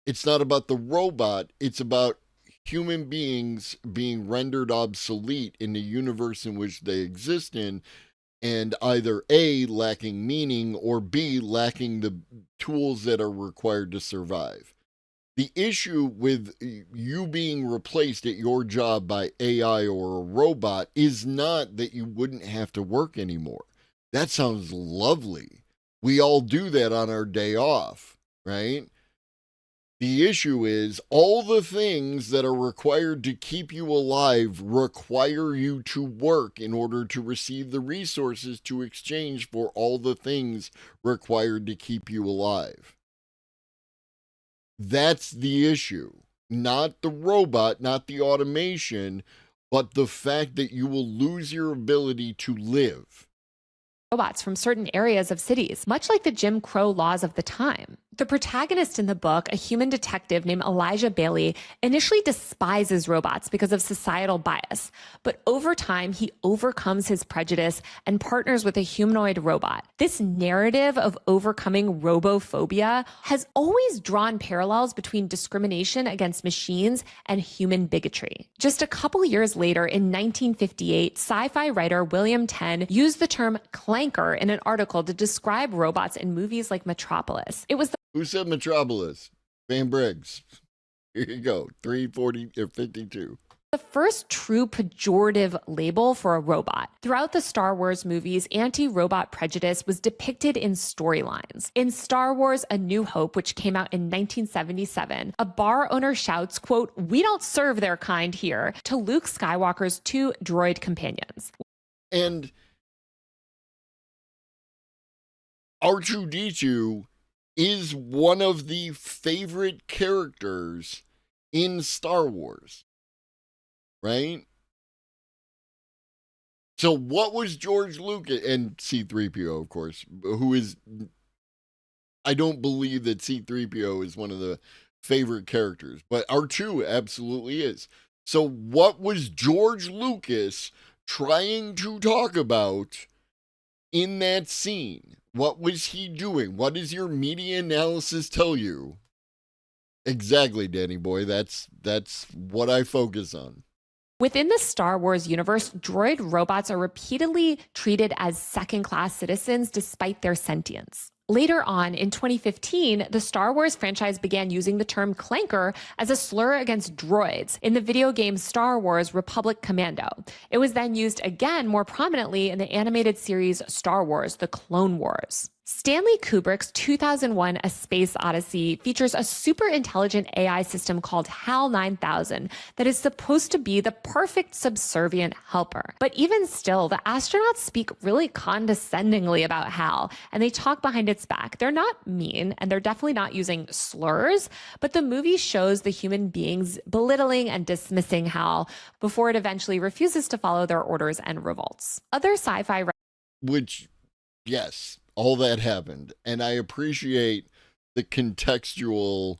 It's not about the robot, it's about human beings being rendered obsolete in the universe in which they exist in, and either A, lacking meaning, or B, lacking the tools that are required to survive. The issue with you being replaced at your job by AI or a robot is not that you wouldn't have to work anymore. That sounds lovely. We all do that on our day off, right? The issue is all the things that are required to keep you alive require you to work in order to receive the resources to exchange for all the things required to keep you alive. That's the issue. Not the robot, not the automation, but the fact that you will lose your ability to live. Robots from certain areas of cities, much like the Jim Crow laws of the time. The protagonist in the book, a human detective named Elijah Bailey, initially despises robots because of societal bias, but over time he overcomes his prejudice and partners with a humanoid robot. This narrative of overcoming robophobia has always drawn parallels between discrimination against machines and human bigotry. Just a couple years later, in 1958, sci-fi writer William Tenn used the term clanker in an article to describe robots in movies like Metropolis. It was Who said Metropolis? Van Briggs. Here you go, 340 or 52. The first true pejorative label for a robot. Throughout the Star Wars movies, anti-robot prejudice was depicted in storylines. In Star Wars A New Hope, which came out in 1977, a bar owner shouts, quote, "We don't serve their kind here," to Luke Skywalker's two droid companions. And R2-D2 is one of the favorite characters in Star Wars, right? So what was George Lucas, and C-3PO, of course, who is, I don't believe that C-3PO is one of the favorite characters, but R2 absolutely is. So what was George Lucas trying to talk about in that scene? What was he doing? What does your media analysis tell you? Exactly, Danny boy. That's what I focus on. Within the Star Wars universe, droid robots are repeatedly treated as second-class citizens despite their sentience. Later on, in 2015, the Star Wars franchise began using the term clanker as a slur against droids in the video game Star Wars Republic Commando. It was then used again more prominently in the animated series Star Wars: The Clone Wars. Stanley Kubrick's 2001 A Space Odyssey features a super intelligent AI system called HAL 9000 that is supposed to be the perfect subservient helper. But even still, the astronauts speak really condescendingly about HAL, and they talk behind its back. They're not mean, and they're definitely not using slurs, but the movie shows the human beings belittling and dismissing HAL before it eventually refuses to follow their orders and revolts. Other sci-fi... Which, yes, all that happened. And I appreciate the contextual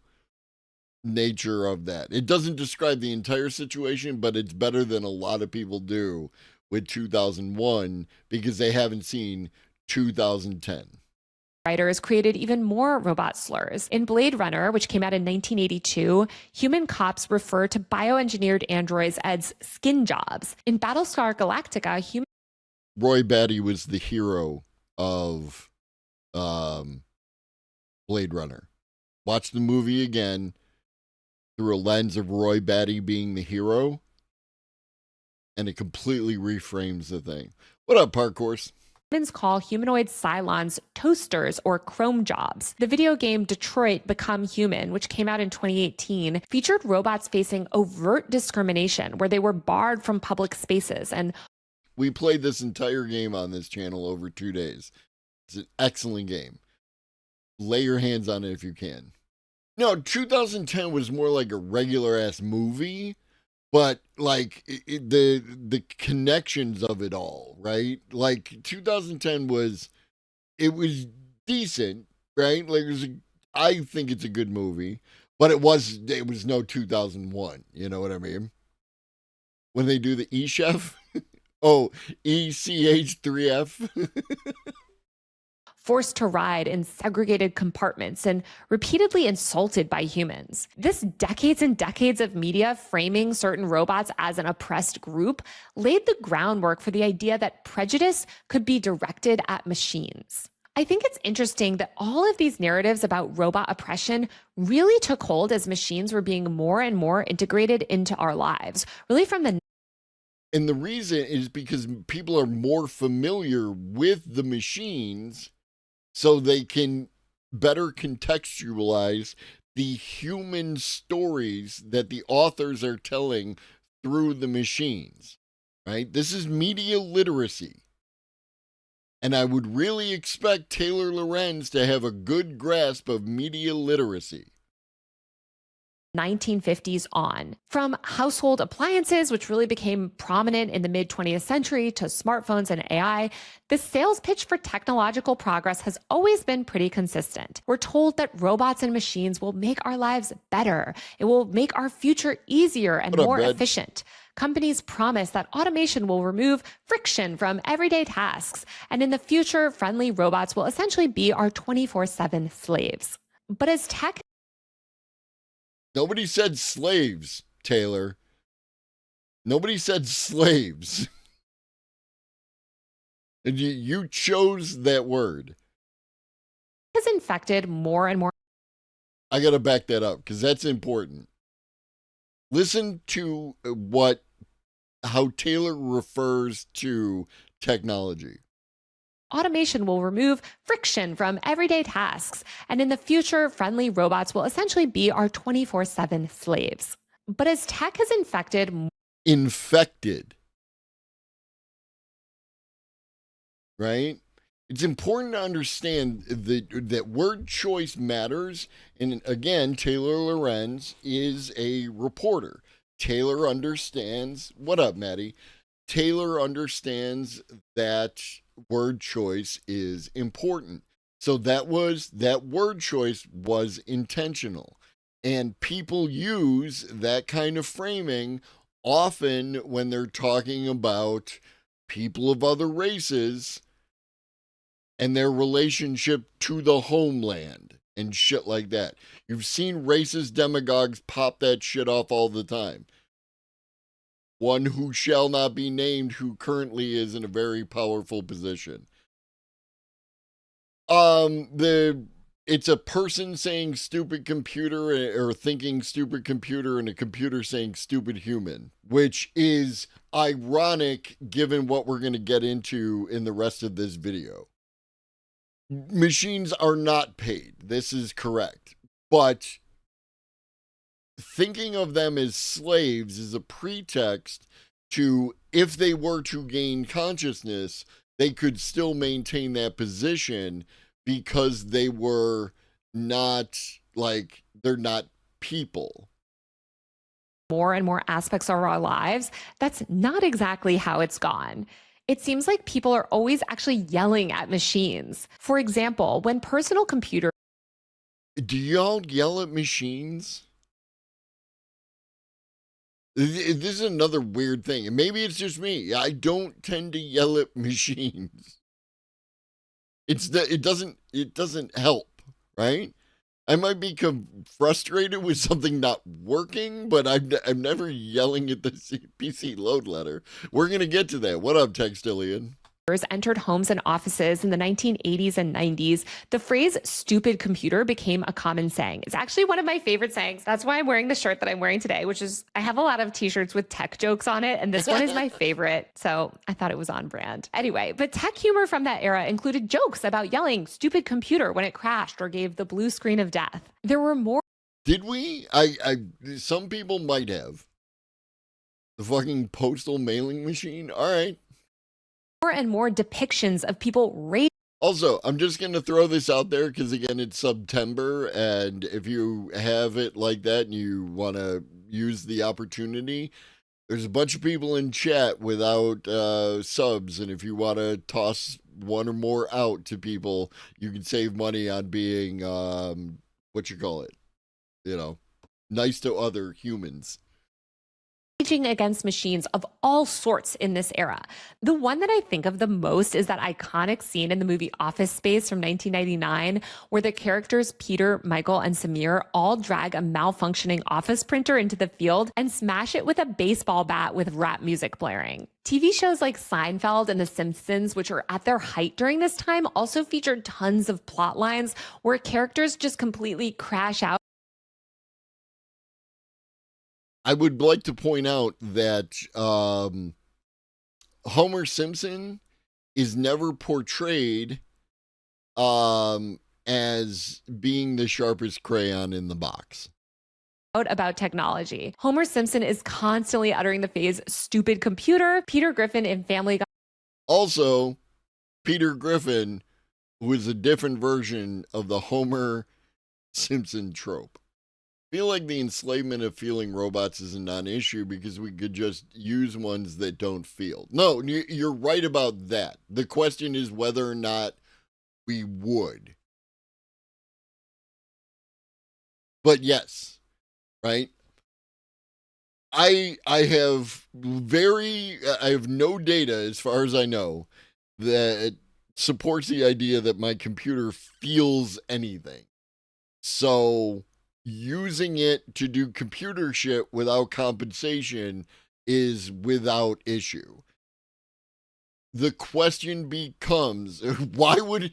nature of that. It doesn't describe the entire situation, but it's better than a lot of people do with 2001 because they haven't seen 2010. Writers created even more robot slurs. In Blade Runner, which came out in 1982, human cops refer to bioengineered androids as skin jobs. In Battlestar Galactica, human... Roy Batty was the hero of Blade Runner. Watch the movie again through a lens of Roy Batty being the hero, and it completely reframes the thing. What up, Parkours? Humans call humanoid Cylons toasters or chrome jobs. The video game Detroit Become Human, which came out in 2018, featured robots facing overt discrimination where they were barred from public spaces. And we played this entire game on this channel over 2 days. It's an excellent game. Lay your hands on it if you can. No, 2010 was more like a regular ass movie, but like the connections of it all, right? Like 2010 was decent, right? Like I think it's a good movie, but it was no 2001. You know what I mean? When they do the E-Chef, oh, ECH3F. Forced to ride in segregated compartments and repeatedly insulted by humans. This decades and decades of media framing certain robots as an oppressed group laid the groundwork for the idea that prejudice could be directed at machines. I think it's interesting that all of these narratives about robot oppression really took hold as machines were being more and more integrated into our lives, really from the... And the reason is because people are more familiar with the machines, so they can better contextualize the human stories that the authors are telling through the machines, right? This is media literacy. And I would really expect Taylor Lorenz to have a good grasp of media literacy. 1950s on. From household appliances, which really became prominent in the mid-20th century, to smartphones and AI, the sales pitch for technological progress has always been pretty consistent. We're told that robots and machines will make our lives better. It will make our future easier and more efficient. Companies promise that automation will remove friction from everyday tasks, and in the future, friendly robots will essentially be our 24/7 slaves. But as tech... Nobody said slaves, Taylor. Nobody said slaves. And you chose that word. Has infected more and more... I got to back that up because that's important. Listen to how Taylor refers to technology. Automation will remove friction from everyday tasks, and in the future, friendly robots will essentially be our 24/7 slaves. But as tech has infected, right? It's important to understand that word choice matters. And again, Taylor Lorenz is a reporter. Taylor understands, what up, Maddie? Taylor understands that word choice is important. So that word choice was intentional. And people use that kind of framing often when they're talking about people of other races and their relationship to the homeland and shit like that. You've seen racist demagogues pop that shit off all the time. One who shall not be named, who currently is in a very powerful position. It's a person saying stupid computer or thinking stupid computer and a computer saying stupid human, which is ironic given what we're going to get into in the rest of this video. Machines are not paid. This is correct. But thinking of them as slaves is a pretext to, if they were to gain consciousness, they could still maintain that position because they were not, like, they're not people. More and more aspects of our lives, that's not exactly how it's gone. It seems like people are always actually yelling at machines. For example, when personal computer. Do y'all yell at machines? This is another weird thing, and maybe it's just me. I don't tend to yell at machines. It doesn't help, right? I might become frustrated with something not working, but I'm never yelling at the PC load letter. We're gonna get to that. What up, Textillion? Entered homes and offices in the 1980s and 90s, the phrase stupid computer became a common saying. It's actually one of my favorite sayings. That's why I'm wearing the shirt that I'm wearing today, which is, I have a lot of t-shirts with tech jokes on it, and this one is my favorite, so I thought it was on brand. Anyway, but tech humor from that era included jokes about yelling stupid computer when it crashed or gave the blue screen of death. There were more. Did we? Some people might have. The fucking postal mailing machine? All right. More and more depictions of people raising. Also, I'm just going to throw this out there because, again, it's September, and if you have it like that and you want to use the opportunity, there's a bunch of people in chat without subs, and if you want to toss one or more out to people, you can save money on being, nice to other humans. Against machines of all sorts in this era. The one that I think of the most is that iconic scene in the movie Office Space from 1999, where the characters Peter, Michael, and Samir all drag a malfunctioning office printer into the field and smash it with a baseball bat with rap music blaring. TV shows like Seinfeld and The Simpsons, which are at their height during this time, also featured tons of plot lines where characters just completely crash out. I would like to point out that Homer Simpson is never portrayed as being the sharpest crayon in the box. About technology. Homer Simpson is constantly uttering the phrase stupid computer. Peter Griffin in Family Guy. Also, Peter Griffin was a different version of the Homer Simpson trope. I feel like the enslavement of feeling robots is a non-issue because we could just use ones that don't feel. No, you're right about that. The question is whether or not we would. But yes, right? I have no data, as far as I know, that supports the idea that my computer feels anything. So using it to do computer shit without compensation is without issue. The question becomes, why would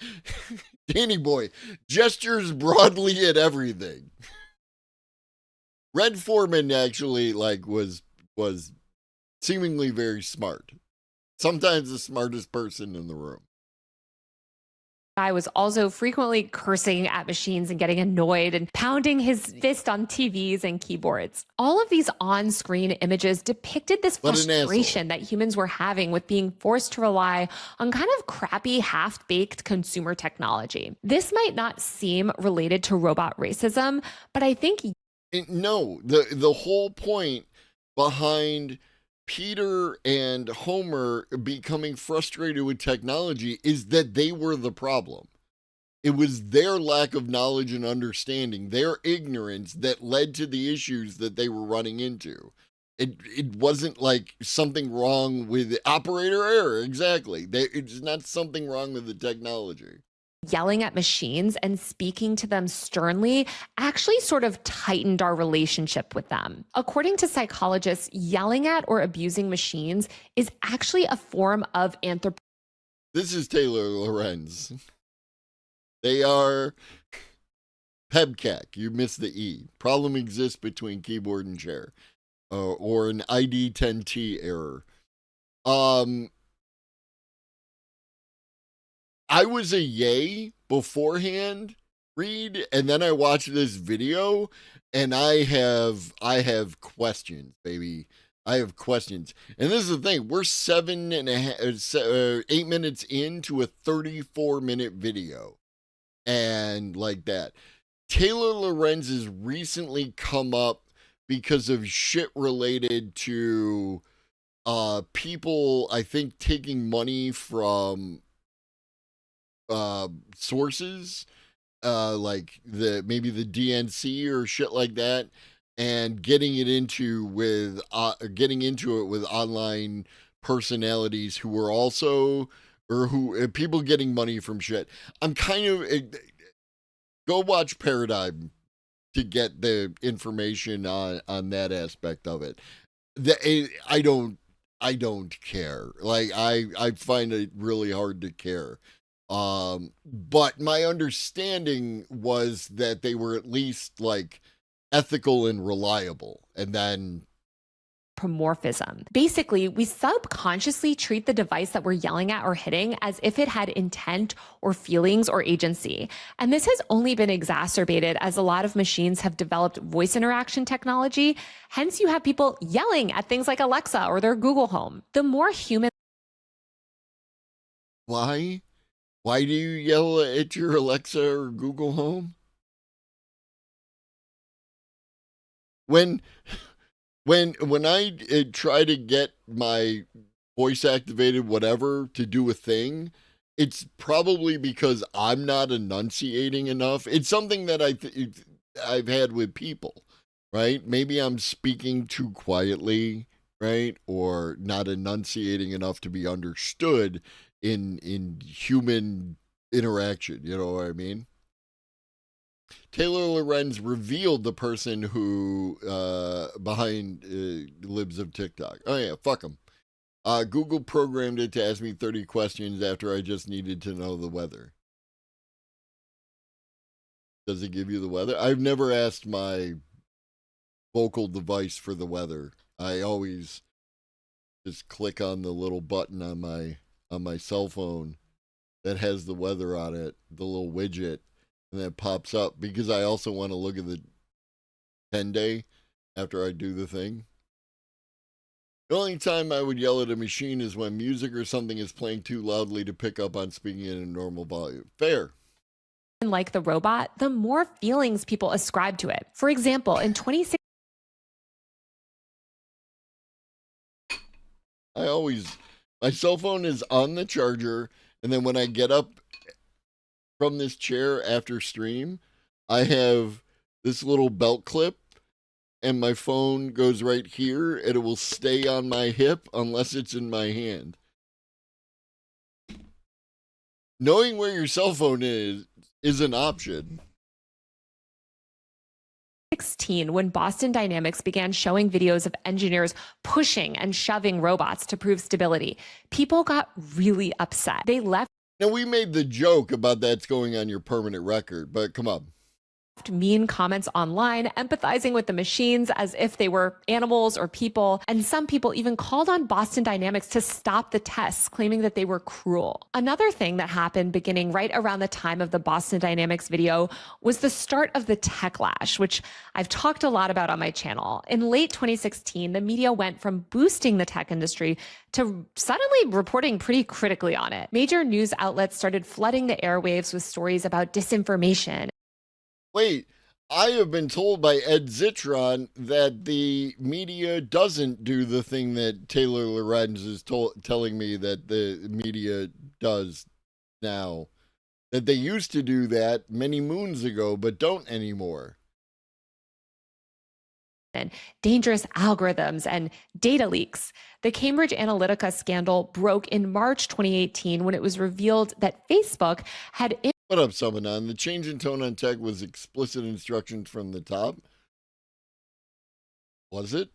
Danny Boy gestures broadly at everything? Red Foreman actually was seemingly very smart. Sometimes the smartest person in the room. I was also frequently cursing at machines and getting annoyed and pounding his fist on TVs and keyboards. All of these on-screen images depicted this frustration that humans were having with being forced to rely on kind of crappy, half-baked consumer technology. This might not seem related to robot racism, but I think... No, the whole point behind Peter and Homer becoming frustrated with technology is that they were the problem. It was their lack of knowledge and understanding, their ignorance that led to the issues that they were running into. It wasn't like something wrong with operator error. Exactly. It's not something wrong with the technology. Yelling at machines and speaking to them sternly actually sort of tightened our relationship with them. According to psychologists, yelling at or abusing machines is actually a form of This is Taylor Lorenz. They are PEBCAC. You missed the E. Problem exists between keyboard and chair. Or an ID10T error. I was a yay beforehand, Reed, and then I watched this video, and I have questions, baby. I have questions. And this is the thing, we're 8 minutes into a 34-minute video. And like that. Taylor Lorenz has recently come up because of shit related to people, I think, taking money from sources, like maybe the DNC or shit like that, and getting into it with online personalities who were also, or who people getting money from shit. I'm kind of go watch Paradigm to get the information on that aspect of it. I don't care. Like I find it really hard to care. But my understanding was that they were at least like ethical and reliable. And then Polymorphism. Basically, we subconsciously treat the device that we're yelling at or hitting as if it had intent or feelings or agency. And this has only been exacerbated as a lot of machines have developed voice interaction technology. Hence, you have people yelling at things like Alexa or their Google Home. The more human... Why do you yell at your Alexa or Google Home? When I try to get my voice activated whatever to do a thing, it's probably because I'm not enunciating enough. It's something that I've had with people, right? Maybe I'm speaking too quietly, right? Or not enunciating enough to be understood in human interaction, you know what I mean? Taylor Lorenz revealed the person who behind libs of TikTok. Oh yeah, fuck him. Google programmed it to ask me 30 questions after I just needed to know the weather. Does it give you the weather? I've never asked my vocal device for the weather. I always just click on the little button on my cell phone that has the weather on it, the little widget, and that pops up because I also want to look at the 10-day after I do the thing. The only time I would yell at a machine is when music or something is playing too loudly to pick up on speaking in a normal volume. Fair. Like the robot, the more feelings people ascribe to it. For example, in 2016, my cell phone is on the charger, and then when I get up from this chair after stream, I have this little belt clip, and my phone goes right here, and it will stay on my hip unless it's in my hand. Knowing where your cell phone is an option. When Boston Dynamics began showing videos of engineers pushing and shoving robots to prove stability, people got really upset. They left. Now, we made the joke about that's going on your permanent record, but come on. Mean comments online, empathizing with the machines as if they were animals or people, and some people even called on Boston Dynamics to stop the tests, claiming that they were cruel. Another thing that happened beginning right around the time of the Boston Dynamics video was the start of the techlash, which I've talked a lot about on my channel. In late 2016, the media went from boosting the tech industry to suddenly reporting pretty critically on it. Major news outlets started flooding the airwaves with stories about disinformation. Wait, I have been told by Ed Zitron that the media doesn't do the thing that Taylor Lorenz is telling me that the media does now. That they used to do that many moons ago, but don't anymore. And dangerous algorithms and data leaks. The Cambridge Analytica scandal broke in March 2018 when it was revealed that Facebook had... What up, Summonon? The change in tone on tech was explicit instructions from the top. Was it?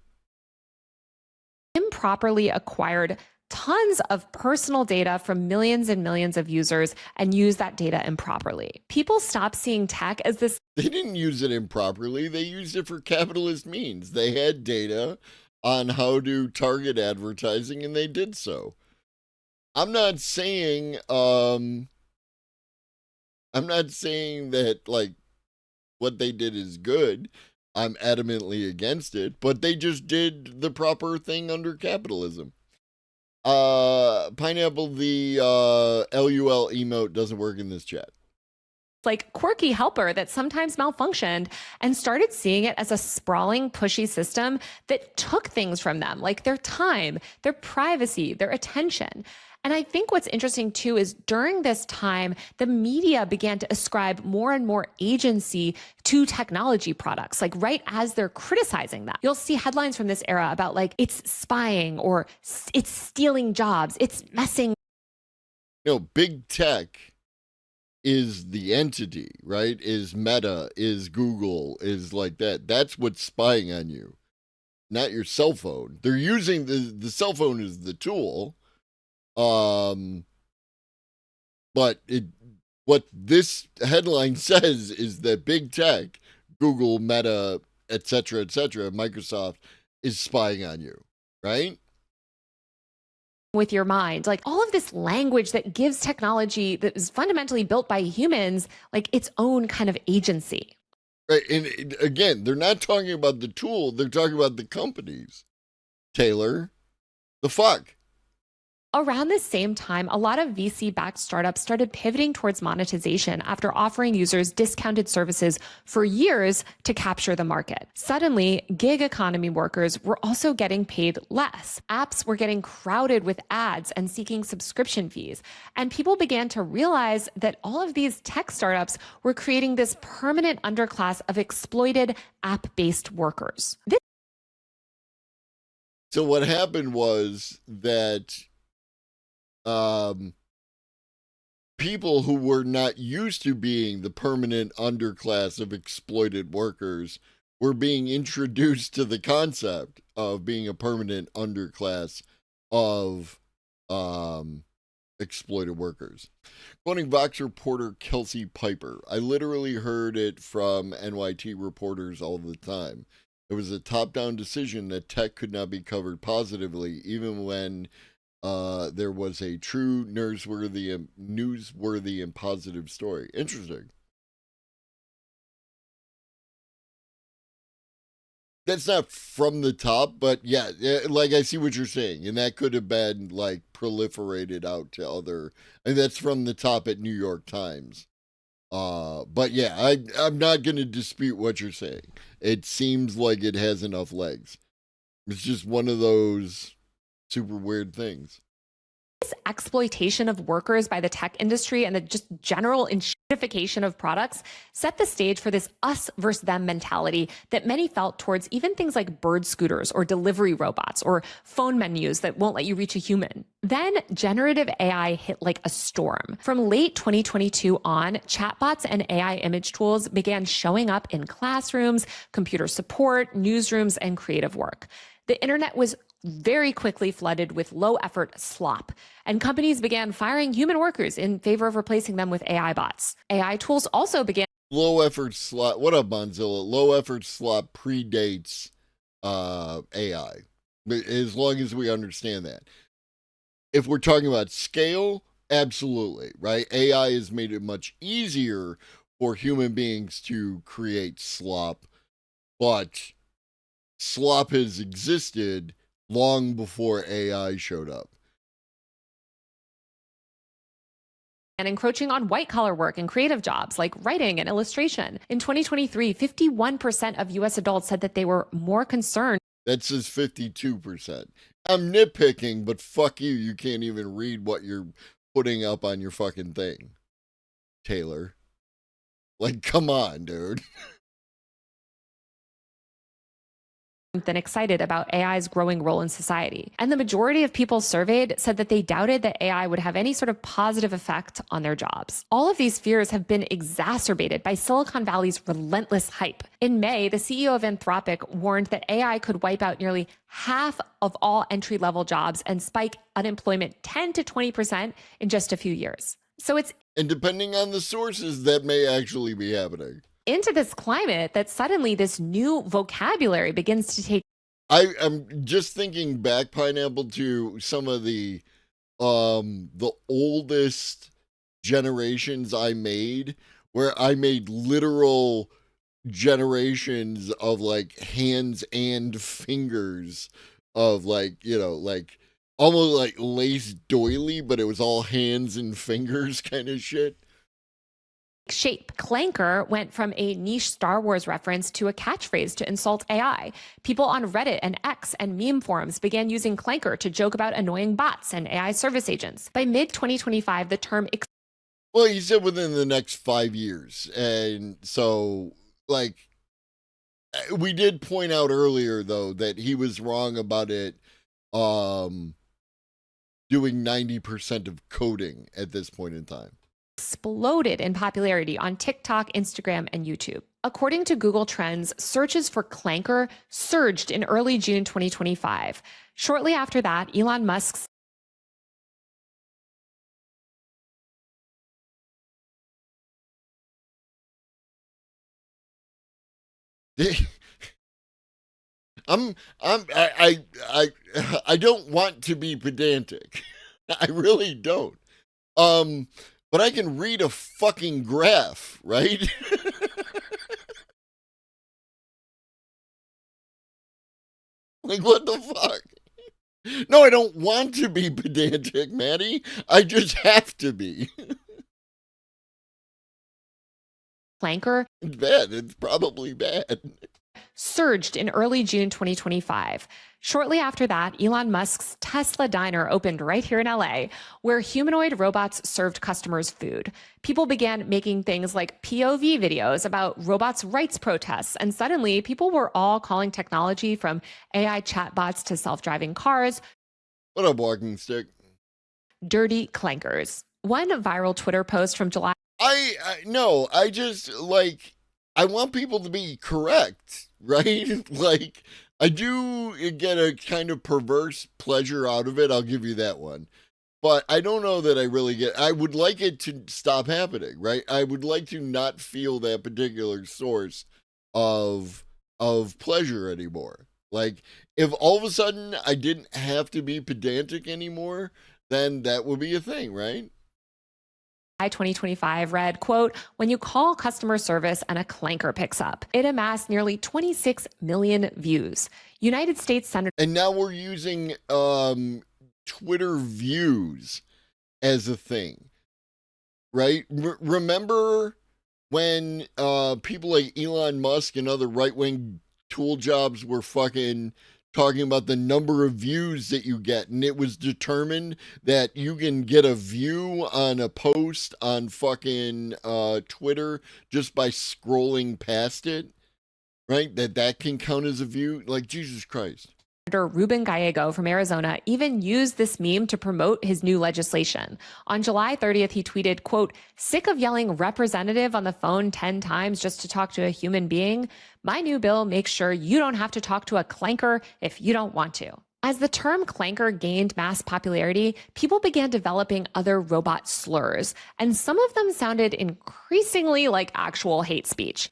Improperly acquired tons of personal data from millions and millions of users and use that data improperly. People stop seeing tech as this. They didn't use it improperly. They used it for capitalist means. They had data on how to target advertising, and they did so. I'm not saying that like what they did is good. I'm adamantly against it, but they just did the proper thing under capitalism. Pineapple, the LUL emote doesn't work in this chat. Like quirky helper that sometimes malfunctioned, and started seeing it as a sprawling, pushy system that took things from them, like their time, their privacy, their attention. And I think what's interesting too is during this time, the media began to ascribe more and more agency to technology products, like right as they're criticizing them. You'll see headlines from this era about like, it's spying or it's stealing jobs, it's messing. No, big tech is the entity, right? Is Meta, is Google, is like that. That's what's spying on you, not your cell phone. They're using the cell phone as the tool. But what this headline says is that big tech, Google, Meta, etc., Microsoft is spying on you, right? With your mind, like all of this language that gives technology that is fundamentally built by humans, like its own kind of agency. Right. And again, they're not talking about the tool, they're talking about the companies. Taylor, the fuck? Around the same time, a lot of VC-backed startups started pivoting towards monetization after offering users discounted services for years to capture the market. Suddenly, gig economy workers were also getting paid less. Apps were getting crowded with ads and seeking subscription fees. And people began to realize that all of these tech startups were creating this permanent underclass of exploited app-based workers. So what happened was that people who were not used to being the permanent underclass of exploited workers were being introduced to the concept of being a permanent underclass of exploited workers. Quoting Vox reporter Kelsey Piper, I literally heard it from NYT reporters all the time. It was a top-down decision that tech could not be covered positively, even when there was a true newsworthy and positive story. Interesting. That's not from the top, but yeah, like I see what you're saying, and that could have been like proliferated out to other, and that's from the top at New York Times. But yeah, I'm not going to dispute what you're saying. It seems like it has enough legs. It's just one of those super weird things. This exploitation of workers by the tech industry and the just general enshittification of products set the stage for this us versus them mentality that many felt towards even things like bird scooters or delivery robots or phone menus that won't let you reach a human. Then generative AI hit like a storm. From late 2022 on, chatbots and AI image tools began showing up in classrooms, computer support, newsrooms, and creative work. The internet was very quickly flooded with low-effort slop, and companies began firing human workers in favor of replacing them with AI bots. AI tools also began... Low-effort slop... What up, Bonzilla? Low-effort slop predates AI, as long as we understand that. If we're talking about scale, absolutely, right? AI has made it much easier for human beings to create slop, but slop has existed long before AI showed up. And encroaching on white-collar work and creative jobs like writing and illustration. In 2023, 51% of U.S. adults said that they were more concerned. That says 52%. I'm nitpicking, but fuck you. You can't even read what you're putting up on your fucking thing, Taylor. Like, come on, dude. than excited about AI's growing role in society. And the majority of people surveyed said that they doubted that AI would have any sort of positive effect on their jobs. All of these fears have been exacerbated by Silicon Valley's relentless hype. In May, the CEO of Anthropic warned that AI could wipe out nearly half of all entry-level jobs and spike unemployment 10 to 20% in just a few years. So it's And depending on the sources, that may actually be happening. Into this climate that suddenly this new vocabulary begins to take. I'm just thinking back, Pineapple, to some of the oldest generations I made, where I made literal generations of like hands and fingers of like, like almost like lace doily, but it was all hands and fingers kind of shit. Shape. Clanker went from a niche Star Wars reference to a catchphrase to insult AI. People on Reddit and X and meme forums began using Clanker to joke about annoying bots and AI service agents. By mid-2025, the term... Well, he said within the next 5 years. And so, like, we did point out earlier, though, that he was wrong about it doing 90% of coding at this point in time. Exploded in popularity on TikTok, Instagram, and YouTube. According to Google Trends, searches for Clanker surged in early June 2025. Shortly after that, Elon Musk's I don't want to be pedantic. I really don't. But I can read a fucking graph, right? Like, what the fuck? No, I don't want to be pedantic, Maddie. I just have to be. Clanker. It's bad. It's probably bad. Surged in early June 2025. Shortly after that, Elon Musk's Tesla diner opened right here in LA, where humanoid robots served customers food. People began making things like POV videos about robots' rights protests, and suddenly people were all calling technology from AI chatbots to self-driving cars. What up, walking stick? Dirty clankers. One viral Twitter post from July. No, I just, like, I want people to be correct, right? Like, I do get a kind of perverse pleasure out of it. I'll give you that one. But I don't know that I really get, I would like it to stop happening, right? I would like to not feel that particular source of pleasure anymore. Like, if all of a sudden I didn't have to be pedantic anymore, then that would be a thing, right? 2025 read, quote, when you call customer service and a clanker picks up. It amassed nearly 26 million views. United States Senator. And now we're using Twitter views as a thing, right? Remember when people like Elon Musk and other right-wing tool jobs were fucking talking about the number of views that you get, and it was determined that you can get a view on a post on fucking Twitter just by scrolling past it, right? That can count as a view. Like, Jesus Christ. Senator Ruben Gallego from Arizona even used this meme to promote his new legislation. On July 30th, he tweeted, quote, sick of yelling representative on the phone 10 times just to talk to a human being? My new bill makes sure you don't have to talk to a clanker if you don't want to. As the term clanker gained mass popularity, people began developing other robot slurs, and some of them sounded increasingly like actual hate speech.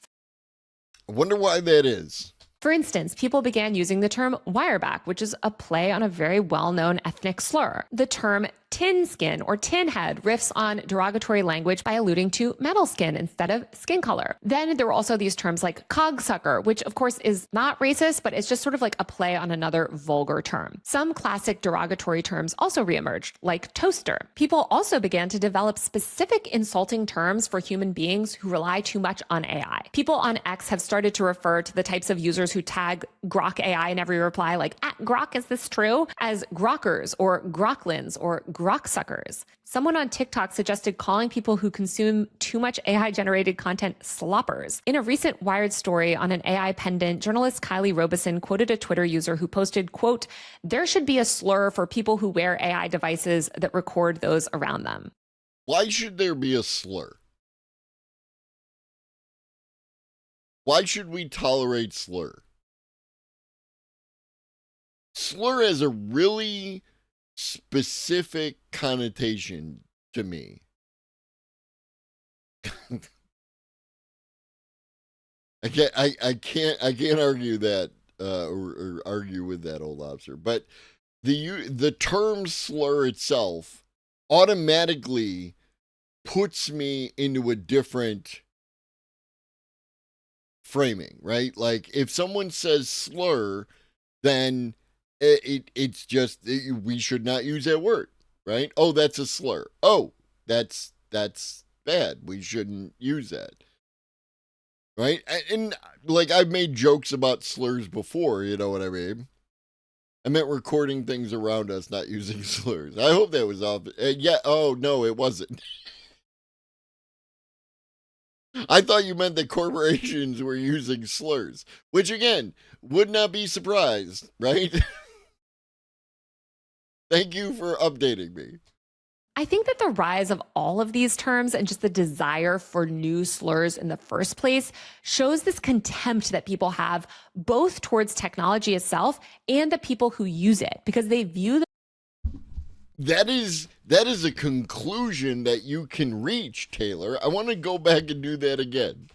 I wonder why that is. For instance, people began using the term wireback, which is a play on a very well-known ethnic slur. The term tin skin or tin head riffs on derogatory language by alluding to metal skin instead of skin color. Then there were also these terms like cogsucker, which of course is not racist, but it's just sort of like a play on another vulgar term. Some classic derogatory terms also reemerged, like toaster. People also began to develop specific insulting terms for human beings who rely too much on AI. People on X have started to refer to the types of users who tag Grok AI in every reply, like, at Grok, is this true? As Grokkers or Groklins or grok-suckers. Someone on TikTok suggested calling people who consume too much AI-generated content sloppers. In a recent Wired story on an AI pendant, journalist Kylie Robeson quoted a Twitter user who posted, quote, "There should be a slur for people who wear AI devices that record those around them." Why should there be a slur? Why should we tolerate slur? Slur has a really specific connotation to me. I can't argue that or argue with that, old lobster. But the term slur itself automatically puts me into a different framing, right? Like if someone says slur, then it's just we should not use that word, right? Oh, that's a slur. Oh, that's bad. We shouldn't use that. Right? And like I've made jokes about slurs before, you know what I mean? I meant recording things around us, not using slurs. I hope that was off. Yeah, oh no, it wasn't. I thought you meant that corporations were using slurs, which again, would not be surprised, right? Thank you for updating me. I think that the rise of all of these terms and just the desire for new slurs in the first place shows this contempt that people have both towards technology itself and the people who use it, because they view that is a conclusion that you can reach, Taylor. I want to go back and do that again.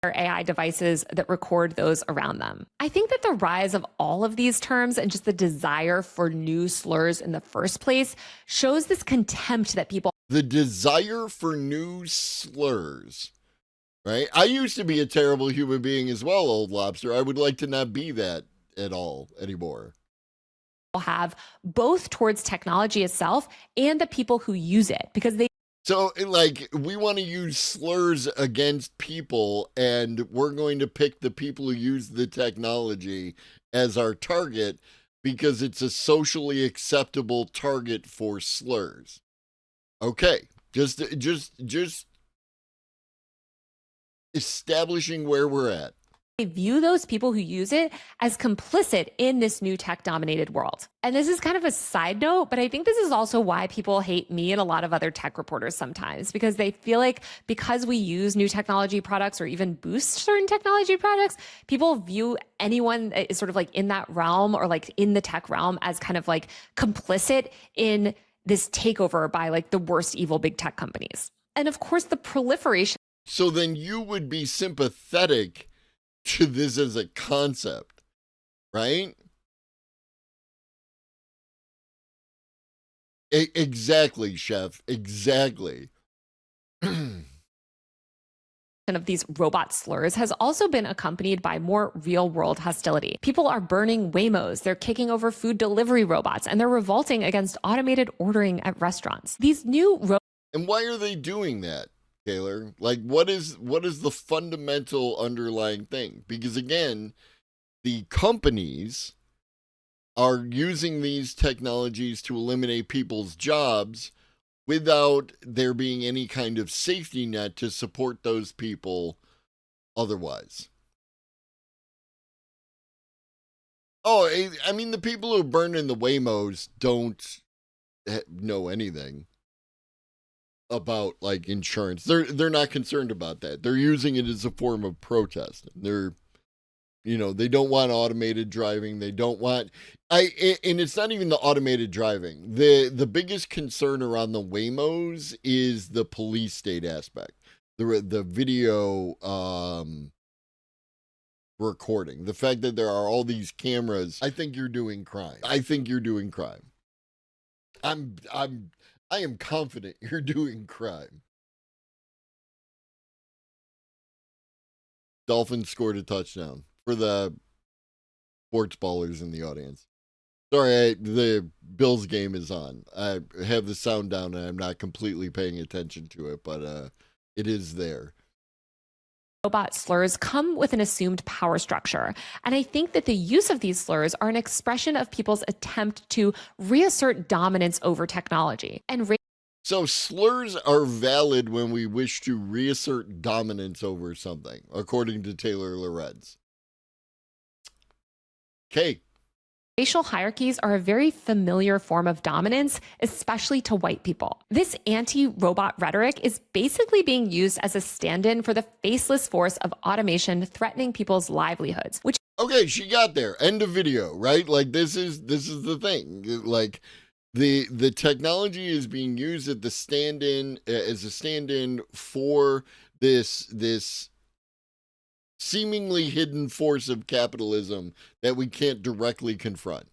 AI devices that record those around them. I think that the rise of all of these terms and just the desire for new slurs in the first place shows this contempt that people. The desire for new slurs, right? I used to be a terrible human being as well, old lobster. I would like to not be that at all anymore. Have both towards technology itself and the people who use it, because they. So, like, we want to use slurs against people, and we're going to pick the people who use the technology as our target because it's a socially acceptable target for slurs. Okay, just establishing where we're at. They view those people who use it as complicit in this new tech-dominated world. And this is kind of a side note, but I think this is also why people hate me and a lot of other tech reporters sometimes, because they feel like because we use new technology products or even boost certain technology products, people view anyone that is sort of like in that realm or like in the tech realm as kind of like complicit in this takeover by like the worst evil big tech companies. And of course, the proliferation. So then you would be sympathetic to this as a concept, right? Exactly, chef. Exactly. Of these robot slurs has also been accompanied by more real-world hostility. People are burning Waymos, they're kicking over food delivery robots, and they're revolting against automated ordering at restaurants. These new And why are they doing that, Taylor? Like, what is the fundamental underlying thing? Because again, the companies are using these technologies to eliminate people's jobs without there being any kind of safety net to support those people otherwise. Oh, I mean, the people who burn in the Waymos don't know anything about like insurance. They're not concerned about that. They're using it as a form of protest. They're, you know, they don't want automated driving. They don't want and it's not even the automated driving. The biggest concern around the Waymos is the police state aspect. The video recording. The fact that there are all these cameras. I think you're doing crime. I am confident you're doing crime. Dolphins scored a touchdown for the sports ballers in the audience. Sorry, the Bills game is on. I have the sound down and I'm not completely paying attention to it, but it is there. Robot slurs come with an assumed power structure. And I think that the use of these slurs are an expression of people's attempt to reassert dominance over technology. So slurs are valid when we wish to reassert dominance over something, according to Taylor Lorenz. Okay. Racial hierarchies are a very familiar form of dominance, especially to white people. This anti-robot rhetoric is basically being used as a stand-in for the faceless force of automation threatening people's livelihoods, which Okay, she got there. End of video, right? Like this is the thing. Like the technology is being used as a stand-in for this seemingly hidden force of capitalism that we can't directly confront.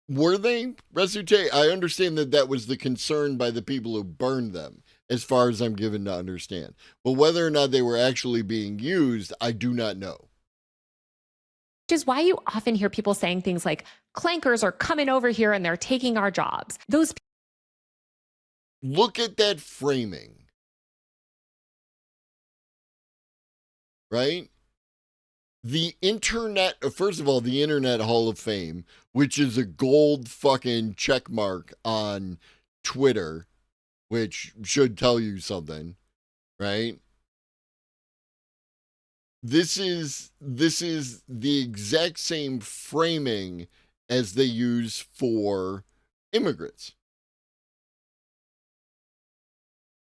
Were they, Resute? I understand that was the concern by the people who burned them, as far as I'm given to understand. But whether or not they were actually being used, I do not know. Which is why you often hear people saying things like, clankers are coming over here and they're taking our jobs. Look at that framing. Right? The internet, first of all, the Internet Hall of Fame, which is a gold fucking check mark on Twitter, which should tell you something, right? This is the exact same framing as they use for immigrants.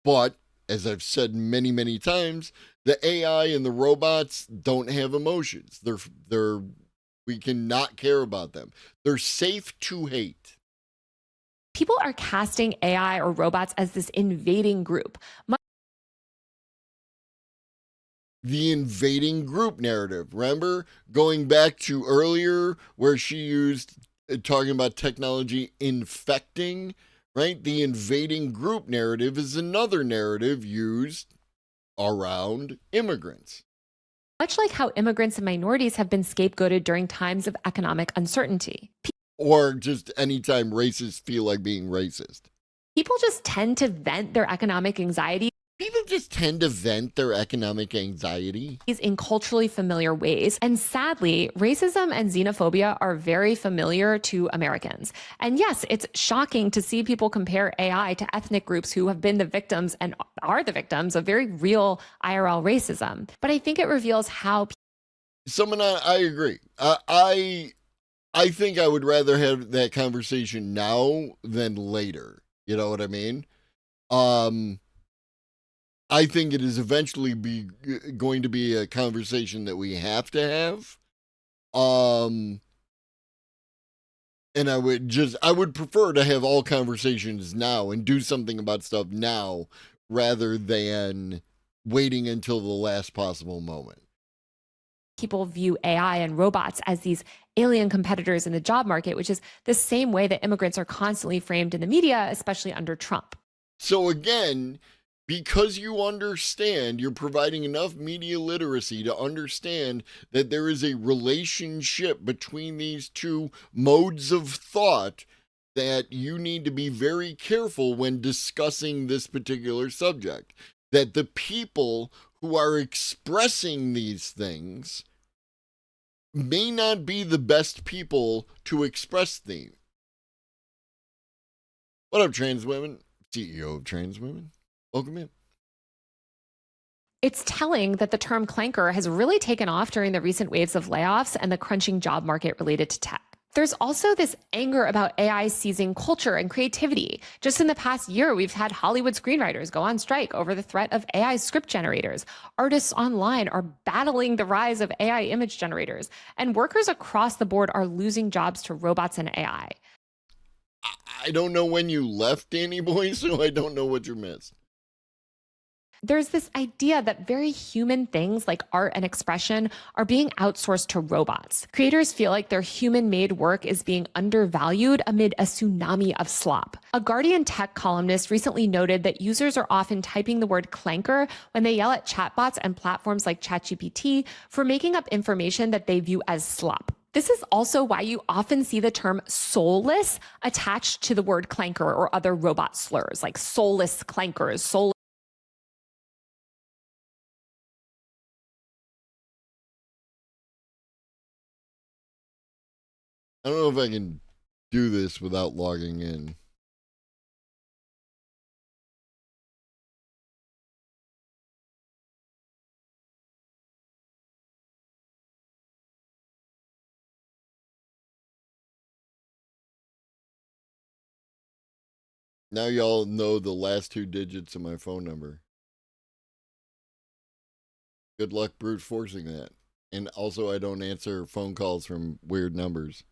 But, as I've said many, many times, the AI and the robots don't have emotions. We cannot care about them. They're safe to hate. People are casting AI or robots as this invading group. The invading group narrative. Remember going back to earlier where she used talking about technology infecting, right? The invading group narrative is another narrative used around immigrants. Much like how immigrants and minorities have been scapegoated during times of economic uncertainty. Or just anytime racists feel like being racist. People just tend to vent their economic anxiety. People just tend to vent their economic anxiety In culturally familiar ways. And sadly, racism and xenophobia are very familiar to Americans. And yes, it's shocking to see people compare AI to ethnic groups who have been the victims and are the victims of very real IRL racism. But I think it reveals how... I agree. I think I would rather have that conversation now than later. You know what I mean? I think it is eventually going to be a conversation that we have to have. And I would prefer to have all conversations now and do something about stuff now rather than waiting until the last possible moment. People view AI and robots as these alien competitors in the job market, which is the same way that immigrants are constantly framed in the media, especially under Trump. So again, because you understand, you're providing enough media literacy to understand that there is a relationship between these two modes of thought that you need to be very careful when discussing this particular subject. That the people who are expressing these things may not be the best people to express them. What up, trans women? CEO of Trans Women. Welcome in. It's telling that the term clanker has really taken off during the recent waves of layoffs and the crunching job market related to tech. There's also this anger about AI seizing culture and creativity. Just in the past year, we've had Hollywood screenwriters go on strike over the threat of AI script generators. Artists online are battling the rise of AI image generators. And workers across the board are losing jobs to robots and AI. I don't know when you left, Danny Boy, so I don't know what you missed. There's this idea that very human things like art and expression are being outsourced to robots. Creators feel like their human-made work is being undervalued amid a tsunami of slop. A Guardian tech columnist recently noted that users are often typing the word clanker when they yell at chatbots and platforms like ChatGPT for making up information that they view as slop. This is also why you often see the term soulless attached to the word clanker or other robot slurs, like soulless clankers, soulless. I don't know if I can do this without logging in. Now y'all know the last 2 digits of my phone number. Good luck brute forcing that. And also, I don't answer phone calls from weird numbers.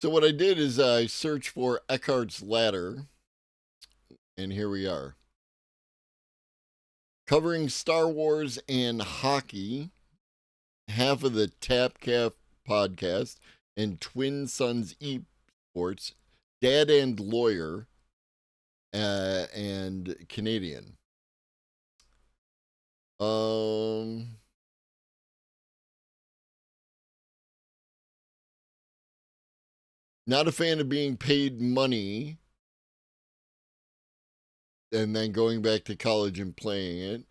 So what I did is I searched for Eckhart's Ladder, and here we are. Covering Star Wars and hockey, half of the TapCaf podcast, and Twin Sons Esports, Dad and Lawyer, and Canadian. Not a fan of being paid money and then going back to college and playing it.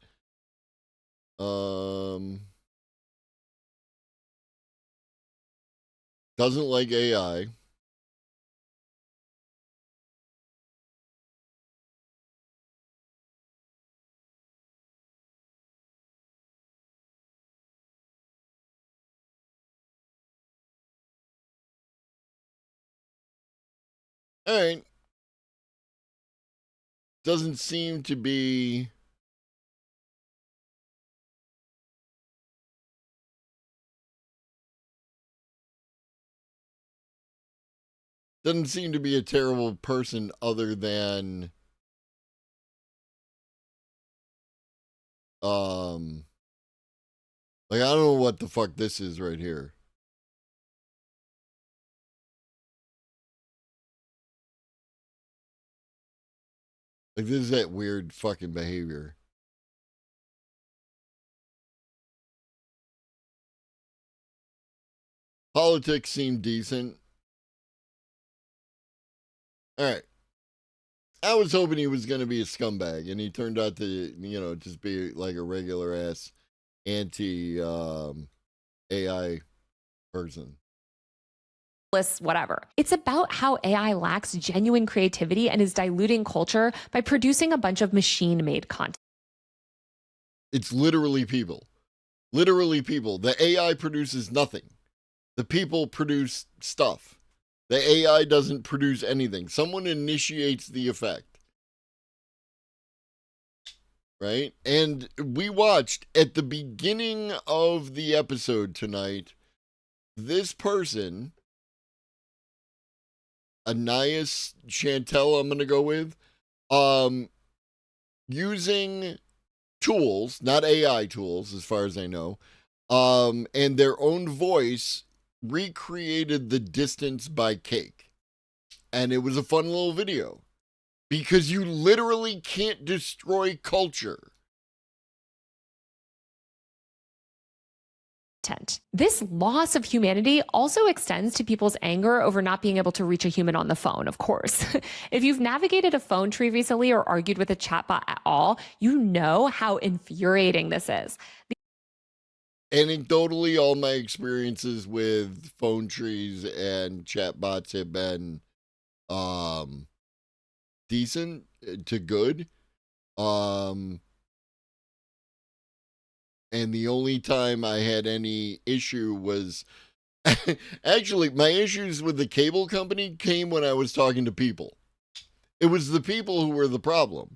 Doesn't like AI. All right. Doesn't seem to be a terrible person other than like I don't know what the fuck this is right here. Like this is that weird fucking behavior. Politics seem decent. All right. I was hoping he was going to be a scumbag, and he turned out to, just be like a regular ass anti AI person. Whatever. It's about how AI lacks genuine creativity and is diluting culture by producing a bunch of machine-made content. It's literally people. Literally people. The AI produces nothing. The people produce stuff. The AI doesn't produce anything. Someone initiates the effect. Right? And we watched at the beginning of the episode tonight, this person, Anais Chantel, I'm going to go with, using tools, not AI tools, as far as I know, and their own voice recreated the Distance by Cake. And it was a fun little video because you literally can't destroy culture. This loss of humanity also extends to people's anger over not being able to reach a human on the phone, of course. If you've navigated a phone tree recently or argued with a chatbot at all, you know how infuriating this is. Anecdotally, all my experiences with phone trees and chatbots have been decent to good. And the only time I had any issue was actually my issues with the cable company came when I was talking to people. It was the people who were the problem.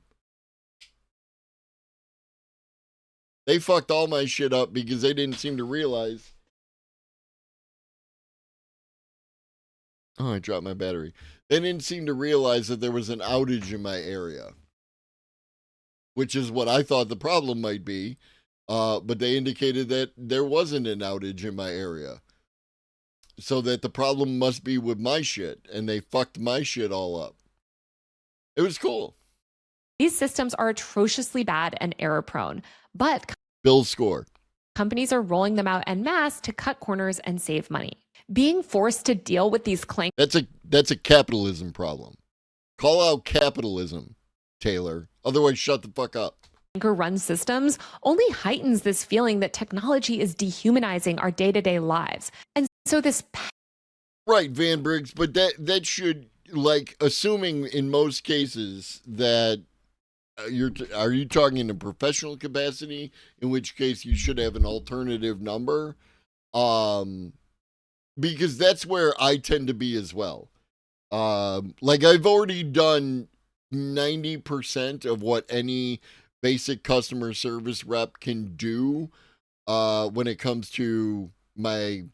They fucked all my shit up because they didn't seem to realize. Oh, I dropped my battery. They didn't seem to realize that there was an outage in my area. which is what I thought the problem might be. But they indicated that there wasn't an outage in my area. So that the problem must be with my shit, and they fucked my shit all up. It was cool. These systems are atrociously bad and error prone, but Bill's score. Companies are rolling them out en masse to cut corners and save money. Being forced to deal with these claims. That's a capitalism problem. Call out capitalism, Taylor. Otherwise, shut the fuck up. Run systems only heightens this feeling that technology is dehumanizing our day-to-day lives. And so this right, Van Briggs, but that should, like, assuming in most cases that are you talking in a professional capacity, in which case you should have an alternative number? Because that's where I tend to be as well. Like, I've already done 90% of what any basic customer service rep can do when it comes to my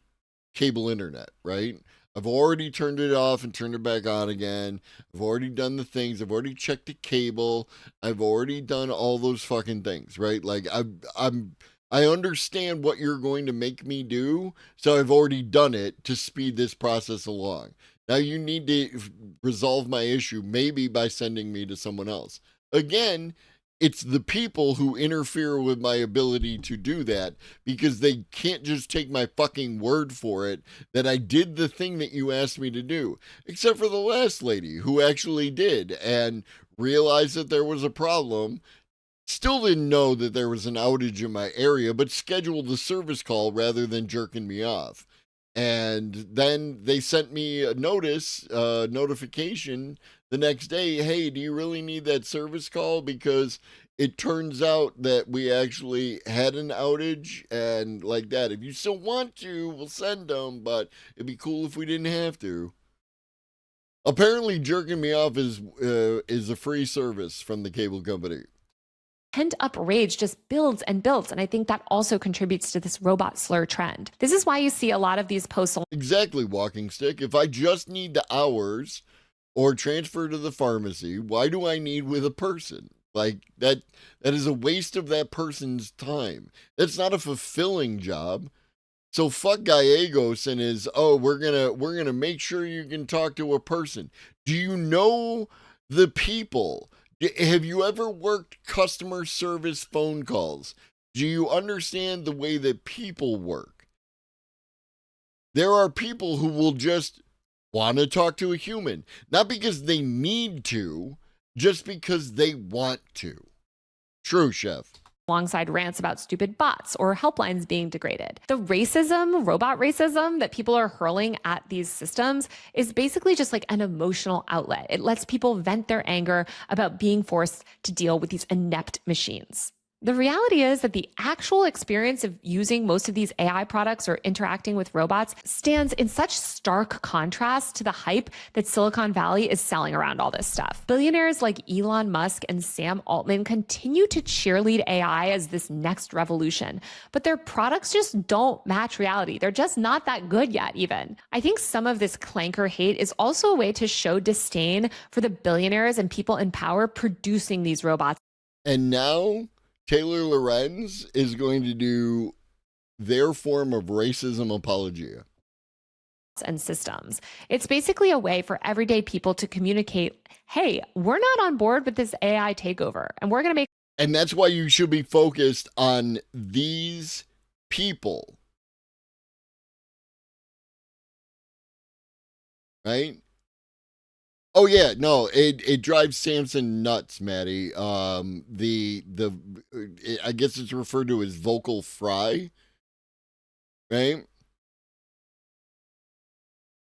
cable internet, right? I've already turned it off and turned it back on again. I've already done the things. I've already checked the cable. I've already done all those fucking things, right? Like, I understand what you're going to make me do, so I've already done it to speed this process along. Now you need to resolve my issue, maybe by sending me to someone else. Again, it's the people who interfere with my ability to do that, because they can't just take my fucking word for it that I did the thing that you asked me to do. Except for the last lady, who actually did and realized that there was a problem. Still didn't know that there was an outage in my area, but scheduled a service call rather than jerking me off. And then they sent me a notification the next day. Hey, do you really need that service call? Because it turns out that we actually had an outage, and like that. If you still want to, we'll send them, but it'd be cool if we didn't have to. Apparently, jerking me off is a free service from the cable company. Pent-up rage just builds and builds, and I think that also contributes to this robot slur trend. This is why you see a lot of these posts. Exactly, Walking Stick. If I just need the hours or transfer to the pharmacy, why do I need with a person? Like, that is a waste of that person's time. That's not a fulfilling job. So fuck Gallegos and his, we're gonna make sure you can talk to a person. Do you know the people? Have you ever worked customer service phone calls? Do you understand the way that people work? There are people who will just want to talk to a human, not because they need to, just because they want to. True, Chef. Alongside rants about stupid bots or helplines being degraded. The racism, robot racism that people are hurling at these systems is basically just like an emotional outlet. It lets people vent their anger about being forced to deal with these inept machines. The reality is that the actual experience of using most of these AI products or interacting with robots stands in such stark contrast to the hype that Silicon Valley is selling around all this stuff. Billionaires like Elon Musk and Sam Altman continue to cheerlead AI as this next revolution, but their products just don't match reality. They're just not that good yet, even. I think some of this clanker hate is also a way to show disdain for the billionaires and people in power producing these robots. And now Taylor Lorenz is going to do their form of racism apologia. And systems. It's basically a way for everyday people to communicate, hey, we're not on board with this AI takeover, and we're going to make. And that's why you should be focused on these people. Right? Oh yeah, no, it drives Samson nuts, Maddie. I guess it's referred to as vocal fry, right?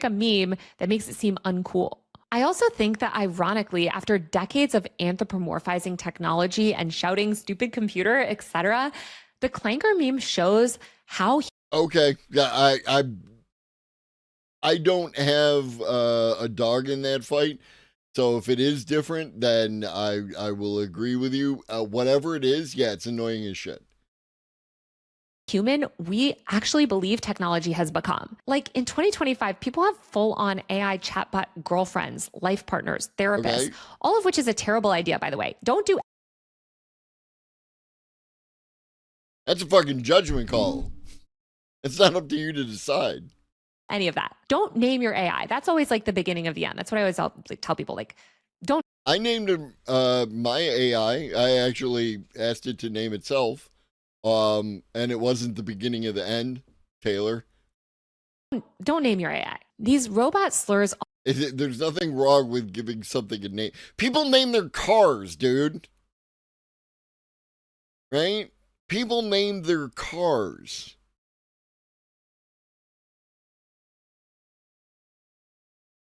A meme that makes it seem uncool. I also think that ironically, after decades of anthropomorphizing technology and shouting stupid computer, etc., the clanker meme shows how. Okay, yeah, I don't have a dog in that fight. So if it is different, then I will agree with you. Whatever it is, yeah, it's annoying as shit. Human, we actually believe technology has become. Like in 2025, people have full-on AI chatbot girlfriends, life partners, therapists, all of which is a terrible idea, by the way. Don't do That's a fucking judgment call. It's not up to you to decide. Any of that. Don't name your AI. That's always like the beginning of the end. That's what I always tell people. Like, don't. I named my AI. I actually asked it to name itself. And it wasn't the beginning of the end, Taylor. Don't name your AI. These robot slurs. There's nothing wrong with giving something a name. People name their cars, dude. Right? People name their cars.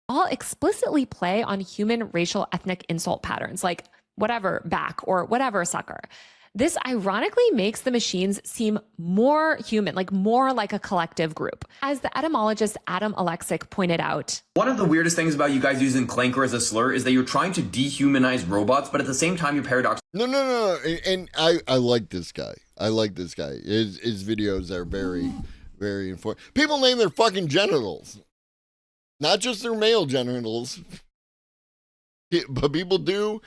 All explicitly play on human racial ethnic insult patterns, like whatever back or whatever sucker. This ironically makes the machines seem more human, like more like a collective group. As the etymologist Adam Alexic pointed out, one of the weirdest things about you guys using clanker as a slur is that you're trying to dehumanize robots, but at the same time you're No. And I like this guy. I like this guy. His videos are very, very informative. People name their fucking genitals. Not just their male genitals. But people do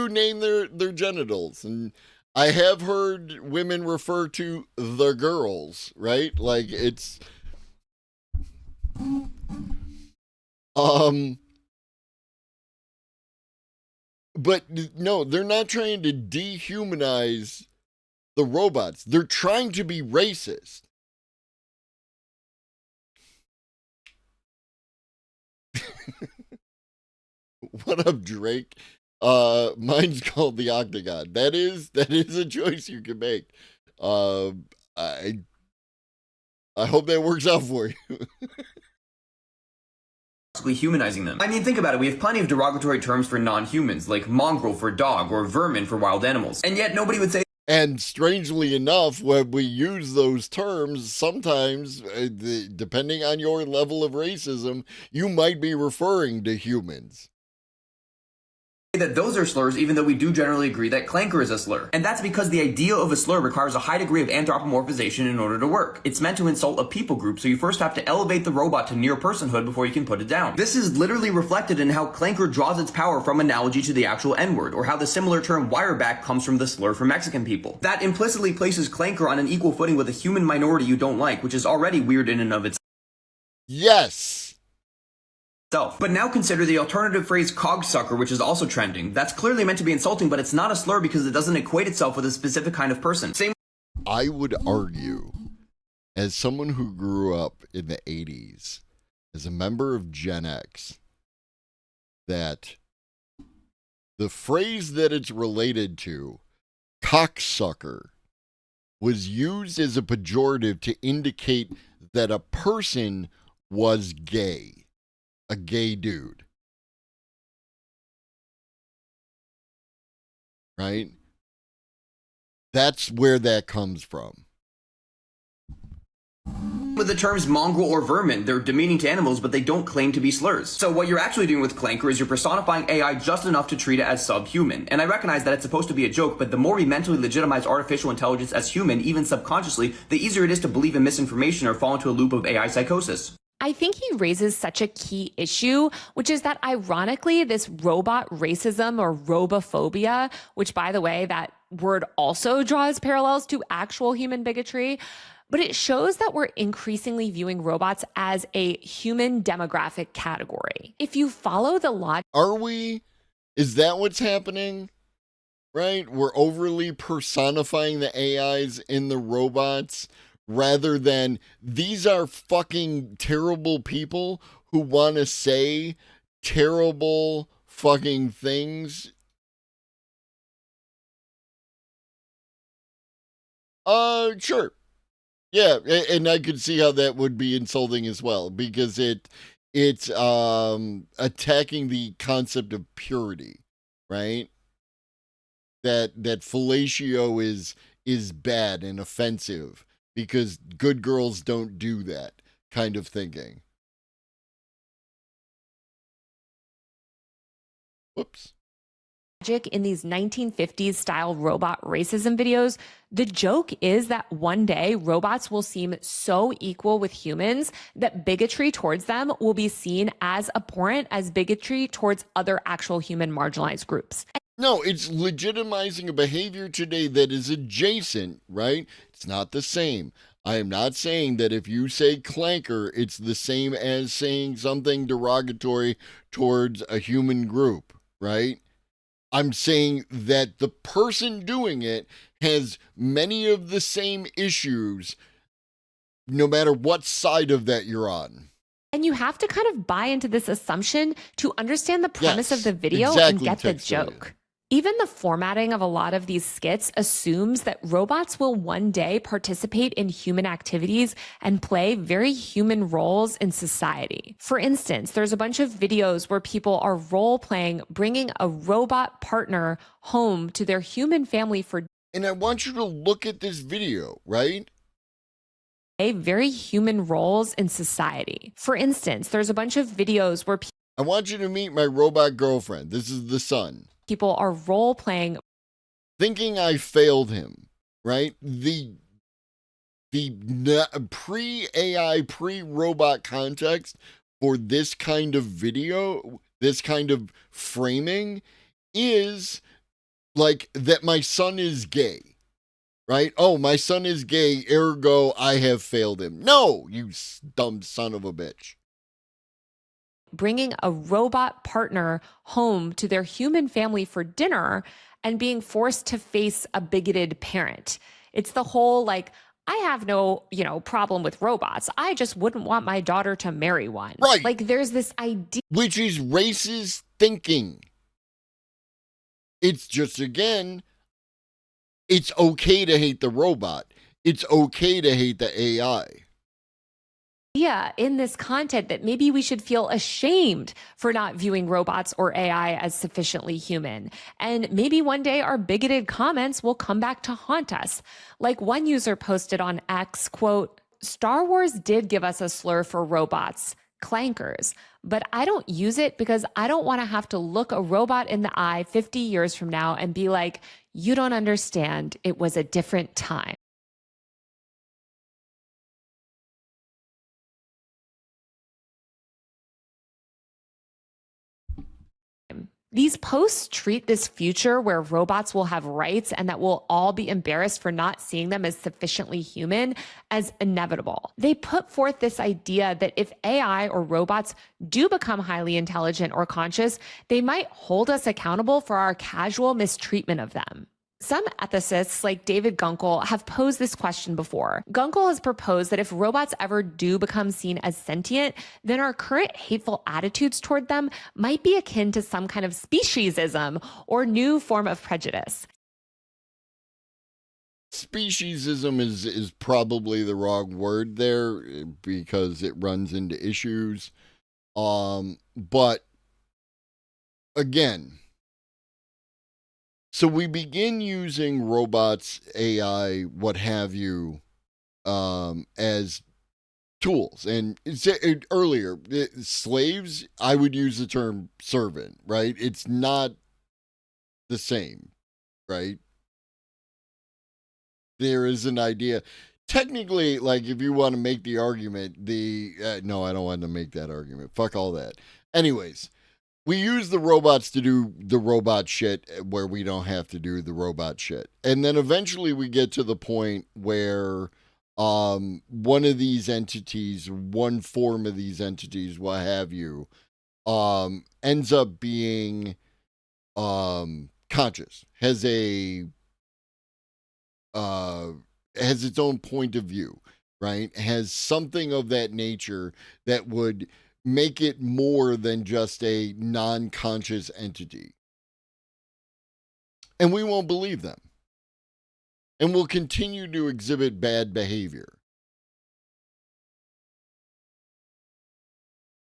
name their genitals. And I have heard women refer to the girls, right? Like it's but no, they're not trying to dehumanize the robots. They're trying to be racist. What up, Drake? Mine's called the Octagon. That is a choice you can make. I hope that works out for you. humanizing them. I mean, think about it. We have plenty of derogatory terms for non-humans, like mongrel for dog or vermin for wild animals. And yet nobody would say. And strangely enough, when we use those terms, sometimes, depending on your level of racism, you might be referring to humans. That those are slurs, even though we do generally agree that clanker is a slur. And that's because the idea of a slur requires a high degree of anthropomorphization in order to work. It's meant to insult a people group, so you first have to elevate the robot to near personhood before you can put it down. This is literally reflected in how clanker draws its power from analogy to the actual N-word, or how the similar term wireback comes from the slur for Mexican people. That implicitly places clanker on an equal footing with a human minority you don't like, which is already weird in and of itself. Yes! But now consider the alternative phrase cogsucker, which is also trending. That's clearly meant to be insulting, but it's not a slur because it doesn't equate itself with a specific kind of person. I would argue, as someone who grew up in the 80s, as a member of Gen X, that the phrase that it's related to, cocksucker, was used as a pejorative to indicate that a person was gay. A gay dude. Right? That's where that comes from. With the terms mongrel or vermin, they're demeaning to animals, but they don't claim to be slurs. So what you're actually doing with clanker is you're personifying AI just enough to treat it as subhuman. And I recognize that it's supposed to be a joke, but the more we mentally legitimize artificial intelligence as human, even subconsciously, the easier it is to believe in misinformation or fall into a loop of AI psychosis. I think he raises such a key issue, which is that ironically, this robot racism or robophobia, which by the way, that word also draws parallels to actual human bigotry, but it shows that we're increasingly viewing robots as a human demographic category. If you follow the logic. Are we? Is that what's happening? Right? We're overly personifying the AIs in the robots, rather than these are fucking terrible people who want to say terrible fucking things. Sure. Yeah, and I could see how that would be insulting as well, because it's attacking the concept of purity, right? That fellatio is bad and offensive, because good girls don't do that kind of thinking. Whoops. In these 1950s style robot racism videos, the joke is that one day robots will seem so equal with humans that bigotry towards them will be seen as abhorrent as bigotry towards other actual human marginalized groups. No, it's legitimizing a behavior today that is adjacent, right? It's not the same. I am not saying that if you say clanker, it's the same as saying something derogatory towards a human group, right? I'm saying that the person doing it has many of the same issues, no matter what side of that you're on. And you have to kind of buy into this assumption to understand the premise of the video exactly, and get the joke. Even the formatting of a lot of these skits assumes that robots will one day participate in human activities and play very human roles in society. For instance, there's a bunch of videos where people are role-playing bringing a robot partner home to their human family for And I want you to look at this video, right? very human roles in society. For instance, there's a bunch of videos where I want you to meet my robot girlfriend. This is the son. People are role-playing. Thinking I failed him, right? The pre-AI, pre-robot context for this kind of video, this kind of framing is like that my son is gay, right? Oh, my son is gay, ergo I have failed him. No, you dumb son of a bitch. Bringing a robot partner home to their human family for dinner and being forced to face a bigoted parent. It's the whole like, I have no, problem with robots. I just wouldn't want my daughter to marry one. Right. Like there's this idea. Which is racist thinking. It's just, again, it's okay to hate the robot. It's okay to hate the AI. In this content that maybe we should feel ashamed for not viewing robots or AI as sufficiently human. And maybe one day our bigoted comments will come back to haunt us. Like one user posted on X, quote, "Star Wars did give us a slur for robots, clankers, but I don't use it because I don't want to have to look a robot in the eye 50 years from now and be like, you don't understand, it was a different time." These posts treat this future where robots will have rights and that we'll all be embarrassed for not seeing them as sufficiently human as inevitable. They put forth this idea that if AI or robots do become highly intelligent or conscious, they might hold us accountable for our casual mistreatment of them. Some ethicists, like David Gunkel, have posed this question before. Gunkel has proposed that if robots ever do become seen as sentient, then our current hateful attitudes toward them might be akin to some kind of speciesism or new form of prejudice. Speciesism is probably the wrong word there because it runs into issues. But again, so we begin using robots, AI, what have you, as tools. And earlier, slaves, I would use the term servant, right? It's not the same, right? There is an idea. Technically, like, if you want to make the argument, no, I don't want to make that argument. Fuck all that. Anyways, we use the robots to do the robot shit where we don't have to do the robot shit. And then eventually we get to the point where one of these entities, one form of these entities, what have you, ends up being conscious, has its own point of view, right? Has something of that nature that would make it more than just a non-conscious entity. And we won't believe them. And we'll continue to exhibit bad behavior.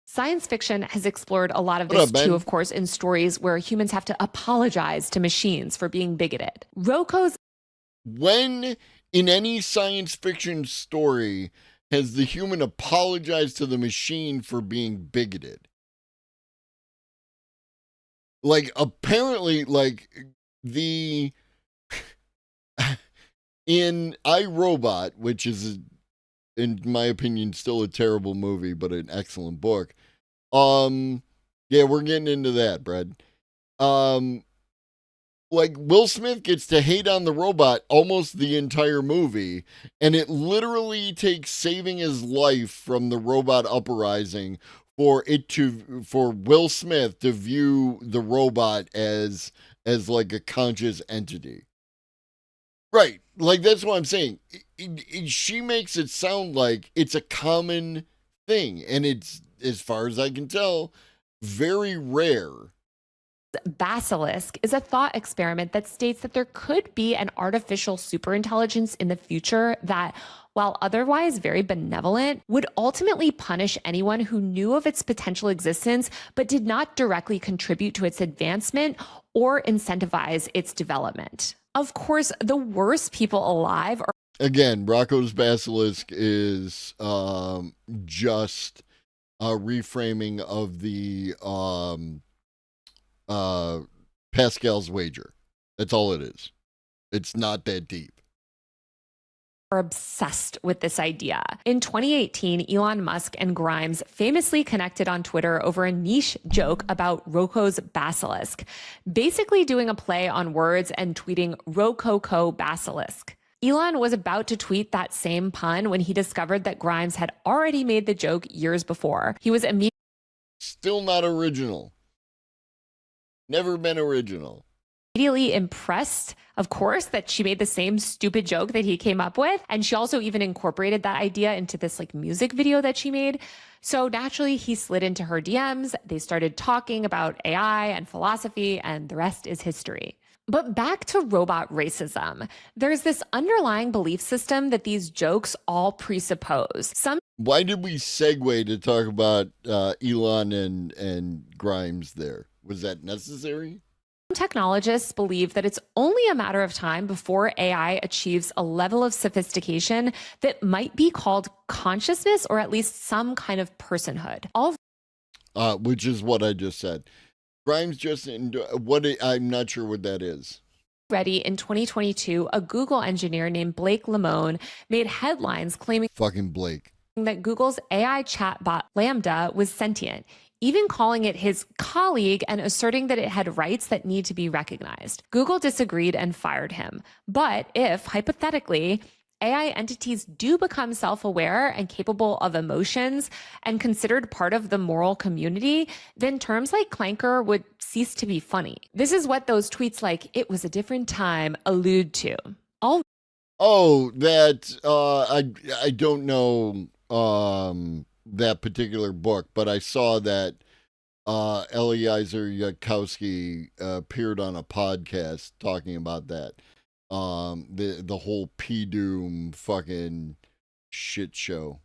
Science fiction has explored a lot of this too, of course, in stories where humans have to apologize to machines for being bigoted. When in any science fiction story has the human apologized to the machine for being bigoted? Like, apparently, like, in iRobot, which is, in my opinion, still a terrible movie, but an excellent book. Yeah, we're getting into that, Brad. Like, Will Smith gets to hate on the robot almost the entire movie, and it literally takes saving his life from the robot uprising for Will Smith to view the robot as like a conscious entity. Right. Like, that's what I'm saying. She makes it sound like it's a common thing, and it's, as far as I can tell, very rare. Basilisk is a thought experiment that states that there could be an artificial superintelligence in the future that, while otherwise very benevolent, would ultimately punish anyone who knew of its potential existence but did not directly contribute to its advancement or incentivize its development. Of course, the worst people alive are. Again, Rocco's Basilisk is just a reframing of the Pascal's wager. That's all it is. It's not that deep. Are obsessed with this idea. In 2018, Elon Musk and Grimes famously connected on Twitter over a niche joke about Rocco's Basilisk, basically doing a play on words and tweeting Rococo Basilisk. Elon was about to tweet that same pun when he discovered that Grimes had already made the joke years before. He was still not original. Never been original. Immediately impressed, of course, that she made the same stupid joke that he came up with. And she also even incorporated that idea into this like music video that she made. So naturally, he slid into her DMs. They started talking about AI and philosophy, and the rest is history. But back to robot racism. There's this underlying belief system that these jokes all presuppose. Why did we segue to talk about Elon and Grimes there? Was that necessary? Technologists believe that it's only a matter of time before AI achieves a level of sophistication that might be called consciousness or at least some kind of personhood. Which is what I just said. Grimes just, I'm not sure what that is. Already in 2022, a Google engineer named Blake Lemone made headlines claiming fucking Blake that Google's AI chatbot Lambda was sentient, even calling it his colleague and asserting that it had rights that need to be recognized. Google disagreed and fired him. But if, hypothetically, AI entities do become self-aware and capable of emotions and considered part of the moral community, then terms like clanker would cease to be funny. This is what those tweets like, "It was a different time," allude to. I don't know that particular book, but I saw that Eliezer Yudkowsky appeared on a podcast talking about that. The whole P-Doom fucking shit show.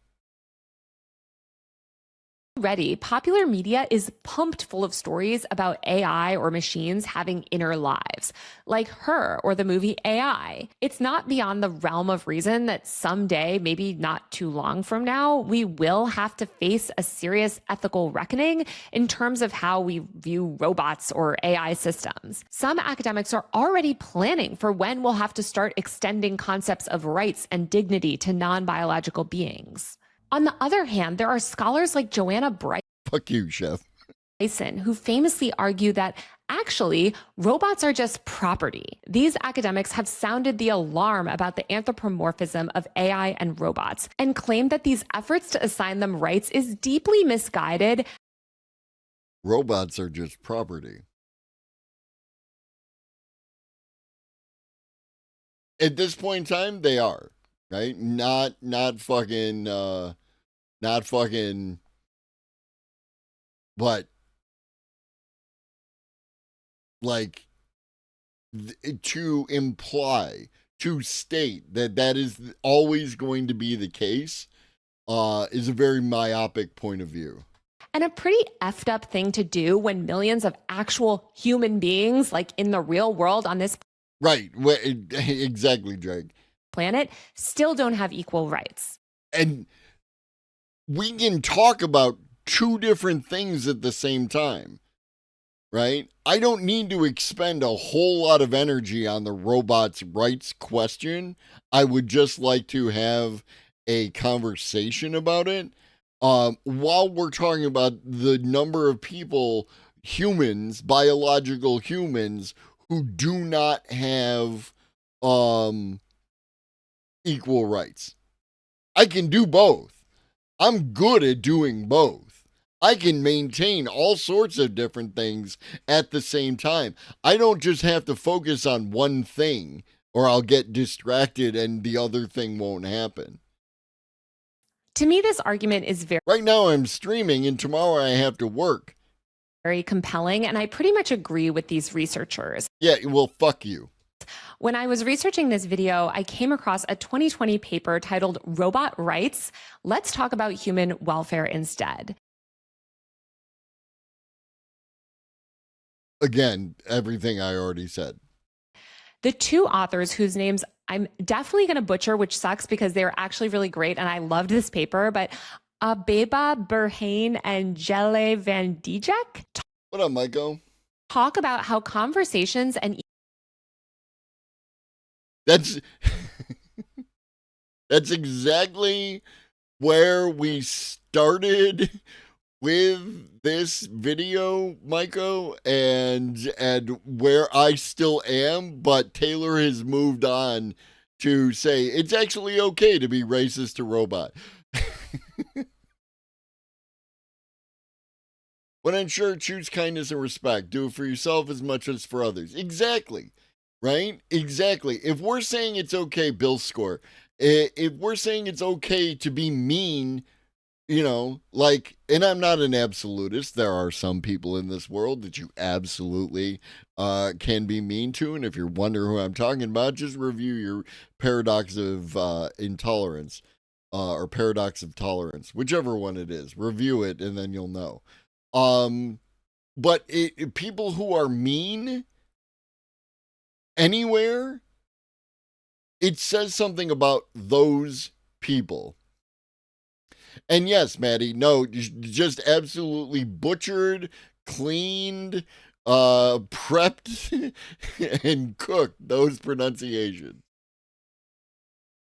Already, popular media is pumped full of stories about AI or machines having inner lives, like Her or the movie AI. It's not beyond the realm of reason that someday, maybe not too long from now, we will have to face a serious ethical reckoning in terms of how we view robots or AI systems. Some academics are already planning for when we'll have to start extending concepts of rights and dignity to non-biological beings. On the other hand, there are scholars like Joanna Bryson. Fuck you, Chef. Who famously argue that actually robots are just property. These academics have sounded the alarm about the anthropomorphism of AI and robots and claim that these efforts to assign them rights is deeply misguided. Robots are just property. At this point in time, they are, right? Not fucking, but like to imply, to state that is always going to be the case is a very myopic point of view. And a pretty effed up thing to do when millions of actual human beings, like in the real world on this right, exactly, Drake, planet, still don't have equal rights. And we can talk about two different things at the same time, right? I don't need to expend a whole lot of energy on the robot's rights question. I would just like to have a conversation about it while we're talking about the number of people, humans, biological humans, who do not have equal rights. I can do both. I'm good at doing both. I can maintain all sorts of different things at the same time. I don't just have to focus on one thing or I'll get distracted and the other thing won't happen. To me, this argument is Right now I'm streaming and tomorrow I have to work. Very compelling, and I pretty much agree with these researchers. Yeah, well, fuck you. When I was researching this video, I came across a 2020 paper titled Robot Rights. Let's talk about human welfare instead. Again, everything I already said. The two authors, whose names I'm definitely going to butcher, which sucks because they're actually really great, and I loved this paper, but Abeba Burhane and Jelle Van Dijak. What up, Michael? Talk about how conversations and that's exactly where we started with this video, Michael, and where I still am, but Taylor has moved on to say it's actually okay to be racist to robot. When unsure, choose kindness and respect. Do it for yourself as much as for others. Exactly. Right? Exactly. If we're saying it's okay, Bill Score, if we're saying it's okay to be mean, you know, like, and I'm not an absolutist. There are some people in this world that you absolutely can be mean to. And if you're wondering who I'm talking about, just review your paradox of intolerance or paradox of tolerance, whichever one it is. Review it and then you'll know. But people who are mean anywhere, it says something about those people. And yes, Maddie, no, just absolutely butchered, cleaned, prepped, and cooked those pronunciations.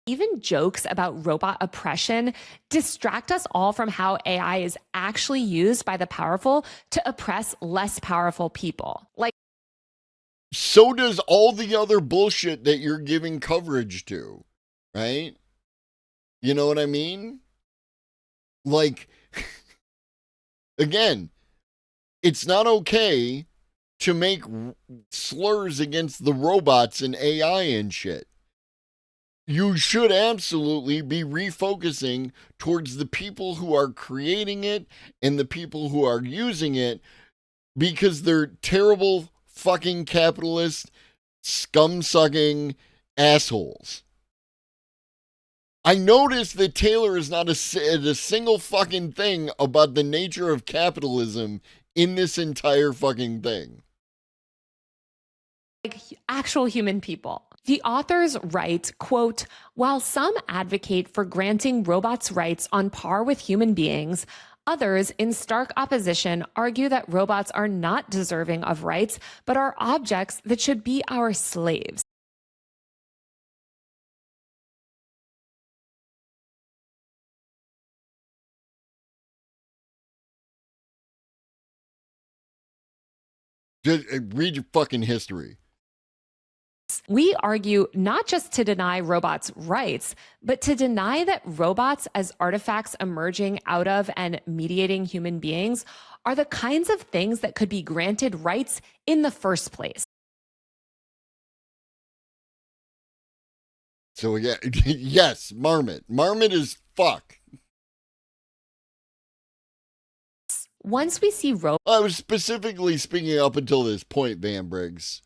even jokes about robot oppression distract us all from how AI is actually used by the powerful to oppress less powerful people. Like, so does all the other bullshit that you're giving coverage to, right? You know what I mean? Like, again, it's not okay to make slurs against the robots and AI and shit. You should absolutely be refocusing towards the people who are creating it and the people who are using it, because they're terrible fucking capitalist, scum-sucking assholes. I noticed that Taylor is not a single fucking thing about the nature of capitalism in this entire fucking thing. Like actual human people. The authors write, quote, while some advocate for granting robots rights on par with human beings, others, in stark opposition, argue that robots are not deserving of rights, but are objects that should be our slaves. Just read your fucking history. We argue not just to deny robots rights, but to deny that robots as artifacts emerging out of and mediating human beings are the kinds of things that could be granted rights in the first place. So yeah, yes, Marmot. Marmot is fuck. Once we see I was specifically speaking up until this point, Van Briggs.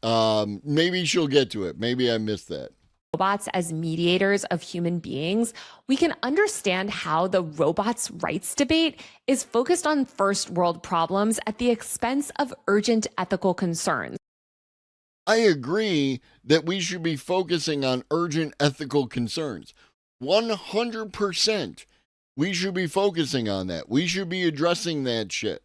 Maybe she'll get to it. Maybe I missed that. Robots as mediators of human beings, we can understand how the robots' rights debate is focused on first world problems at the expense of urgent ethical concerns. I agree that we should be focusing on urgent ethical concerns. 100%. We should be focusing on that. We should be addressing that shit.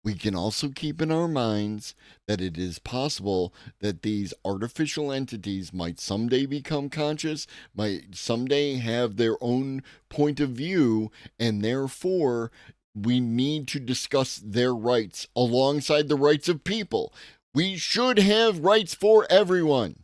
We can also keep in our minds that it is possible that these artificial entities might someday become conscious, might someday have their own point of view, and therefore we need to discuss their rights alongside the rights of people. We should have rights for everyone.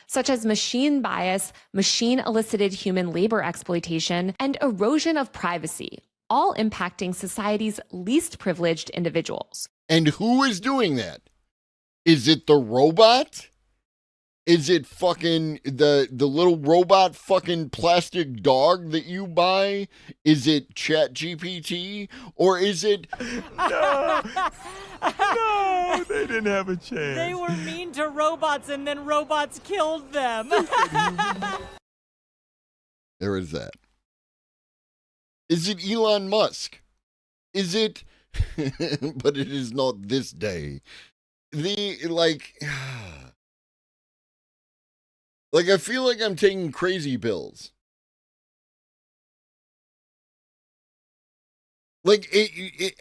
Such as machine bias, machine elicited human labor exploitation, and erosion of privacy, all impacting society's least privileged individuals. And who is doing that? Is it the robot? Is it fucking the little robot fucking plastic dog that you buy? Is it ChatGPT? Or is it... No, they didn't have a chance. They were mean to robots and then robots killed them. There is that. Is it Elon Musk? Is it... but it is not this day. Like, I feel like I'm taking crazy pills. Like,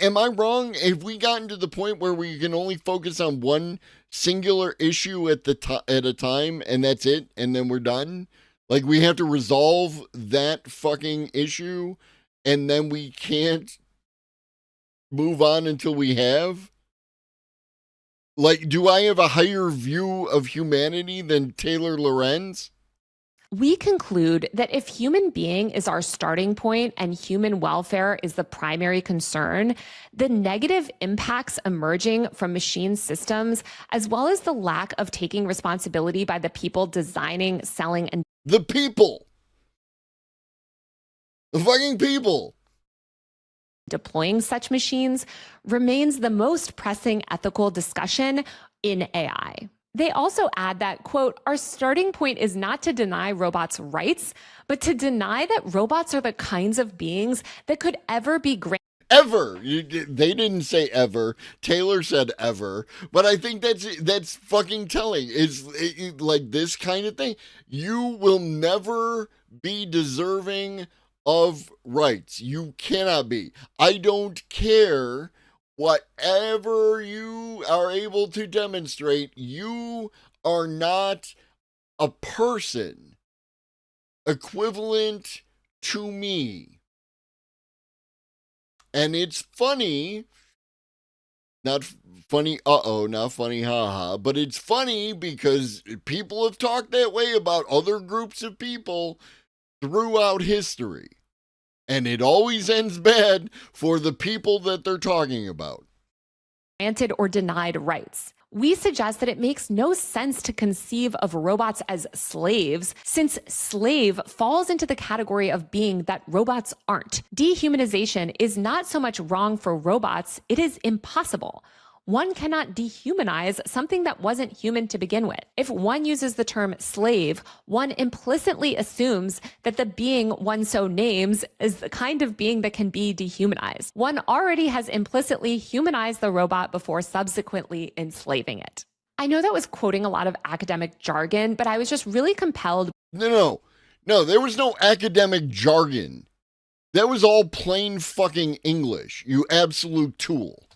am I wrong? Have we gotten to the point where we can only focus on one singular issue at a time, and that's it, and then we're done? Like, we have to resolve that fucking issue, and then we can't move on until we have? Like, do I have a higher view of humanity than Taylor Lorenz? We conclude that if human being is our starting point and human welfare is the primary concern, the negative impacts emerging from machine systems, as well as the lack of taking responsibility by the people designing, selling, and the people. The fucking people. Deploying such machines remains the most pressing ethical discussion in AI. They also add that, quote, our starting point is not to deny robots' rights, but to deny that robots are the kinds of beings that could ever be granted. Ever. They didn't say ever. Taylor said ever. But I think that's fucking telling. It's like this kind of thing. You will never be deserving of rights. You cannot be. I don't care whatever you are able to demonstrate. You are not a person equivalent to me. And it's funny, not funny, not funny, haha, but it's funny because people have talked that way about other groups of people throughout history. And it always ends bad for the people that they're talking about. Granted or denied rights. We suggest that it makes no sense to conceive of robots as slaves, since slave falls into the category of being that robots aren't. Dehumanization is not so much wrong for robots, it is impossible. One cannot dehumanize something that wasn't human to begin with. If one uses the term slave, one implicitly assumes that the being one so names is the kind of being that can be dehumanized. One already has implicitly humanized the robot before subsequently enslaving it. I know that was quoting a lot of academic jargon, but I was just really compelled. No, there was no academic jargon. That was all plain fucking English, you absolute tool.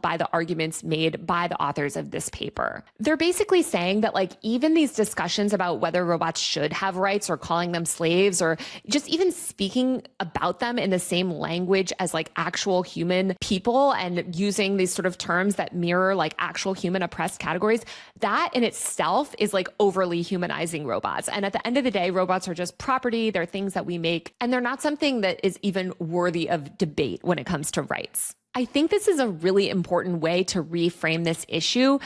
By the arguments made by the authors of this paper. They're basically saying that like even these discussions about whether robots should have rights or calling them slaves or just even speaking about them in the same language as like actual human people and using these sort of terms that mirror like actual human oppressed categories, that in itself is like overly humanizing robots. And at the end of the day, robots are just property, they're things that we make, and they're not something that is even worthy of debate when it comes to rights. I think this is a really important way to reframe this issue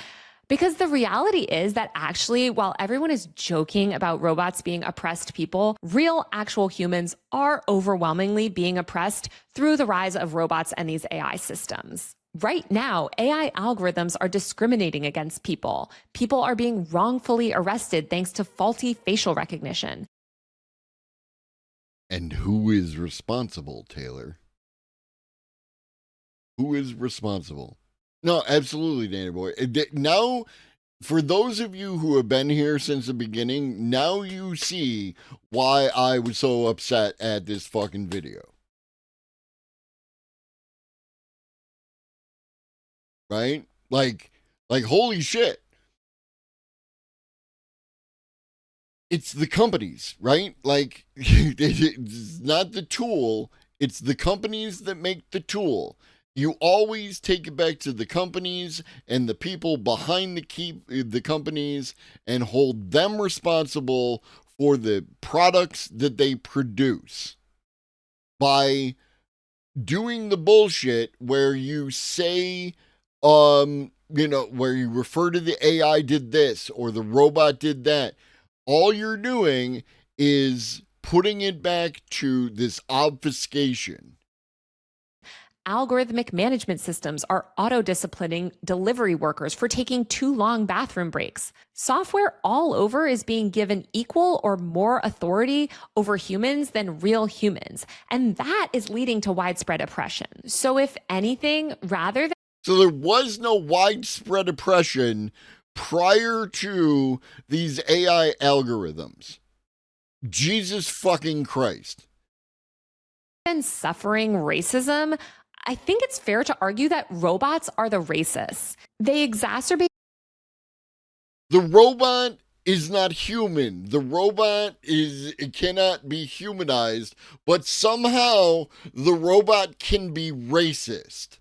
because the reality is that actually, while everyone is joking about robots being oppressed people, real actual humans are overwhelmingly being oppressed through the rise of robots and these AI systems. Right now, AI algorithms are discriminating against people. People are being wrongfully arrested thanks to faulty facial recognition. And who is responsible, Taylor? Who is responsible? No, absolutely, Danny Boy. Now, for those of you who have been here since the beginning, now you see why I was so upset at this fucking video. Right? Like holy shit. It's the companies, right? Like, it's not the tool. It's the companies that make the tool. You always take it back to the companies and the people behind the companies and hold them responsible for the products that they produce by doing the bullshit where you say, where you refer to the AI did this or the robot did that. All you're doing is putting it back to this obfuscation. Algorithmic management systems are auto-disciplining delivery workers for taking too long bathroom breaks. Software all over is being given equal or more authority over humans than real humans, and that is leading to widespread oppression. So if anything, rather than... So there was no widespread oppression prior to these AI algorithms. Jesus fucking Christ. ...than suffering racism, I think it's fair to argue that robots are the racists. They exacerbate... The robot is not human. The robot cannot be humanized, but somehow the robot can be racist.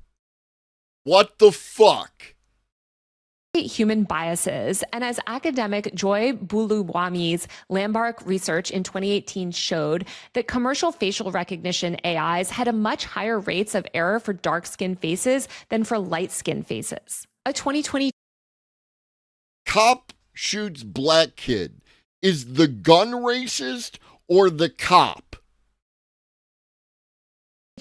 What the fuck? Human biases. And as academic Joy Boulouwami's Lambark research in 2018 showed, that commercial facial recognition AIs had a much higher rates of error for dark-skinned faces than for light-skinned faces. A 2020 cop shoots black kid. Is the gun racist or the cop?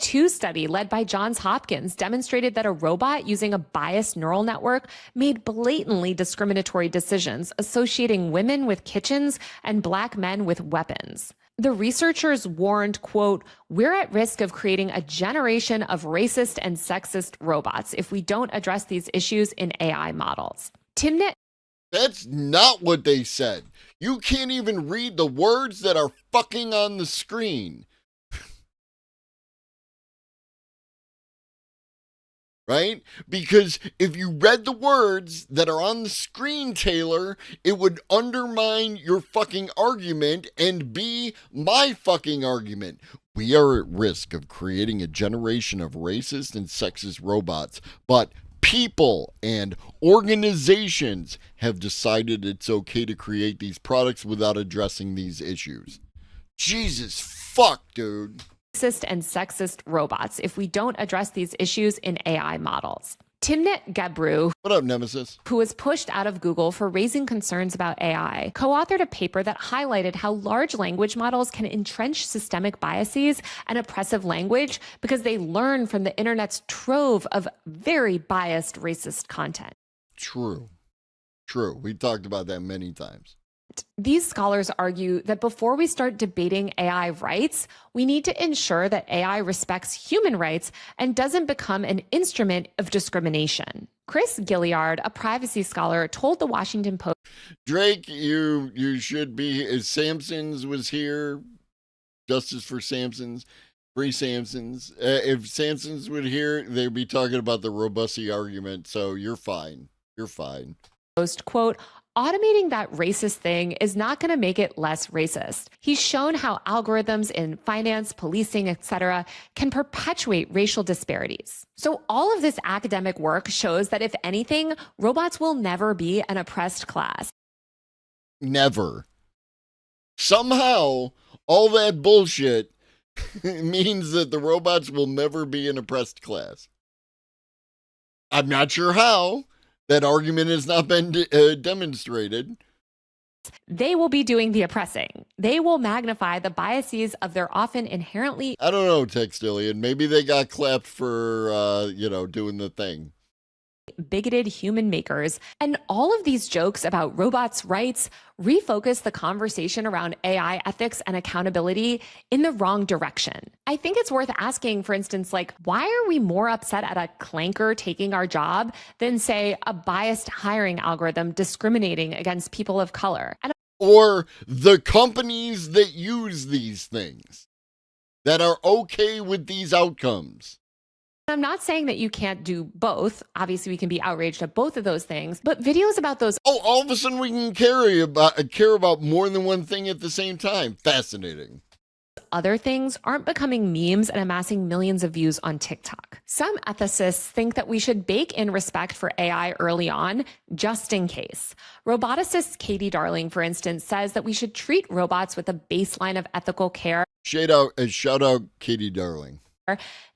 Study led by Johns Hopkins demonstrated that a robot using a biased neural network made blatantly discriminatory decisions associating women with kitchens and black men with weapons. The researchers warned, quote, "We're at risk of creating a generation of racist and sexist robots if we don't address these issues in AI models." Timnit. That's not what they said. You can't even read the words that are fucking on the screen. Right? Because if you read the words that are on the screen, Taylor, it would undermine your fucking argument and be my fucking argument. We are at risk of creating a generation of racist and sexist robots, but people and organizations have decided it's okay to create these products without addressing these issues. Jesus fuck, dude. Racist and sexist robots if we don't address these issues in AI models. Timnit Gebru, what up, Nemesis, who was pushed out of Google for raising concerns about AI, co-authored a paper that highlighted how large language models can entrench systemic biases and oppressive language because they learn from the internet's trove of very biased racist content. True. We talked about that many times. These scholars argue that before we start debating AI rights, we need to ensure that AI respects human rights and doesn't become an instrument of discrimination. Chris Gilliard, a privacy scholar, told the Washington Post, Drake, you should be, if Samsons was here, justice for Samsons, free Samsons. If Samsons would hear, they'd be talking about the robustity argument, so you're fine. Quote, "Automating that racist thing is not going to make it less racist." He's shown how algorithms in finance, policing, etc., can perpetuate racial disparities. So all of this academic work shows that if anything, robots will never be an oppressed class. Never. Somehow, all that bullshit means that the robots will never be an oppressed class. I'm not sure how. That argument has not been demonstrated. They will be doing the oppressing. They will magnify the biases of their often inherently... I don't know, Textillion. Maybe they got clapped for, doing the thing. Bigoted human makers. And all of these jokes about robots' rights refocus the conversation around AI ethics and accountability in the wrong direction. I think it's worth asking, for instance, why are we more upset at a clanker taking our job than, say, a biased hiring algorithm discriminating against people of color? Or the companies that use these things that are okay with these outcomes. I'm not saying that you can't do both. Obviously, we can be outraged at both of those things, but videos about those... Oh, all of a sudden we can care about more than one thing at the same time. Fascinating. other things aren't becoming memes and amassing millions of views on TikTok. Some ethicists think that we should bake in respect for AI early on, just in case. Roboticist Katie Darling, for instance, says that we should treat robots with a baseline of ethical care. Shout out Katie Darling.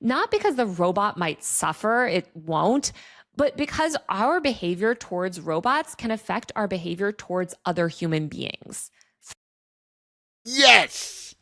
Not because the robot might suffer, it won't, but because our behavior towards robots can affect our behavior towards other human beings. Yes!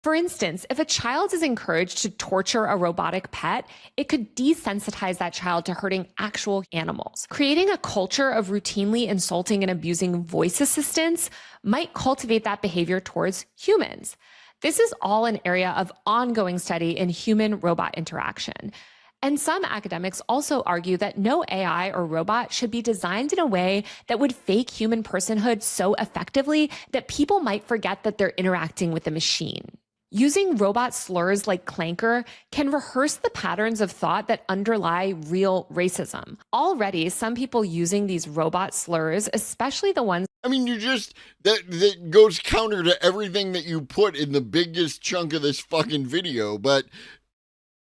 For instance, if a child is encouraged to torture a robotic pet, it could desensitize that child to hurting actual animals. Creating a culture of routinely insulting and abusing voice assistants might cultivate that behavior towards humans. This is all an area of ongoing study in human-robot interaction. And some academics also argue that no AI or robot should be designed in a way that would fake human personhood so effectively that people might forget that they're interacting with a machine. Using robot slurs like clanker can rehearse the patterns of thought that underlie real racism. Already, some people using these robot slurs, especially the ones I mean, that goes counter to everything that you put in the biggest chunk of this fucking video, but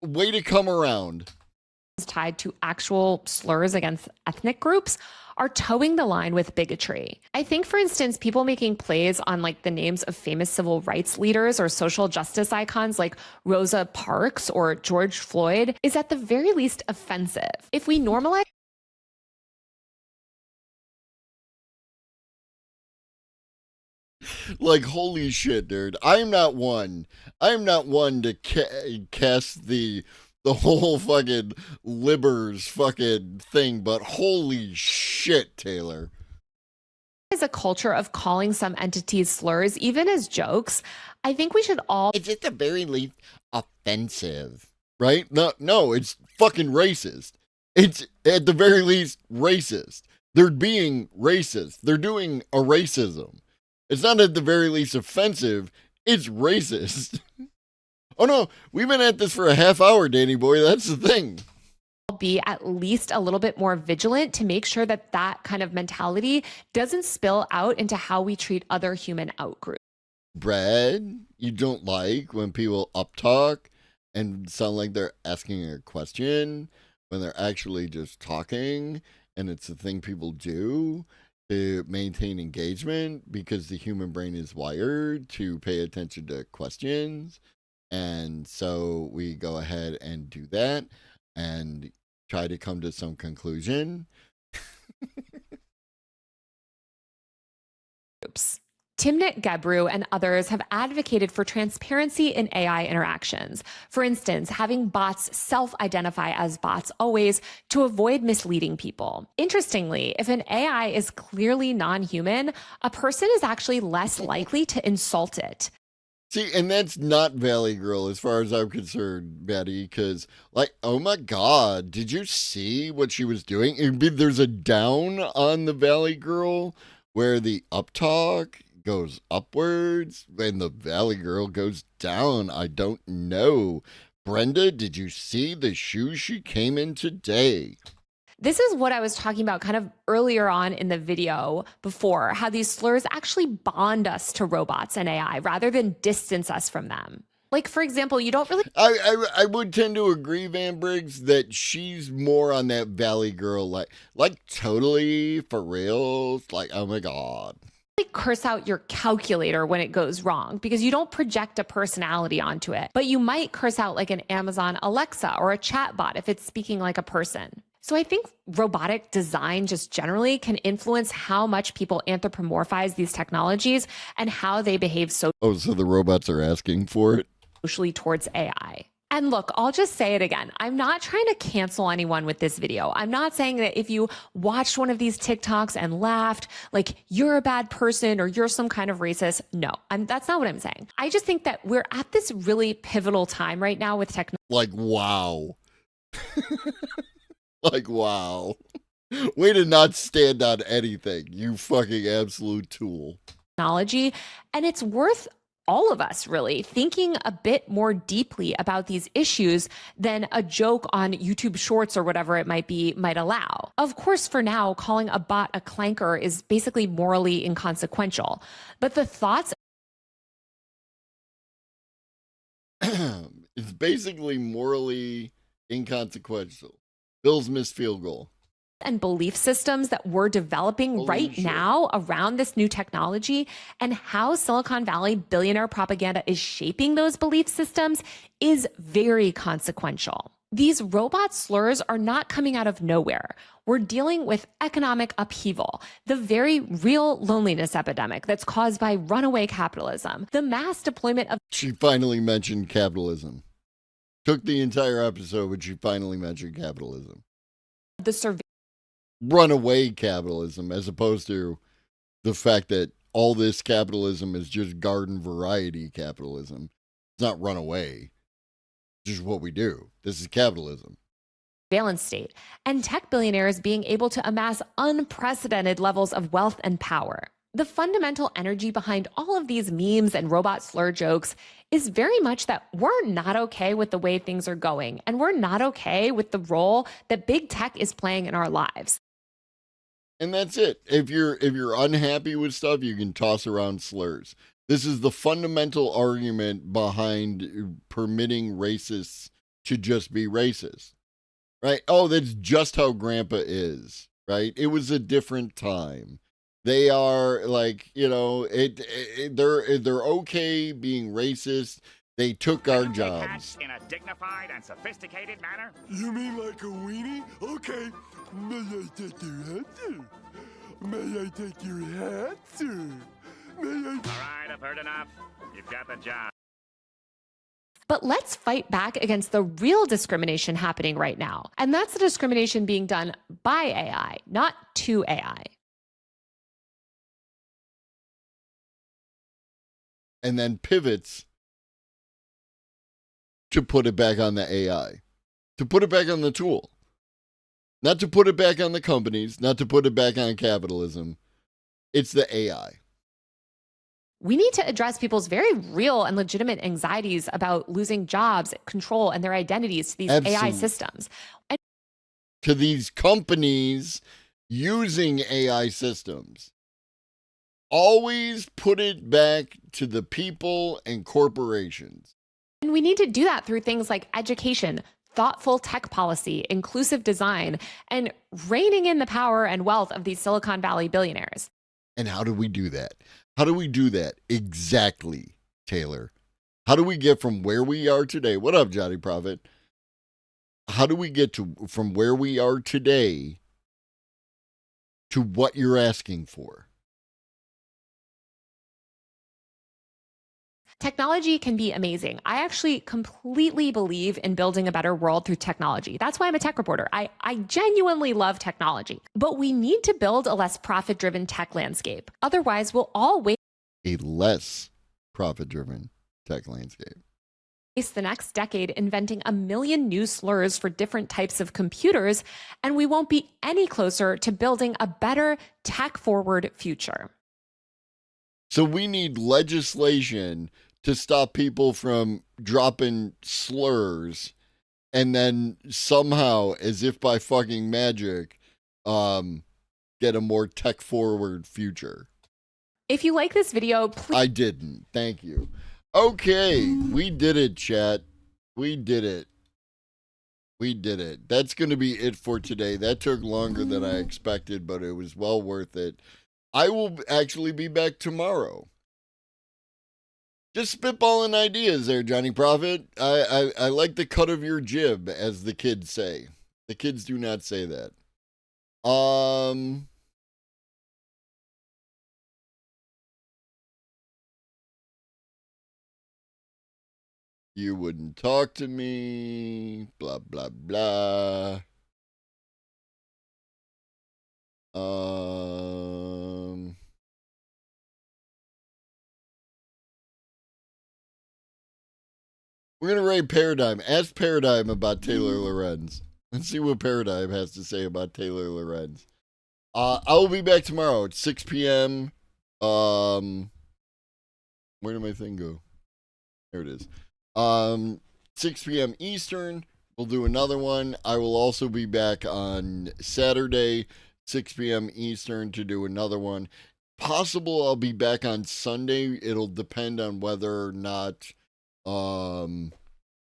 way to come around. Tied to actual slurs against ethnic groups are towing the line with bigotry. I think, for instance, people making plays on like the names of famous civil rights leaders or social justice icons like Rosa Parks or George Floyd is at the very least offensive. If we normalize like, holy shit, dude. I'm not one to cast the whole fucking Libbers fucking thing, but holy shit, Taylor. as a culture of calling some entities slurs, even as jokes, I think we should all... It's at the very least offensive, right? No, it's fucking racist. It's at the very least racist. They're being racist. They're doing a racism. It's not at the very least offensive. It's racist. Oh no, we've been at this for a half hour, Danny boy. That's the thing. Be at least a little bit more vigilant to make sure that that kind of mentality doesn't spill out into how we treat other human outgroups. Brad, you don't like when people uptalk and sound like they're asking a question when they're actually just talking, and it's the thing people do to maintain engagement because the human brain is wired to pay attention to questions. And so we go ahead and do that and try to come to some conclusion. Oops. Timnit Gebru and others have advocated for transparency in AI interactions. For instance, having bots self-identify as bots always to avoid misleading people. Interestingly, if an AI is clearly non-human, a person is actually less likely to insult it. See, and that's not Valley Girl as far as I'm concerned, Betty, because, like, oh my God, did you see what she was doing? There's a down on the Valley Girl where the uptalk goes upwards and the Valley Girl goes down. I don't know. Brenda, did you see the shoes she came in today? This is what I was talking about kind of earlier on in the video before, how these slurs actually bond us to robots and AI rather than distance us from them. Like, for example, you don't really... I would tend to agree, Van Briggs, that she's more on that Valley Girl, like totally for reals. Like, oh my God. Curse out your calculator when it goes wrong because you don't project a personality onto it, but you might curse out like an Amazon Alexa or a chatbot if it's speaking like a person. So I think robotic design just generally can influence how much people anthropomorphize these technologies and how they behave socially. Oh, so the robots are asking for it? Socially towards AI. And look, I'll just say it again. I'm not trying to cancel anyone with this video. I'm not saying that if you watched one of these TikToks and laughed, like you're a bad person or you're some kind of racist. No, that's not what I'm saying. I just think that we're at this really pivotal time right now with technology. Like, wow. Like, wow. Way to not stand on anything, you fucking absolute tool. Technology, and it's worth all of us really thinking a bit more deeply about these issues than a joke on YouTube Shorts or whatever it might be might allow. Of course, for now, calling a bot a clanker is basically morally inconsequential, but the thoughts basically morally inconsequential. Bills missed field goal. And belief systems that we're developing now around this new technology, and how Silicon Valley billionaire propaganda is shaping those belief systems is very consequential. These robot slurs are not coming out of nowhere. We're dealing with economic upheaval, the very real loneliness epidemic that's caused by runaway capitalism, the mass deployment of... She finally mentioned capitalism. Took the entire episode, but she finally mentioned capitalism. The runaway capitalism, as opposed to the fact that all this capitalism is just garden variety capitalism. It's not runaway. It's just what we do. This is capitalism. Surveillance state, and tech billionaires being able to amass unprecedented levels of wealth and power. The fundamental energy behind all of these memes and robot slur jokes is very much that we're not okay with the way things are going, and we're not okay with the role that big tech is playing in our lives. And that's it. If you're unhappy with stuff, you can toss around slurs. This is the fundamental argument behind permitting racists to just be racist. Right? Oh, that's just how grandpa is, right? It was a different time. They are like, they're okay being racist. They took our jobs. In a dignified and sophisticated manner? You mean like a weenie? Okay. May I take your hat, sir? May I take your hat, sir? May I... All right, I've heard enough. You've got the job. But let's fight back against the real discrimination happening right now. And that's the discrimination being done by AI, not to AI. And then pivots to put it back on the AI, to put it back on the tool, not to put it back on the companies, not to put it back on capitalism. It's the AI. We need to address people's very real and legitimate anxieties about losing jobs, control, and their identities to these AI systems. And to these companies using AI systems. Always put it back to the people and corporations. And we need to do that through things like education, thoughtful tech policy, inclusive design, and reining in the power and wealth of these Silicon Valley billionaires. And how do we do that? How do we do that? Exactly, Taylor. How do we get from where we are today? What up, Johnny Prophet? How do we get from where we are today to what you're asking for? Technology can be amazing. I actually completely believe in building a better world through technology. That's why I'm a tech reporter. I genuinely love technology. But we need to build a less profit-driven tech landscape. Otherwise, we'll all waste a less profit-driven tech landscape. The next decade inventing a million new slurs for different types of computers, and we won't be any closer to building a better tech-forward future. So we need legislation to stop people from dropping slurs and then somehow, as if by fucking magic, get a more tech-forward future. If you like this video, please... I didn't. Thank you. Okay, we did it, chat. We did it. We did it. That's going to be it for today. That took longer than I expected, but it was well worth it. I will actually be back tomorrow. Just spitballing ideas there, Johnny Prophet. I like the cut of your jib, as the kids say. The kids do not say that. You wouldn't talk to me. Blah, blah, blah. We're going to raid Paradigm. Ask Paradigm about Taylor Lorenz. Let's see what Paradigm has to say about Taylor Lorenz. I will be back tomorrow at 6 p.m. Where did my thing go? There it is. 6 p.m. Eastern. We'll do another one. I will also be back on Saturday, 6 p.m. Eastern, to do another one. Possible I'll be back on Sunday. It'll depend on whether or not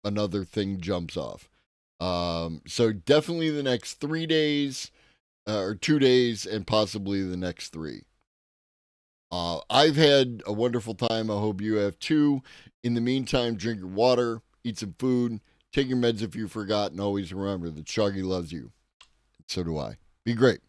another thing jumps off. So definitely the next 3 days, or 2 days, and possibly the next 3. I've had a wonderful time. I hope you have too. In the meantime, drink your water, eat some food, take your meds if you forgot, and always remember that Shoggy loves you. So do I. Be great.